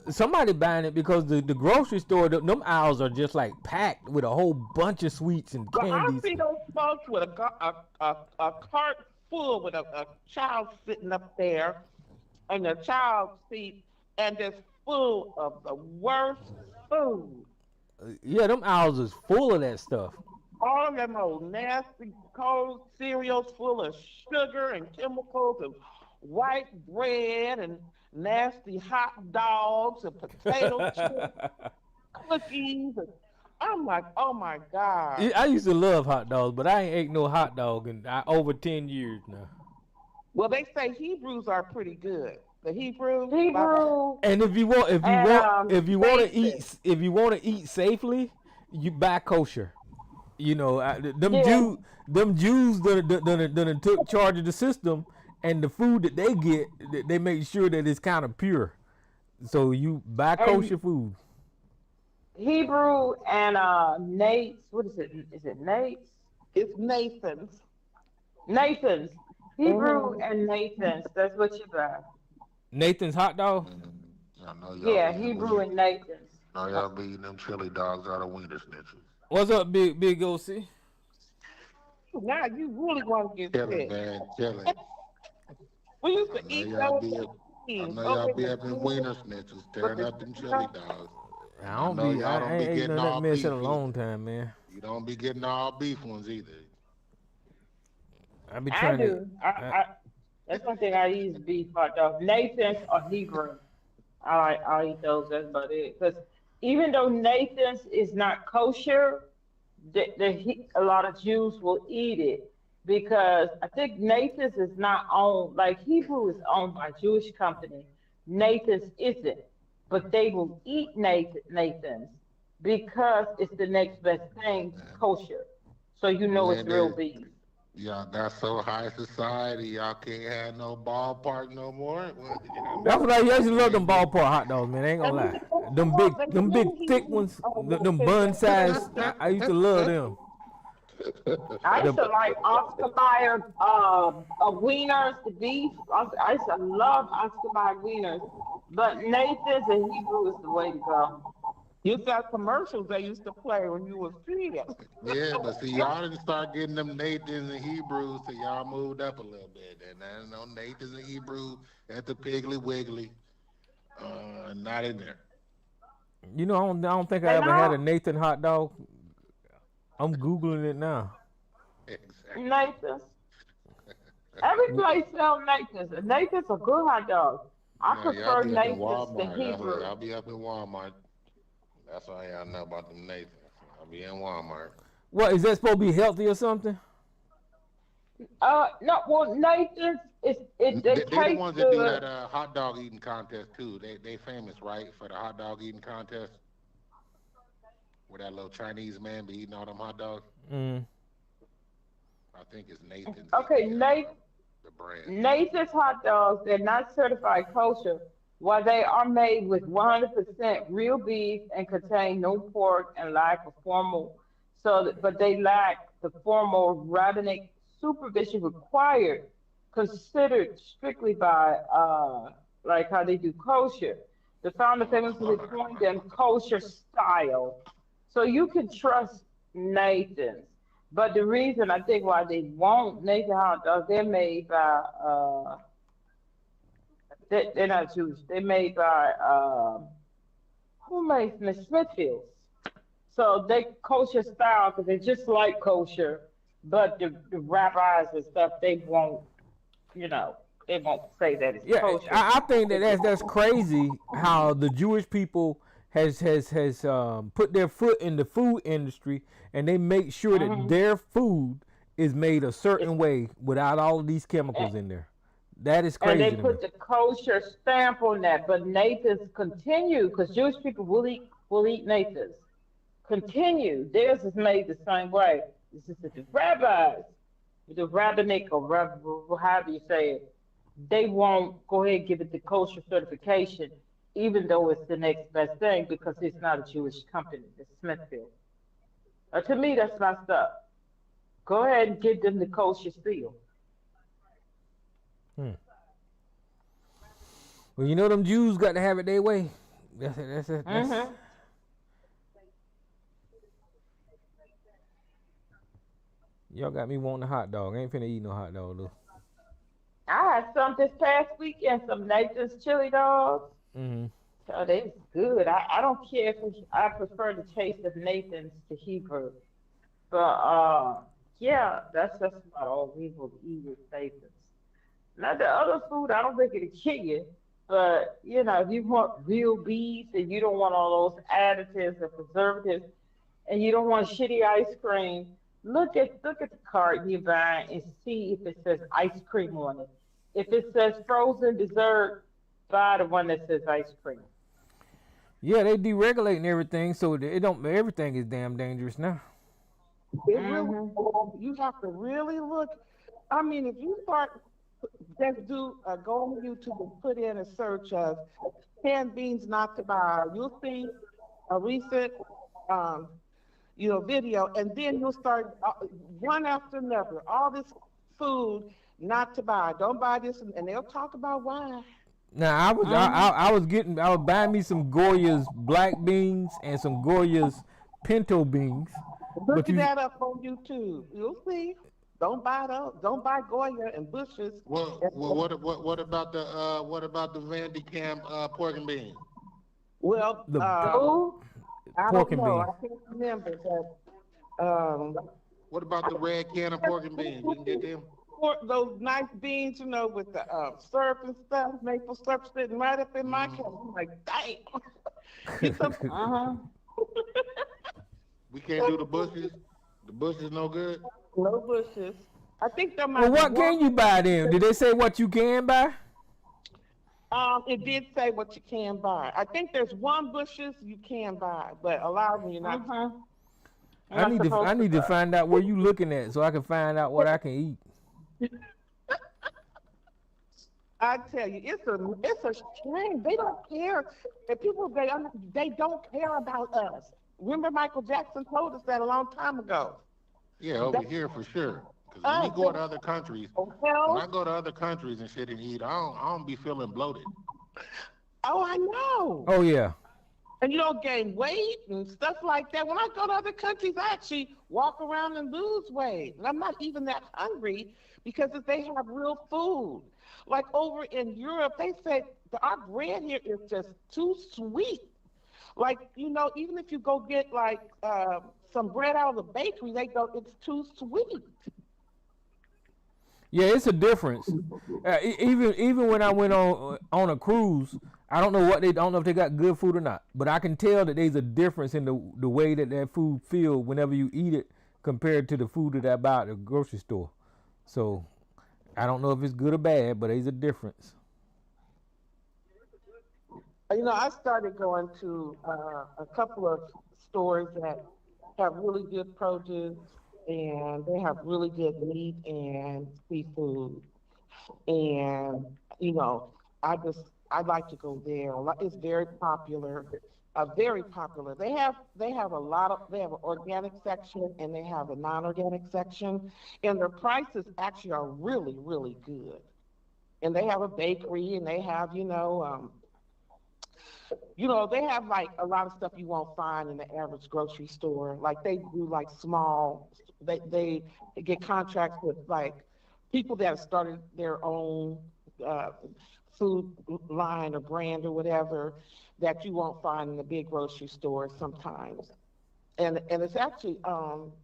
Somebody buying it because the grocery store, them aisles are just like packed with a whole bunch of sweets and but I candies. see those folks with a cart full with a child sitting up there, and the child seat. and it's full of the worst food. Yeah, them owls is full of that stuff. All of them old nasty cold cereals full of sugar and chemicals and white bread and nasty hot dogs and potato chips, cookies. And I'm like, oh my God. Yeah, I used to love hot dogs, but I ain't ate no hot dog in over 10 years now. Well, they say Hebrews are pretty good. The Hebrews, Hebrew And if you want, and Nathan. if you want to eat safely, you buy kosher. You know, Yeah, them Jews that took charge of the system, and the food that they get, they make sure that it's kind of pure. So you buy and kosher food. Hebrew and Nate's. What is it? Is it Nate's? it's Nathan's. Nathan's. Hebrew Hmm. and Nathan's. That's what you buy. Nathan's hot dog. I know y'all Yeah, be eating Hebrew and Nathan's. know y'all be eating them chili dogs out of wiener schnitzel. What's up, big OC? Now you really want to get Chilling, sick. man, chilling. We used I to know eat y'all those be up. I things know over y'all in be the up in field wiener schnitzels, with tearing the up them chili stuff. dogs. I And I don't know be. y'all I don't be ain't eating getting none of that all mess in a beef long either. time, man. You don't be getting all beef ones either. I be I trying to. do. I, That's one thing I eat is beef hot dog. Nathan's or Hebrew. I eat those. That's about it. Because even though Nathan's is not kosher, a lot of Jews will eat it because I think Nathan's is not owned like Hebrew is owned by a Jewish company. Nathan's isn't, but they will eat Nathan's because it's the next best thing to Man, kosher. So you know it's man, real beef. y'all got so high society, y'all can't have no ballpark no more. Well, that's what I y'all usually love. Them can't do. ballpark hot dogs, man. I ain't gonna And lie. the Them big new thick Hebrews ones. are more Them bun expensive. size. I used to love them. I used The to like Oscar Mayer wieners, the beef. I used to love Oscar Mayer wieners, but Nathan's and Hebrew is the way to go. You got commercials they used to play when you was kids. Yeah, but see, y'all didn't start getting them Nathans and Hebrews till y'all moved up a little bit. And I know Nathans and Hebrew at the Piggly Wiggly, not in there. I don't think I And ever had now a Nathan hot dog. I'm googling it now. Exactly. Nathan's, every W- place sells Nathan's, and Nathan's a good hot dog. I No, y'all prefer be up in Nathan's to Walmart. That's what Hebrew. y'all be up in Walmart. That's why y'all know about them Nathans. I'll be in Walmart. What is that supposed to be healthy or something? No, well, Nathan's is it. They They the taste ones that do good. that hot dog eating contest too. They famous, right, for the hot dog eating contest where that little Chinese man be eating all them hot dogs. Mm. I think it's Nathan's is Okay, the brand. Nathan's hot dogs, they're not certified kosher, while they are made with 100% real beef and contain no pork and lack of formal, but they lack the formal rabbinic supervision required, considered strictly by, like how they do kosher. The founder famously coined them kosher style. So you can trust Nathan's. But the reason I think why they won't Nathan hot dogs, they're made by they're not Jewish. They're made by who makes them? Smithfields. So they kosher style because they're just like kosher, but the rabbis and stuff they won't, you know, they won't say that it's Yeah, kosher. I think that It's just that's crazy how the Jewish people has put their foot in the food industry and they make sure that hmm their food is made a it's certain way without all of these chemicals in there. That is and they crazy to me. put the kosher stamp on that. But Nathan's continue because Jewish people will eat Nathan's. Continue. Theirs is made the same way. This is the rabbis, the rabbinic or however you say it. They won't go ahead and give it the kosher certification, even though it's the next best thing because it's not a Jewish company. It's Smithfield. To me, that's messed up. Go ahead and give them the kosher seal. Hmm. Well, them Jews got to have it their way. That's hmm y'all got me wanting a hot dog. I ain't finna eat no hot dog though. I had some this past weekend, some Nathan's chili dogs. Mm-hmm. So that's good. I don't care if I prefer the taste of Nathan's to Hebrew. But yeah, that's about all we will eat is Nathan's. Not the other food, I don't think it'll kill you. But you know, if you want real beef and you don't want all those additives and preservatives and you don't want shitty ice cream, look at the carton you buy and see if it says ice cream on it. If it says frozen dessert, buy the one that says ice cream. Yeah, they deregulating everything, so it don't. Everything is damn dangerous now. It really, Mhm. you have to really look. I mean, if you start, just go on YouTube and put in a search of canned beans not to buy, you'll see a recent, um, video, and then you'll start one after another, all this food not to buy. Don't buy this, and they'll talk about why. Now Mhm. I was buying me some Goya's black beans and some Goya's pinto beans, Look but you that up on YouTube. You'll see. Don't buy those. Don't buy Goya and Bushes. What about the Vandy Cam pork and beans? Well, the Who? I pork don't and know. beans. I can't remember, but What about the red can of pork and beans? You can get them. those nice beans, with the syrup and stuff, maple syrup sitting right up in my cup. Mm. I'm like, dang. Get some Uh-huh. We can't do the bushes. The bushes no good. no Bushes. I think there Well, might be what one. can you buy then? Did they say what you can buy? It did say what you can buy. I think there's one Bushes you can buy, but a lot of them you're not. Uh-huh. You're not I supposed to need to buy. find out where you looking at so I can find out what I can eat. I tell you, it's a shame. They don't care. And people they don't care about us. Remember Michael Jackson told us that a long time ago. Yeah, over That here for sure. Because when we us, go to other countries, when I hotels. go to other countries and shit and eat, I don't be feeling bloated. Oh, I know. Oh yeah. And you don't gain weight and stuff like that. When I go to other countries, I actually walk around and lose weight. And I'm not even that hungry because if they have real food. Like over in Europe, they said our bread here is just too sweet. Like, even if you go get like some bread out of the bakery, they go, it's too sweet. Yeah, it's a difference. Even when I went on a cruise, I don't know what they don't know if they got good food or not, but I can tell that there's a difference in the way that food feel whenever you eat it compared to the food that I buy at the grocery store. So I don't know if it's good or bad, but there's a difference. I started going to a couple of stores that have really good produce and they have really good meat and seafood. And, you know, I'd like to go there. It's very popular, very popular. They have they have an organic section and they have a non-organic section, and their prices actually are really, really good. And they have a bakery and they have, they have like a lot of stuff you won't find in the average grocery store. Like they do like they get contracts with like people that have started their own uh, food line or brand or whatever that you won't find in the big grocery stores sometimes. And it's actually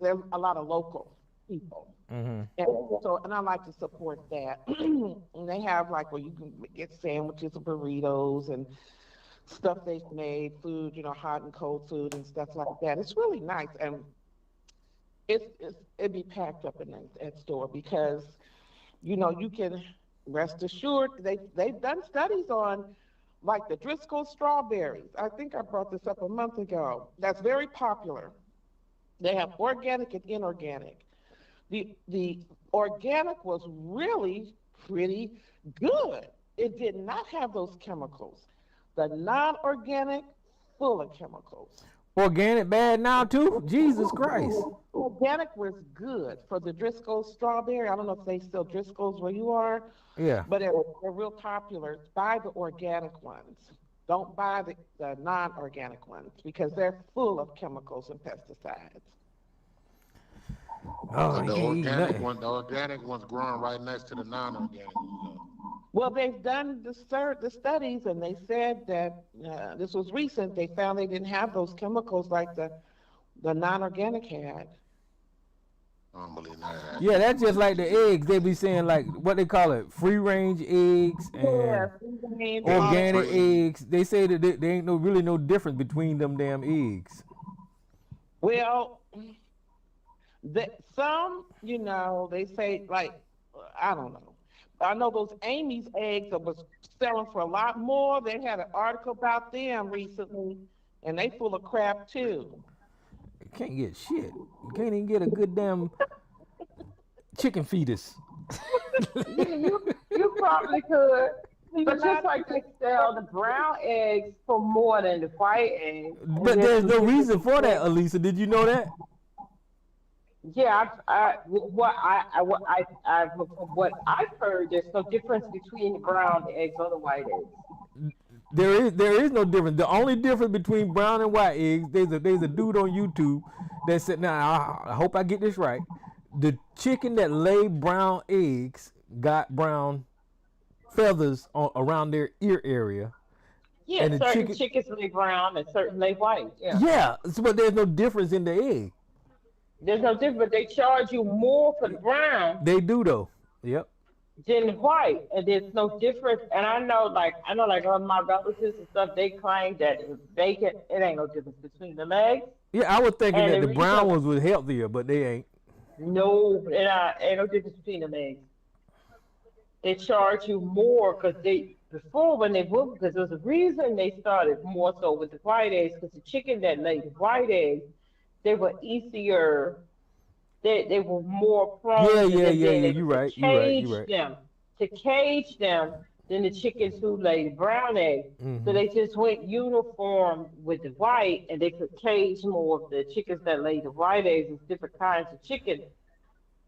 there's a lot of local people. Hmm. And I like to support that. And they have like where you can get sandwiches and burritos and stuff they've made, food, hot and cold food and stuff like that. It's really nice, and it'd be packed up in that store because you can rest assured they've done studies on like the Driscoll strawberries. I think I brought this up a month ago. That's very popular. They have organic and inorganic. The organic was really pretty good. It did not have those chemicals. The non-organic, full of chemicals. Organic bad now too? Jesus Christ. Organic was good for the Driscoll strawberry. I don't know if they sell Driscoll's where you are, Yeah. but they're real popular. Buy the organic ones. Don't buy the non-organic ones because they're full of chemicals and pesticides. Oh, But you can't eat nothing. the organic one's growing right next to the non-organic one. Well, they've done the studies, and they said that this was recent. They found they didn't have those chemicals like the non-organic had. I don't believe none of that Yeah, shit. that's just like the eggs. They be saying like what they call it, free range eggs Yeah, and Egg organic free. eggs. They say that there ain't really no difference between them damn eggs. well, some, they say like, I don't know. I know those Amy's eggs that was selling for a lot more. They had an article about them recently, and they full of crap too. Can't get shit. Can't even get a good damn chicken fetus. You probably could. You're But just not like they sell the brown eggs for more than the white eggs, and But there's there's some no difference reason for that, between. Elisa. Did you know that? Yeah, from what I've heard, there's no difference between the brown eggs or the white eggs. There is no difference. The only difference between brown and white eggs, there's a dude on YouTube that said, now I hope I get this right. The chicken that lay brown eggs got brown feathers around their ear area, Yeah, and the certain chicken, chickens lay brown and certain lay white. Yeah, yeah, but there's no difference in the egg. there's no difference. But they charge you more for the brown They do though. Yep. than the white, and there's no difference. And I know, like all my relatives and stuff, they claim that bacon, it ain't no difference between the legs. Yeah, I was thinking And that the the reason, brown ones was healthier, but they ain't. no, ain't no difference between the legs. They charge you more because they before when they moved because there's a reason they started more so with the white eggs because the chicken that laid the white eggs they were easier they were more Yeah, prone to yeah, them yeah, being yeah. able You to right. You right. You cage right. them than the chickens who lay the brown eggs. So Hmm. they just went uniform with the white and they could cage more of the chickens that lay the white eggs with different kinds of chicken.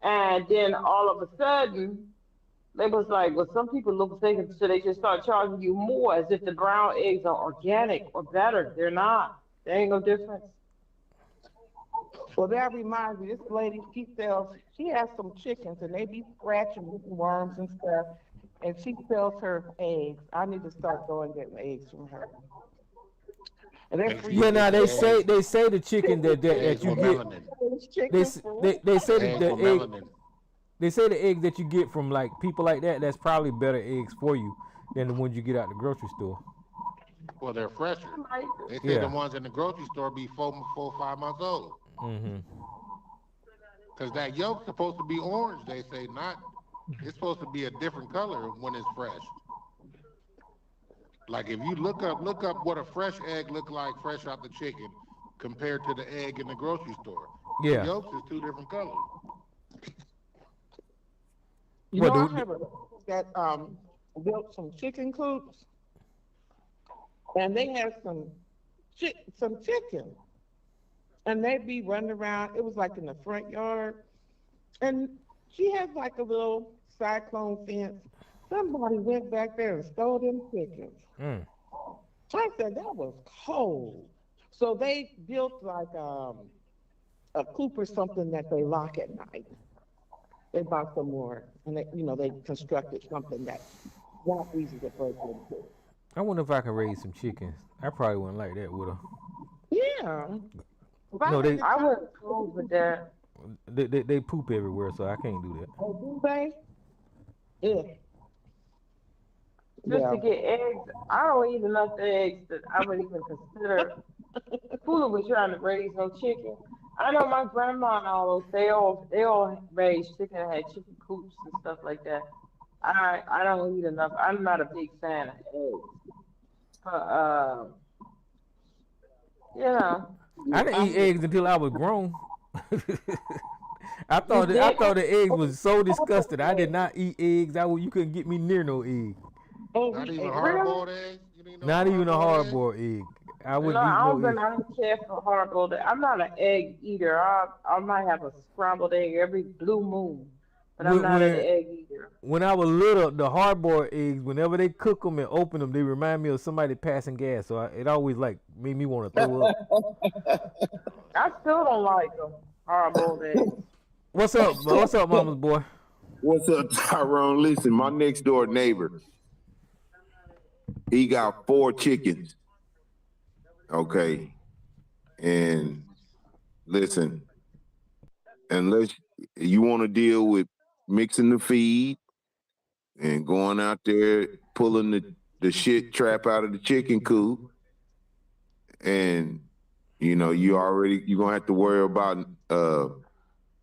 And then all of a sudden they was like, well, some people look thinking, so they just start charging you more as if the brown eggs are organic or better. They're not. There ain't no difference. Well, that reminds me, this lady, she has some chickens and they be scratching with worms and stuff, and she sells her eggs. I need to start going getting eggs from her. And they're Make sure you Yeah. freezing Now get they the cold. say eggs, they say the chicken the eggs that you with get. melanin. Those chicken food. They say The that eggs the with egg melanin. they say the eggs that you get from like people like that, that's probably better eggs for you than the ones you get out the grocery store. Well, they're fresher. Might do. They say the Yeah. ones in the grocery store be 5 months old. Hmm. Because that yolk's supposed to be orange, they say, not. It's supposed to be a different color when it's fresh. Like if you look up what a fresh egg look like fresh out the chicken compared to the egg in the grocery store. The Yeah. yolks is two different colors. What I do? have a that built some chicken coops, and they had some chicken, and they'd be running around. It was like in the front yard, and she has like a little cyclone fence. Somebody went back there and stole them chickens. Mm. I said that was cold. So they built like a coop or something that they lock at night. They bought some more, and they constructed something that not easy to break into. I wonder if I can raise some chickens. I probably wouldn't like that with her. Yeah, if I No, had they the I time, wouldn't fool with that. they poop everywhere, so I can't do that. oh, do they? Yeah, Just yeah. to get eggs, I don't eat enough eggs that I would even consider fooling with trying to raise no chicken. I know my grandma and all those, they all raise chicken and had chicken coops and stuff like that. I don't eat enough. I'm not a big fan of eggs. But you know, I didn't eat I'm with eggs until I was grown. you I did. thought the eggs was so disgusting. I did not eat eggs. You couldn't get me near no egg. oh Not we even ate hard Really? boiled eggs? You didn't know Not even a hard boiled hard eggs? boiled egg. I No, wouldn't eat no egg. I don't care for hard boiled. I'm not an egg eater. I might have a scrambled egg every blue moon, but I'm When not an when egg eater. when I was little, the hard boiled eggs, whenever they cook them and open them, they remind me of somebody passing gas. So it always like made me want to throw up. I still don't like them. Hard boiled eggs. What's up? What's up, mama's boy? What's up, Tyrone? Listen, my next door neighbor, he got 4 chickens. Okay. And listen, unless you want to deal with mixing the feed and going out there pulling the shit trap out of the chicken coop, and you're gonna have to worry about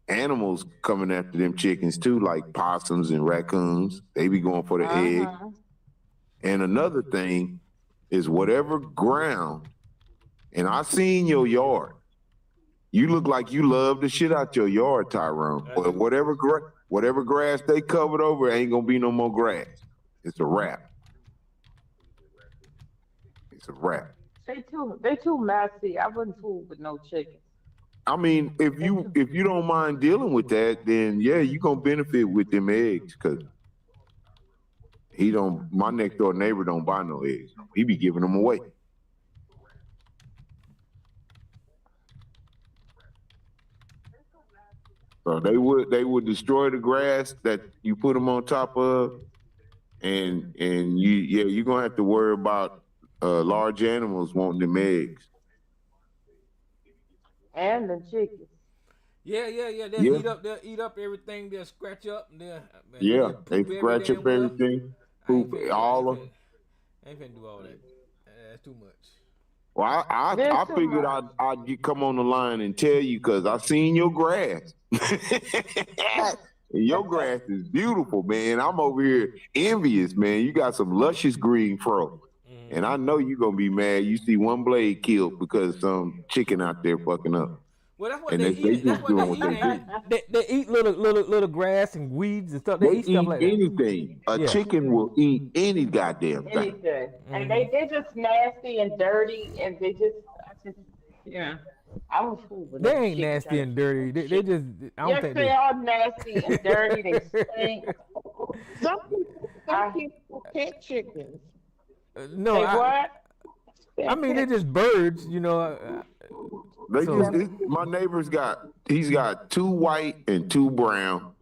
animals coming after them chickens too, like possums and raccoons. They be going for the egg. And another thing is whatever ground, and I seen your yard. You look like you love the shit out your yard, Tyrone. But whatever grass they covered over, ain't gonna be no more grass. It's a wrap. It's a wrap. They too messy. I wouldn't fool with no chickens. I mean, if you don't mind dealing with that, then yeah, you gonna benefit with them eggs, cause my next door neighbor don't buy no eggs. He be giving them away. So they would destroy the grass that you put them on top of, and you're gonna have to worry about large animals wanting them eggs. And the chickens. Yeah. They'll eat up everything. They'll scratch up. They scratch up everything. Poop all of. I ain't finna do all that. That's too much. Well, I figured I'd come on the line and tell you, because I seen your grass. Your grass is beautiful, man. I'm over here envious, man. You got some luscious green fro. And I know you're going to be mad. You see one blade killed because some chicken out there fucking up. Well, that's what they eat. That's what they eat. They eat little grass and weeds and stuff. They eat stuff like that. Anything. A chicken will eat any goddamn thing. Anything. And they're just nasty and dirty, and I was fool with They ain't nasty and dirty. They just. Yes, they are nasty and dirty. They stink. Some people pet chickens. No, I mean they're just birds, My neighbor's he's got 2 white and 2 brown.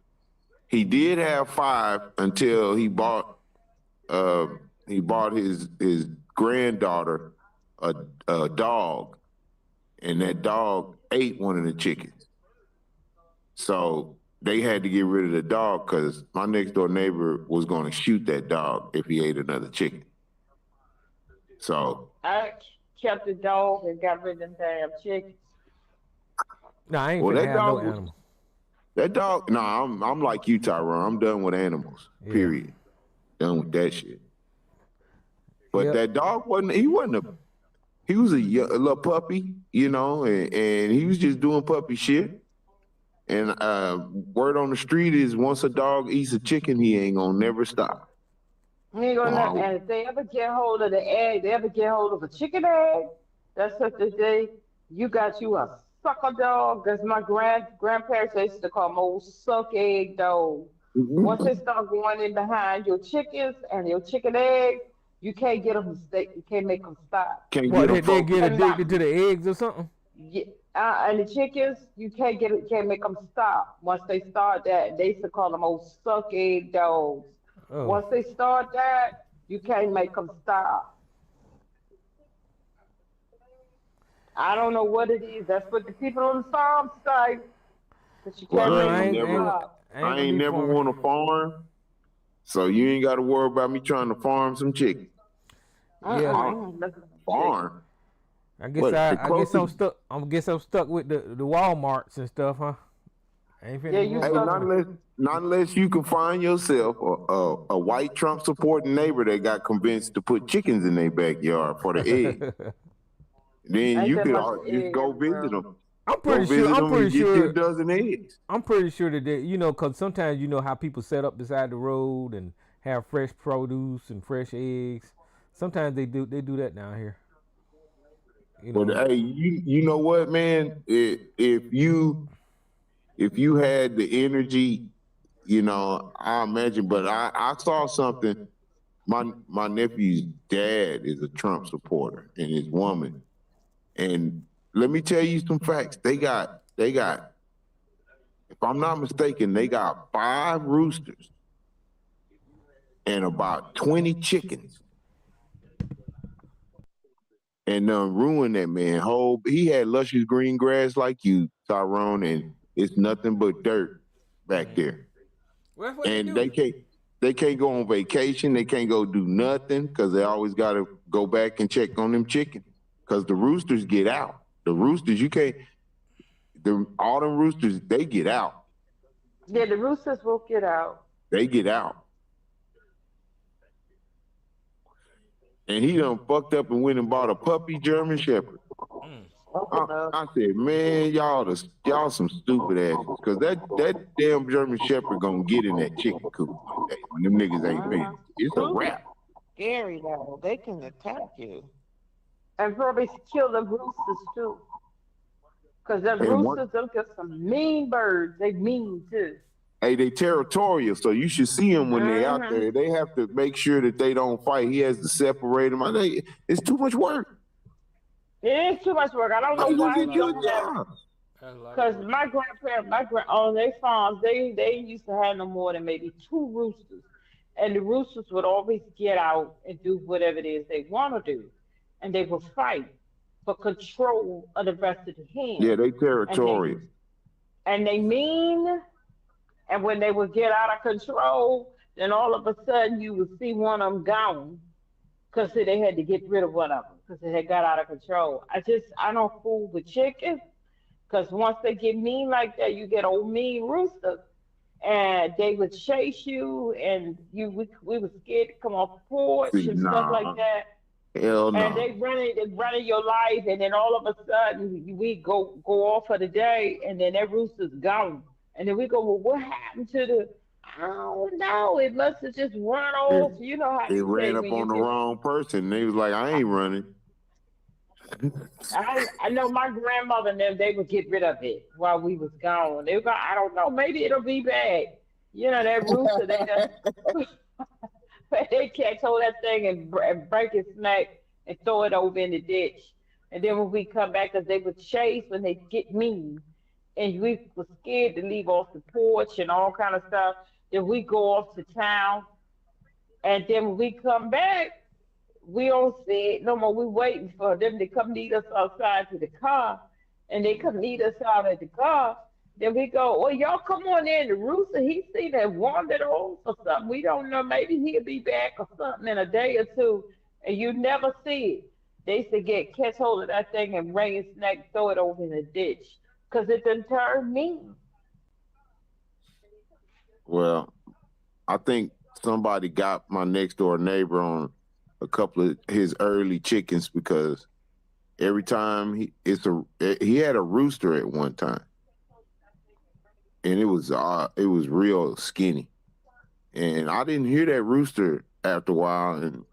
He did have 5 until he bought his granddaughter a dog, and that dog ate one of the chickens. So they had to get rid of the dog because my next door neighbor was going to shoot that dog if he ate another chicken. So I kept the dog and got rid of them damn chickens. No, I ain't finna have no animal. That dog, I'm like you, Tyrone. I'm done with animals. Period. Done with that shit. But that dog he was a little puppy, and he was just doing puppy shit. And word on the street is once a dog eats a chicken, he ain't gonna never stop. He ain't gonna and if they ever get hold of the egg, they ever get hold of a chicken egg, that's what they say. You got you a sucker dog. That's my grandparents used to call them old suck egg dog. Once they start going in behind your chickens and your chicken eggs, you can't get them. You can't make them stop. They get addicted to the eggs or something? Yeah. And the chickens, you can't make them stop. Once they start that, they used to call them old suck egg dogs. Oh. Once they start that, you can't make them stop. I don't know what it is. That's what the people on the farm say. But you can't make them stop. I ain't never want to farm, so you ain't got to worry about me trying to farm some chicken. Farm. I guess I'm stuck. I'm stuck with the Walmarts and stuff, huh? Not unless you can find yourself a white Trump supporting neighbor that got convinced to put chickens in their backyard for the egg. Then you could just go visit them. I'm pretty sure. Get a dozen eggs. I'm pretty sure that because sometimes how people set up beside the road and have fresh produce and fresh eggs. Sometimes they do that down here. But hey, you know what, man? If you had the energy, I imagine. But I saw something. My nephew's dad is a Trump supporter, and his woman. And let me tell you some facts. They got. If I'm not mistaken, they got 5 roosters and about 20 chickens. and ruined that man. He had luscious green grass like you, Tyrone, and it's nothing but dirt back there. Well, that's what they And do. they can't go on vacation. They can't go do nothing because they always got to go back and check on them chickens because the roosters get out. The roosters, you can't. All them roosters, they get out. Yeah, the roosters will get out. They get out. And he done fucked up and went and bought a puppy German Shepherd. I said, man, y'all some stupid asses, because that damn German Shepherd gonna get in that chicken coop one day when them niggas ain't finished. It's a wrap. Scary though. They can attack you. And probably kill the roosters too. Because the roosters, they'll get some mean birds. They mean too. Hey, they territorial, so you should see them when they out there. They have to make sure that they don't fight. He has to separate them. I think it's too much work. It is too much work. I don't know why you don't have. Because my grandparents, on their farms, they used to have no more than maybe 2 roosters. And the roosters would always get out and do whatever it is they want to do. And they would fight for control of the rest of the hens. Yeah, they territorial. And they mean, and when they would get out of control, then all of a sudden you would see one of them gone because they had to get rid of one of them because it had got out of control. I don't fool with chickens because once they get mean like that, you get old mean roosters. And they would chase you, and we were scared to come off the porch and stuff like that. Hell no. And they running your life, and then all of a sudden we go off for the day, and then that rooster's gone. And then we go, well, what happened to the? I don't know. It must have just run off. You know how they ran up on the wrong person. They was like, I ain't running. I know my grandmother and them, they would get rid of it while we was gone. They were going, I don't know, maybe it'll be back. You know, that rooster, they catch hold of that thing and break its neck and throw it over in the ditch. And then when we come back, because they would chase when they get mean, and we were scared to leave off the porch and all kind of stuff, then we go off to town. And then when we come back, we don't see it no more. We're waiting for them to come meet us outside to the car, and they come meet us out at the car. Then we go, well, y'all come on in. The rooster, he see that wandered off or something. We don't know. Maybe he'll be back or something in a day or two, and you never see it. They used to catch hold of that thing and wring its neck, throw it over in the ditch, because it done turned mean. Well, I think somebody got my next door neighbor on a couple of his early chickens because every time he had a rooster at one time, and it was real skinny, and I didn't hear that rooster after a while, and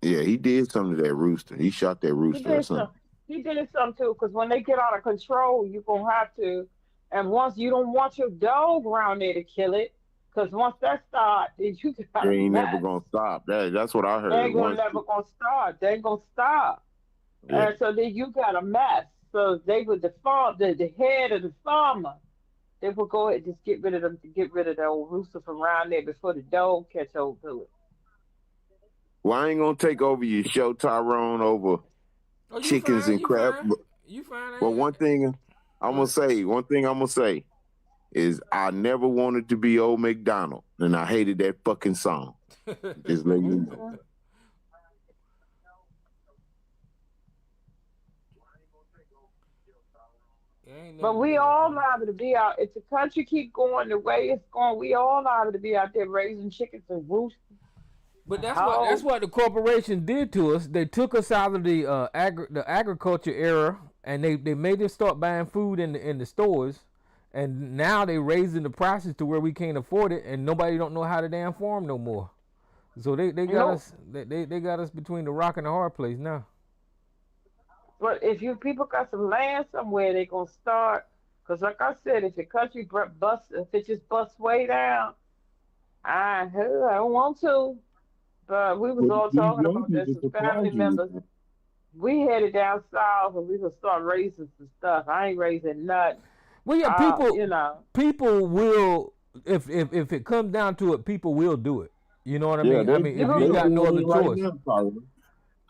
yeah, he did something to that rooster. He shot that rooster or something. He did something too, because when they get out of control, you're gonna have to, and once you don't want your dog around there to kill it. Because once that starts, you got. They ain't never gonna stop. That's what I heard. They ain't never gonna start. They ain't gonna stop. Yeah. And so then you got a mess. So they would the head of the farmer. They would go ahead and just get rid of them to get rid of the old rooster from around there before the dog catch hold to it. Well, I ain't gonna take over your show, Tyrone, over chickens and crap. You fine. But one thing I'm gonna say is I never wanted to be old McDonald, and I hated that fucking song. Just let you know. But we all liable to be out. If the country keep going the way it's going, we all liable to be out there raising chickens and roosters. But that's what the corporation did to us. They took us out of the agriculture era, and they made us start buying food in the stores. And now they raising the prices to where we can't afford it, and nobody don't know how to damn farm no more. So they got us they got us between the rock and the hard place now. But if people got some land somewhere, they gonna start. Cause like I said, if the country just busts way down, I don't want to. But we was all talking about this as family members. We headed down south, and we gonna start raising some stuff. I ain't raising nothing. Well, yeah, people will, if it comes down to it, people will do it. You know what I mean? If you got no other choice,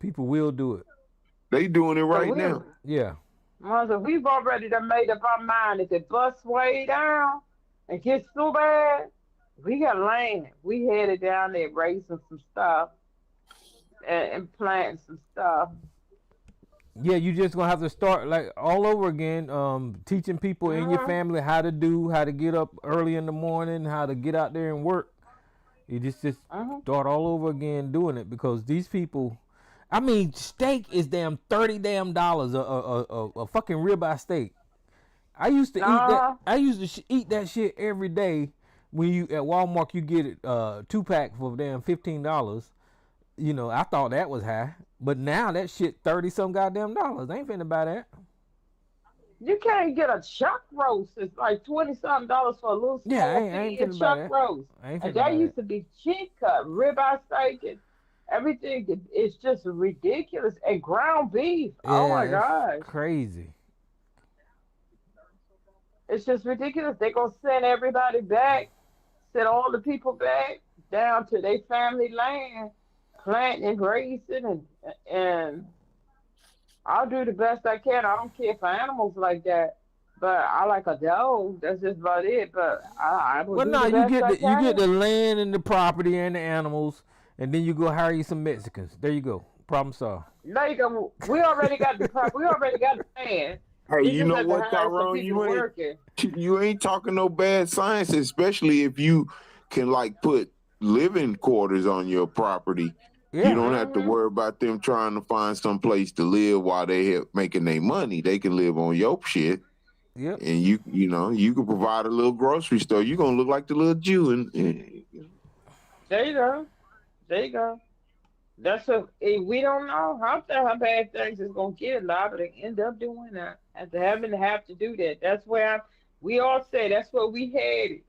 people will do it. They doing it So right we, now. Yeah. Mother, we've already done made up our mind. If it busts way down and gets so bad, we got land. We headed down there raising some stuff and planting some stuff. Yeah, you just gonna have to start like all over again, teaching people in your Mhm. family how to get up early in the morning, how to get out there and work. You just Mhm. start all over again doing it because these people, I mean, steak is damn $30 a fucking ribeye steak. I used to eat that. Uh, I used to eat that shit every day. When you at Walmart, you get it 2-pack for damn $15. I thought that was high, but now that shit 30 some goddamn dollars. I ain't finna buy that. you can't get a chuck roast. It's like 20-something for a little Yeah, small I ain't pig finna buy chuck that. roast. I ain't And finna that buy that. used to be cheap cut, ribeye steak, and everything. It's just ridiculous. And ground beef. Oh my Yeah, it's gosh. crazy. It's just ridiculous. They're gonna send everybody back, send all the people back down to their family land, planting and raising and I'll do the best I can. I don't care for animals like that. But I like a dog. That's just about it. But I will Well, do no, the best I you get can. the land and the property and the animals, and then you go hire you some Mexicans. There you go. Problem solved. There you go. We already got the we already got the land. Hey, We you just know have to what, hire some Tyrone? people to work it. You ain't talking no bad science, especially if you can like put living quarters on your property. You Yeah. don't have to Hmm. worry about them trying to find some place to live while they have making their money. They can live on your shit, Yep. and you can provide a little grocery store. You're gonna look like the little Jew, and There you go. There you go. That's a we don't know how bad things is gonna get. A lot of they end up doing that after having to have to do that. That's where we all say that's where we headed.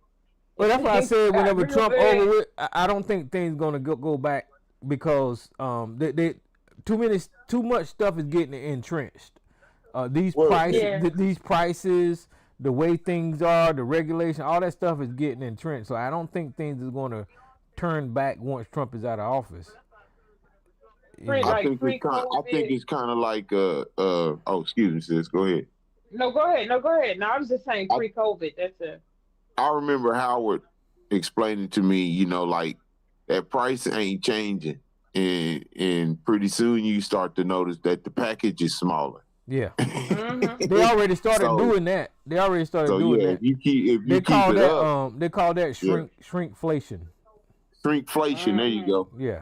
Well, If that's why I things said got whenever real Trump over bad, with, I don't think things gonna go back because they too much stuff is getting entrenched. well, yeah. These prices, the way things are, the regulation, all that stuff is getting entrenched. So I don't think things is gonna turn back once Trump is out of office. You Pre I know. like think pre COVID. it's kind of like oh, excuse me, sis, go ahead. No, go ahead. No, go ahead. No, I was just saying I pre COVID. That's it. I remember Howard explaining to me, like that price ain't changing, and pretty soon you start to notice that the package is smaller. Yeah. Mm-hmm. They already started so doing that. They already started so doing yeah, that. if you They keep call it that up, yeah, shrinkflation. shrinkflation. There you Mm-hmm. go. Yeah.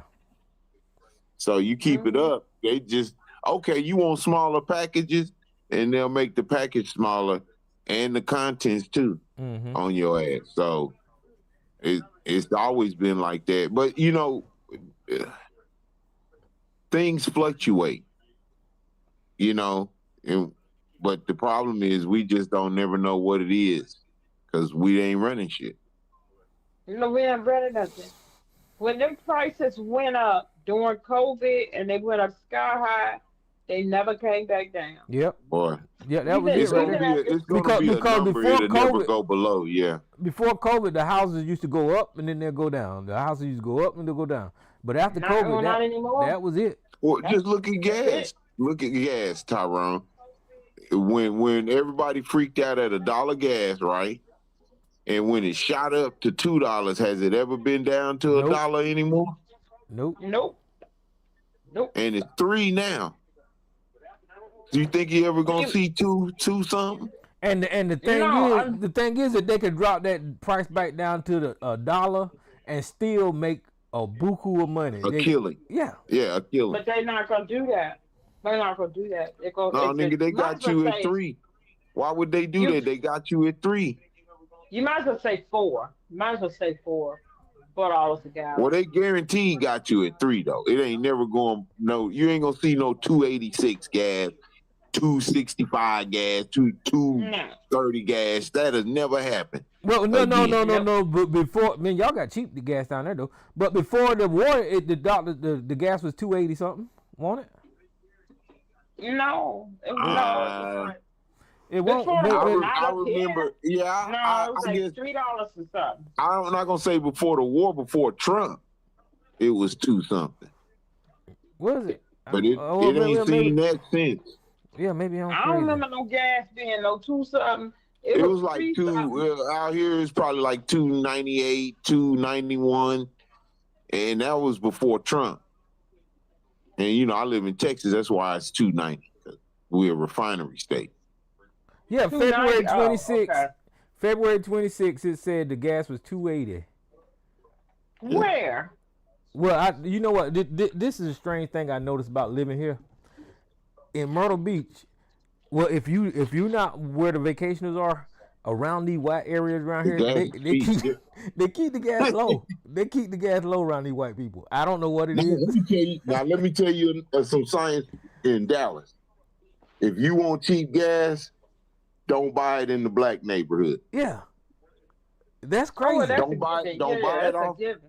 So you keep it Mm-hmm. up, they just okay. You want smaller packages, and they'll make the package smaller and the contents too Mm-hmm. on your ass. So it's always been like that. But things fluctuate, you know, and but the problem is we just don't never know what it is because we ain't running shit. You know, we haven't read nothing. When them prices went up during COVID and they went up sky high, they never came back down. Yep. Boy, Yeah, that was Even it right even there. after it's gonna be a Because number it'll never go below. Yeah. before COVID, the houses used to go up and then they'll go down. The houses used to go up and they'll go down. But after not COVID, oh, not anymore. that was it. Well, That's just look at that's gas. it. Look at gas, Tyrone. When everybody freaked out at $1 gas, right? And when it shot up to $2, has it ever been down to a Nope. dollar anymore? Nope. Nope. Nope. And it's 3 now. Do you think you ever gonna You, see two something? And no, I'm the thing is that they could drop that price back down to the $1 and still make a buku of money. A killing. Yeah. Yeah, a killing. but they're not gonna do that. They're not gonna do that. They're gonna No, they nigga, they you might as got well you at say 3. Why would they do you that? They got you at 3. you might as well say four. You might as well say $4 a Well, gallon. they guaranteed got you at 3 though. It ain't never going. No, you ain't gonna see no 286 gas, 265 gas, 230 gas. That'll never happen Well, again. No. no. But before, man, y'all got cheap the gas down there though. But before the war, the gas was 280 something. Want it? No. No, it was Uh, like It won't. before the war, not I up here. remember. Yeah, No, it was I like guess $3 or something. I'm not gonna say before the war, before Trump, it was 2 something. What is it? but it well, it ain't maybe, seen that since. yeah, maybe I'm I don't crazy. remember no gas being no two something. It It was was like three something. out here. It's probably like 298, 291, and that was before Trump. And I live in Texas. That's why it's 290. We're a refinery state. Yeah, 290. Oh, okay. February 26th, it said the gas was 280. Yeah. Where? Well, you know what? This is a strange thing I noticed about living here in Myrtle Beach. Well, if you not where the vacationers are around these white areas around The here, gas they feet. keep they keep the gas low. They keep the gas low around these white people. I don't know what it Now is. let me tell you some science in Dallas. If you want cheap gas, don't buy it in the black neighborhood. Yeah, that's Oh, well, crazy. that's a Don't buy given. don't Yeah, buy it that's a off. given.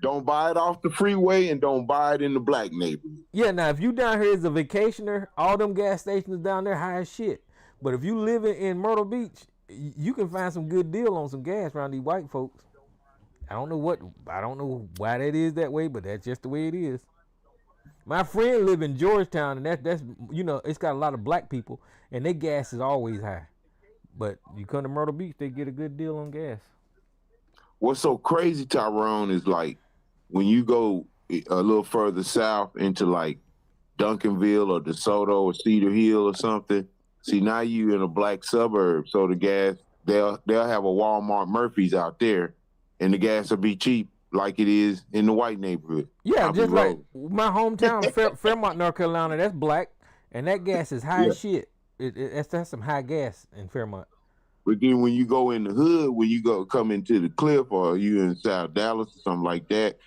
Don't buy it off the freeway, and don't buy it in the black neighborhood. Yeah, now if you down here as a vacationer, all them gas stations down there high as shit. But if you living in Myrtle Beach, you can find some good deal on some gas around these white folks. I don't know why that is that way, but that's just the way it is. My friend live in Georgetown, and that's it's got a lot of black people, and their gas is always high. But you come to Myrtle Beach, they get a good deal on gas. What's so crazy, Tyrone, is like when you go a little further south into like Duncanville or DeSoto or Cedar Hill or something. See, now you in a black suburb, so the gas they'll have a Walmart Murphy's out there, and the gas will be cheap like it is in the white neighborhood. Yeah, I'll be just like rolling. my hometown, Fairmont, North Carolina. That's black, and that gas is high Yeah. as shit. That's some high gas in Fairmont. But then when you go in the hood, when you go come into the Cliff or you in South Dallas or something like that,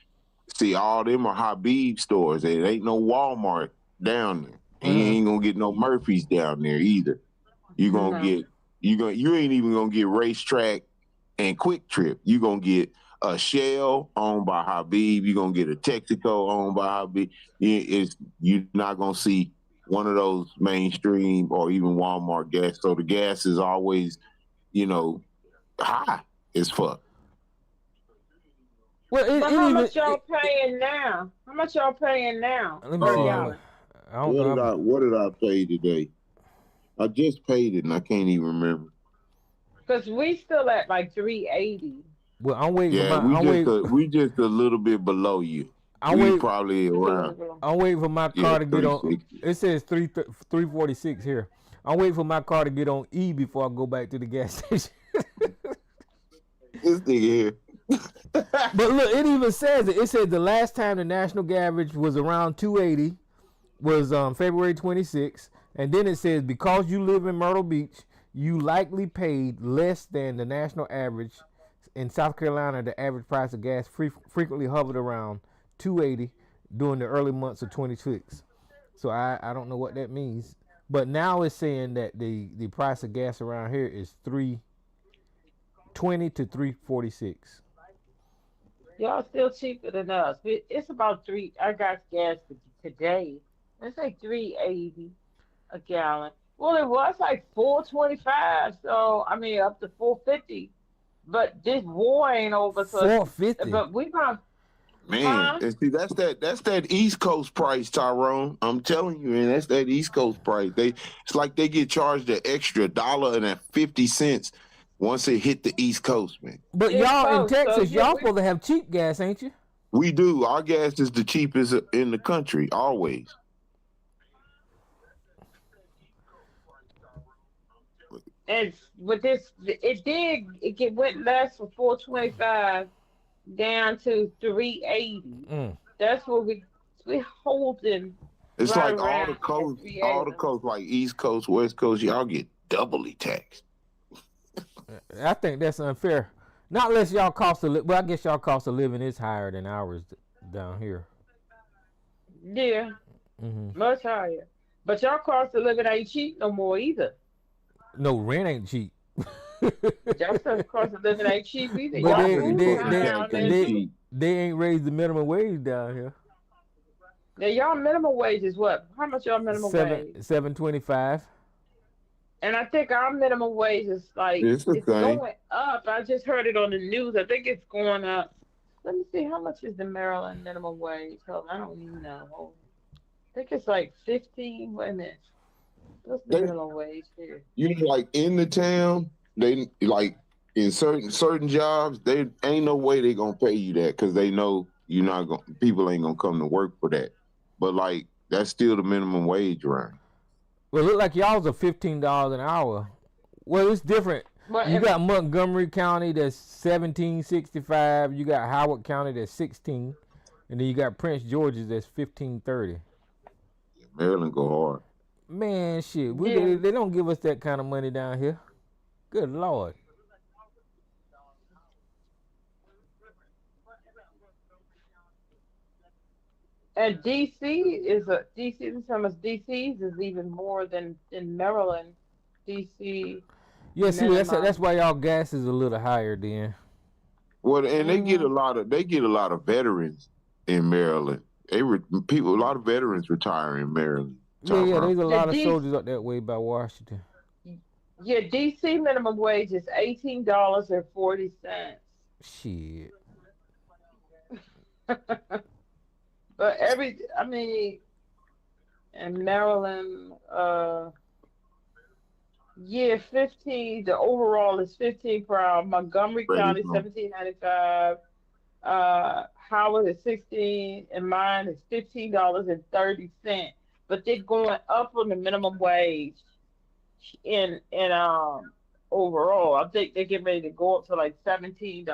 see all them are Habib stores. It ain't no Walmart down there. And you ain't gonna get no Murphy's down there either. You gonna No. get you ain't even gonna get Racetrack and Quick Trip. You gonna get a Shell owned by Habib. You gonna get a Texaco owned by Habib. You're not gonna see one of those mainstream or even Walmart gas. So the gas is always, high as fuck. Well, But how much y'all paying now? How much y'all paying now Let me per see. gallon? I don't know. What did I pay today? I just paid it and I can't even remember. Because we still at like 380. Well, I'm waiting Yeah, for my. we just a little bit below you. I'm We waiting. probably around I'm waiting for my car to get on. 360. It says 346 here. I'm waiting for my car to get on E before I go back to the gas station. This nigga here. But look, it even says it. It says the last time the national average was around 280 was February 26th, and then it says because you live in Myrtle Beach, you likely paid less than the national average. In South Carolina, the average price of gas frequently hovered around 280 during the early months of 26. So I don't know what that means, but now it's saying that the price of gas around here is 320 to 346. Y'all still cheaper than us. It's about three. I got gas today. It's like 380 a gallon. Well, it was like 425. So I mean, up to 450. But this war ain't over. So, 450. but we gonna. Man, and see that's that East Coast price, Tyrone. I'm telling you, man, that's that East Coast price. It's like they get charged an extra $1.50 once it hit the East Coast, man. But It's y'all in close, so Texas, yeah, y'all supposed to have cheap gas, ain't you? We do. Our gas is the cheapest in the country, always. And with this, it went less from 425 down to 380. That's what we holding It's right like all around the at coast, 380. like East Coast, West Coast, y'all get doubly taxed. I think that's unfair. Not unless y'all cost of living. Well, I guess y'all cost of living is higher than ours down here. Yeah, much higher. But y'all cost of living ain't cheap no more either. No, rent ain't cheap. Y'all cost of living ain't cheap either. But Y'all Property food tax down there ain't too. cheap. they ain't raised the minimum wage down here. Now y'all minimum wage is what? How much y'all minimum wage? $7.25. And I think our minimum wage is like It's the it's same. going up. I just heard it on the news. I think it's going up. Let me see how much is the Maryland minimum wage. Hold on, I don't even know. Hold think it's like 15. Wait a minute. What's the They, minimum wage here? like in the town, they like in certain jobs, they ain't no way they gonna pay you that because they know you're not gonna. People ain't gonna come to work for that. But like that's still the minimum wage, right? Well, it look like y'all's are $15 an hour. Well, it's different. Well, You got Montgomery County that's 1765. You got Howard County that's 16, and then you got Prince George's that's 1530. Maryland go hard. Man, shit, yeah. they don't give us that kind of money down here. Good Lord. And DC. Some of DC's is even more than in Maryland. DC Yeah, see, that's minimum. why y'all gas is a little higher then. Well, and they get a Hmm. lot of veterans in Maryland. People, a lot of veterans retire in Maryland. Yeah, Tyrone. there's a The lot of DC, soldiers up that way by Washington. yeah, DC minimum wage is $18.40. Shit. But I mean, in Maryland, yeah, 15. The overall is 15 per hour. Montgomery Crazy. County 17.95. Howard is 16, and mine is $15.30. But they're going up on the minimum wage in overall. I think they're getting ready to go up to like $17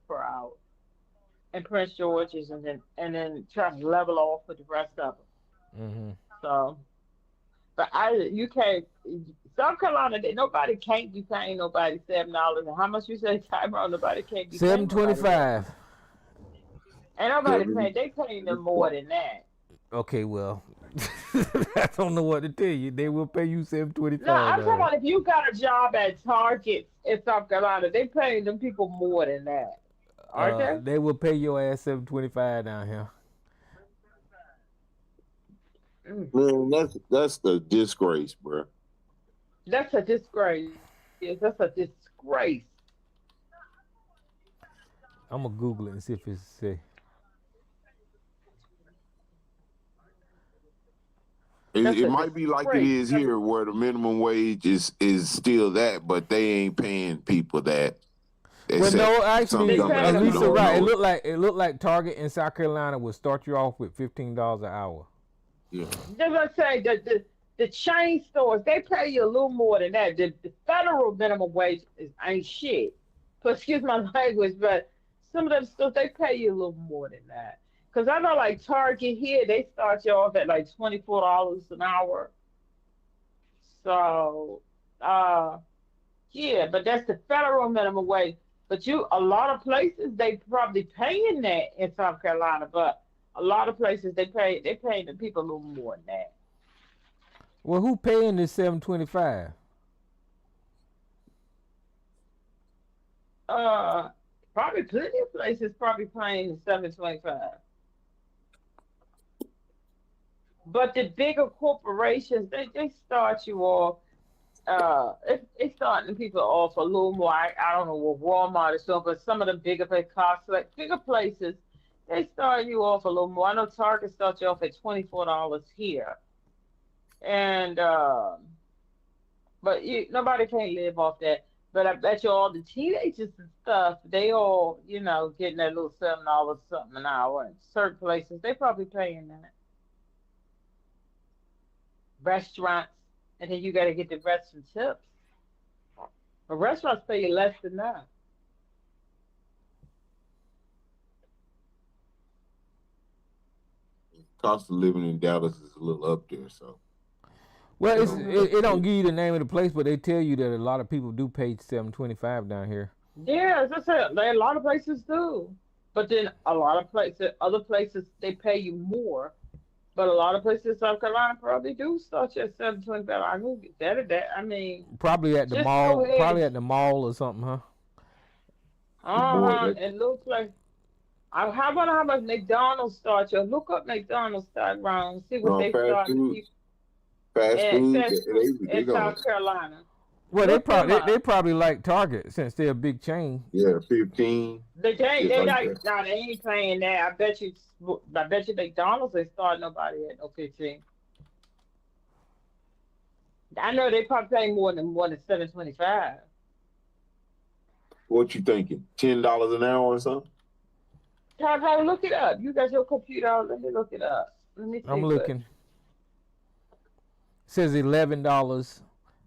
per hour in Prince George's, and then try to level off with the rest of them. Mm-hmm. So, but you can't. South Carolina, nobody can't be paying nobody $7. And how much you say, Tyrone? Nobody can't be paying nobody that. 725. Ain't nobody Seven- paying. They paying them more than that. Okay, well, I don't know what to tell you. They will pay you No, I'm talking $725. about if you got a job at Target in South Carolina, they paying them people more than that, aren't they? They will pay your ass $725 down here. Mm. Man, that's the disgrace, bro. That's a disgrace. Yes, that's a disgrace. I'm gonna Google it and see if it's say. That's It a might be like it disgrace. is here, where the minimum wage is still that, but they ain't paying people that. Well, Except no, some They actually, paying dumbass who them Lisa, don't more. right? know it. It looked like Target in South Carolina would start you off with $15 an hour. Yeah. That's what I'm saying. The chain stores, they pay you a little more than that. The federal minimum wage ain't shit. So excuse my language, but some of them stores, they pay you a little more than that. Because I know, like Target here, they start you off at like $24 an hour. So, uh, yeah, but that's the federal minimum wage. But a lot of places they probably paying that in South Carolina, but a lot of places they paying the people a little more than that. Well, who paying this 725? Uh, Probably plenty of places probably paying the 7.25. But the bigger corporations, they start you off. They starting people off a little more. I don't know what Walmart or so, but some of the bigger places, cost like bigger places, they start you off a little more. I know Target starts you off at $24 here, and but nobody can live off that. But I bet you all the teenagers and stuff, they all getting that little $7 something an hour. In certain places, they probably paying that. Restaurants, and then you got to get the restaurant tips. But restaurants pay you less than that. Cost of living in Dallas is a little up there, so Well, you it's know. Hmm. it, it don't give you the name of the place, but they tell you that a lot of people do pay 725 down here. Yeah, as I said, a lot of places do. But then a lot of places, other places, they pay you more. But a lot of places in South Carolina probably do start you at 7.25. I will get that at that. I mean, Probably at the just go mall, ahead probably and at the mall or something, huh? Boy, and look like how about how much McDonald's start you? Look up McDonald's start around, see what they fast start the food, people fast at food, fast food they in going South Carolina. Well, Look them they up. probably like Target since they're a big chain. 15, shit They like like that. no, they ain't paying that. I bet you McDonald's ain't starting nobody at no 15. I know they probably pay more than 725. What you thinking? $10 an hour or something? Try to look it up. You got your computer out. Let me look it up. Let me I'm see what. looking. It says $11.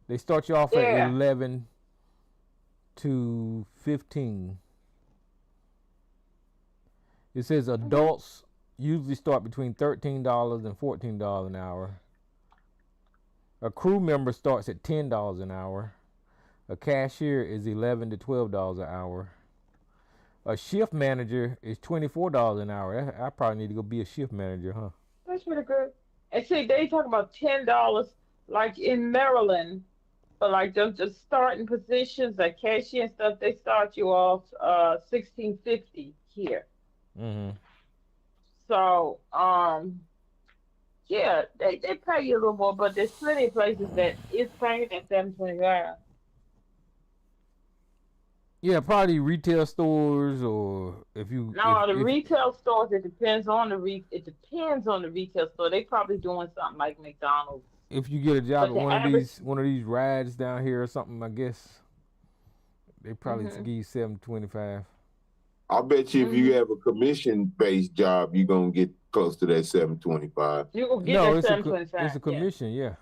They start you off at Yeah. 11 to 15. It says Mhm. adults usually start between $13 and $14 an hour. A crew member starts at $10 an hour. A cashier is $11 to $12 an hour. A shift manager is $24 an hour. I probably need to go be a shift manager, huh? That's pretty good. And see, they talk about $10, like in Maryland, for like the starting positions, like cashier and stuff. They start you off 1650 here. Mm-hmm. So yeah, they pay you a little more, but there's plenty of places that is paying at 725. Yeah, probably retail stores, or if you Now the if retail stores, it depends on the retail store. They probably doing something like McDonald's, if you get a job but at the average. one of these rides down here or something, I guess they probably give Mhm. you 725. I bet you if you Mhm. have a commission-based job, you're gonna get close to that 725. You will get No, that it's 725. a Yes, commission. Yeah,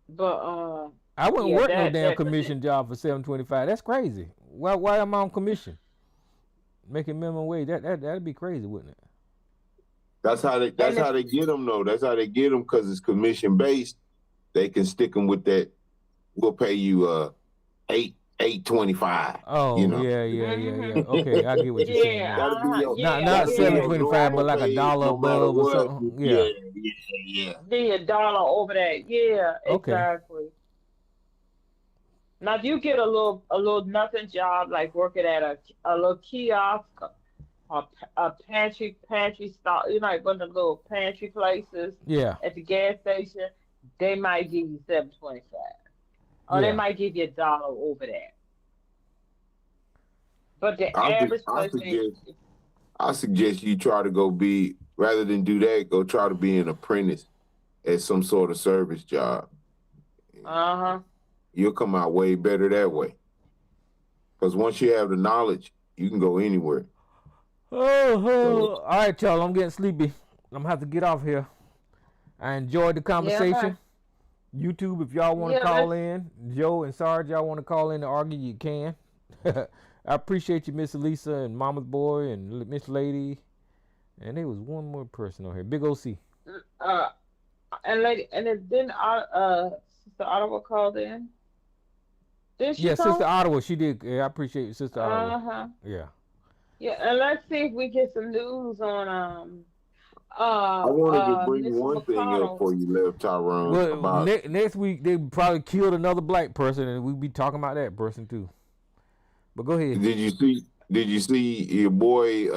but I wouldn't yeah, work no that damn that but the, commission job for 725. That's crazy. Why am I on commission? Making minimum wage. That'd be crazy, wouldn't it? That's and how it's they get them though. That's how they get them because it's commission-based. They can stick them with that. We'll pay you 8.25. You Oh know, yeah. mhm. Okay, I get what you're saying Yeah, now. Not that'll be yeah. seven your twenty five, but normal like a pay dollar no matter above or what. something. Yeah, Yeah. yeah. Be a dollar over that. Yeah, Okay. exactly. Now, if you get a little nothing job like working at a little kiosk or a pantry stop, like one of the little pantry places Yeah. at the gas station, they might give you 725, or they Yeah. might give you a dollar over that. But the I su- average I place, suggest I suggest you try to go be rather than do that. Go try to be an apprentice at some sort of service job. uh-huh, You'll come out way better that way. Because once you have the knowledge, you can go anywhere. So All right, y'all. I'm getting sleepy. I'm gonna have to get off here. I enjoyed the yeah, conversation. man, YouTube, if y'all want to yeah, call let's, in, Joe and Sarge, y'all want to call in to argue, you can. I appreciate you, Miss Elisa and Mama's Boy and Miss Lady. And there was one more person on here, Big OC. uh, and it didn't, Sister Ottawa called in. Did she Yeah, Sister call? Ottawa, she did. Yeah, I appreciate you, Sister Ottawa. Uh-huh. Yeah. Yeah, and let's see if we get some news on I wanted to bring Mr. one thing up McConnell. before you left, Tyrone, Well, about next week they probably killed another black person, and we'll be talking about that person too. But go ahead. did you see your boy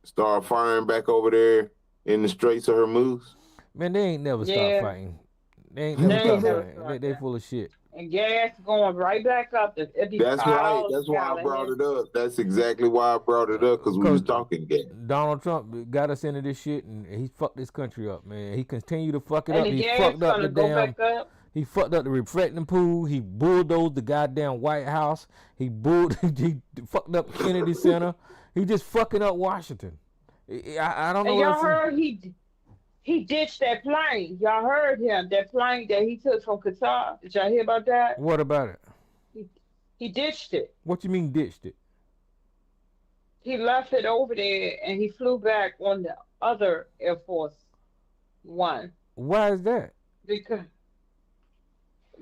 start firing back over there in the Straits of Hormuz? Man, they ain't never stopped Yeah, fighting. They ain't they never ain't stopped never fighting. started They that. full of shit. And gas going right back up. It be That's right. piles That's of why I gallon brought here. it up. That's exactly why I brought it up because we was Cause talking gas. Donald Trump got us into this shit, and he fucked this country up, man. He continued to fuck it And up. the He gas fucked up the gonna go damn. back up. He fucked up the reflecting pool. He bulldozed the goddamn White House. He fucked up Kennedy Center. He just fucking up Washington. I don't know And what y'all else. heard he ditched that plane. Y'all heard him. That plane that he took from Qatar. Did y'all hear about that? What about it? He, he ditched it. What you mean ditched it? He left it over there and he flew back on the other Air Force One Why is that? because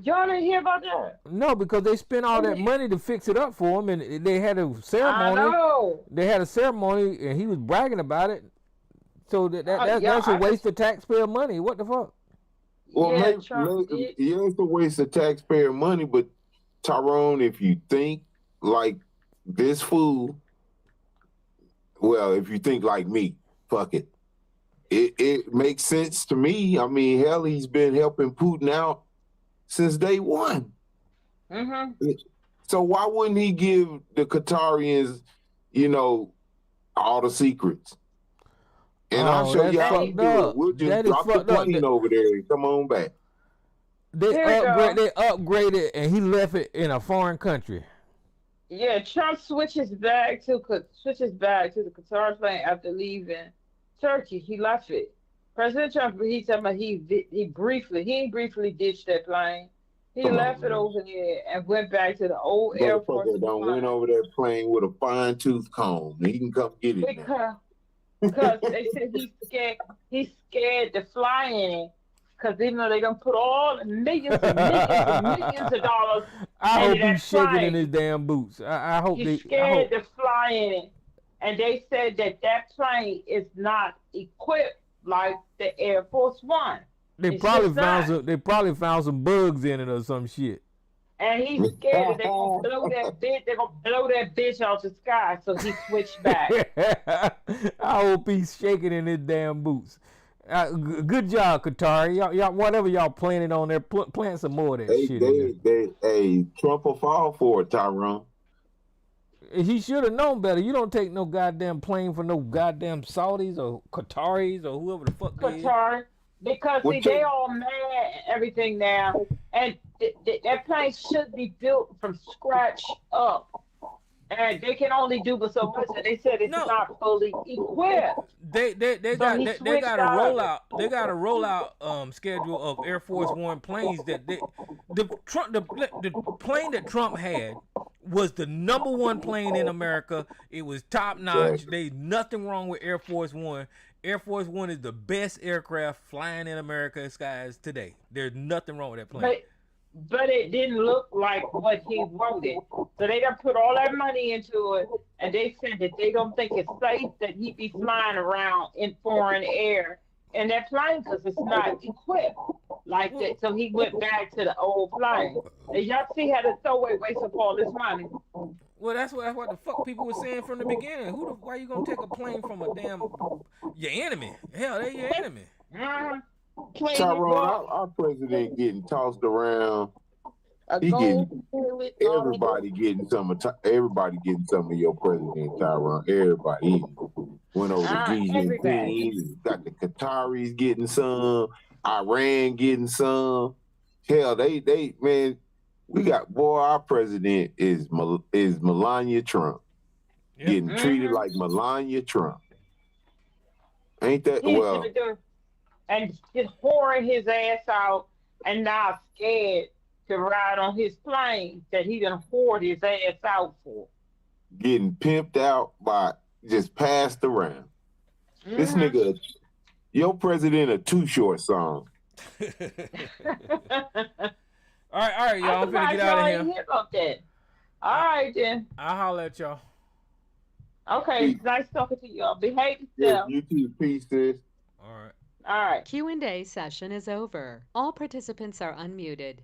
y'all didn't hear about that. No, because they spent all that money to fix it up for him, and they had a I ceremony. know. They had a ceremony, and he was bragging about it. So Yeah, that's a waste of taxpayer money. What the fuck? Well, yeah, Trump did. yeah, it's a waste of taxpayer money, but Tyrone, if you think like this fool, well, if you think like me, fuck it. It makes sense to me. I mean, hell, he's been helping Putin out since day one. Mm-hmm. So why wouldn't he give the Qatarians, you know, all the secrets And I'll Oh, show that's you how he fucked do it. up. We'll just That is drop the fucked up. plane over there and come on back. They Here we go. upgraded, and he left it in a foreign country. Yeah, Trump switches back to the Qatar plane after leaving Turkey. He left it. President Trump, he talking about he ain't briefly ditched that plane. He Come left on, it man. over there and went back to the old Air Force Motherfucker done went One over that plane with a fine tooth comb. He can come get it now. because they said he's scared to fly in it because even though they're gonna put all the millions and millions and millions of dollars I into hope that he's shaking in plane. his damn boots. I hope He's I scared hope to fly in it. And they said that plane is not equipped like the Air Force One. they It's probably just found not. some. They probably found some bugs in it or some shit. And he's scared that they're gonna blow that bitch. They're gonna blow that bitch out the sky. So he switched back. I hope he's shaking in his damn boots. Good job, Qatari. Y'all, whatever y'all planning on there, plant some more of that shit in there. Hey, Trump will fall for it, Tyrone. He should have known better. You don't take no goddamn plane for no goddamn Saudis or Qataris or whoever the fuck they is. Qatar, because see, they all mad and everything now, and that plane should be built from scratch up, and they can only do but so much. And they said it's No. not fully equipped. They So got he they switched got a out of it. rollout. They got a rollout schedule of Air Force One planes that the plane that Trump had was the number one plane in America. It was top notch. Exactly. There's nothing wrong with Air Force One. Air Force One is the best aircraft flying in American skies today. There's nothing wrong with that plane. But it didn't look like what he wanted. So they done put all that money into it, and they said that they don't think it's safe that he be flying around in foreign air in that plane because it's not equipped like that. So he went back to the old plane. And y'all see how the throwaway waste up all this money. Well, that's what the fuck people were saying from the beginning. Why you gonna take a plane from a damn your enemy? Hell, they're your enemy. Mhm. Tyrone, our president getting tossed around. He getting everybody getting some of your president, Tyrone. Everybody. He went over to Xi Everybody. Jinping. Got the Qataris getting some. Iran getting some. Hell, they man. We got our president is Melania Trump. Yep. Getting treated like Melania Trump. Ain't that He's well? and just whoring his ass out and now scared to ride on his plane that he done whored his ass out for. Getting pimped out by just passed around. This nigga, your president a Too Short song. All right, y'all. I'm finna get out of here. Hear about that. All right then. I'll holler at y'all. Okay, Peace. nice talking to y'all. Behave Yeah, yourself. you too. Peace, sis. All right. All right. Q&A session is over. All participants are unmuted.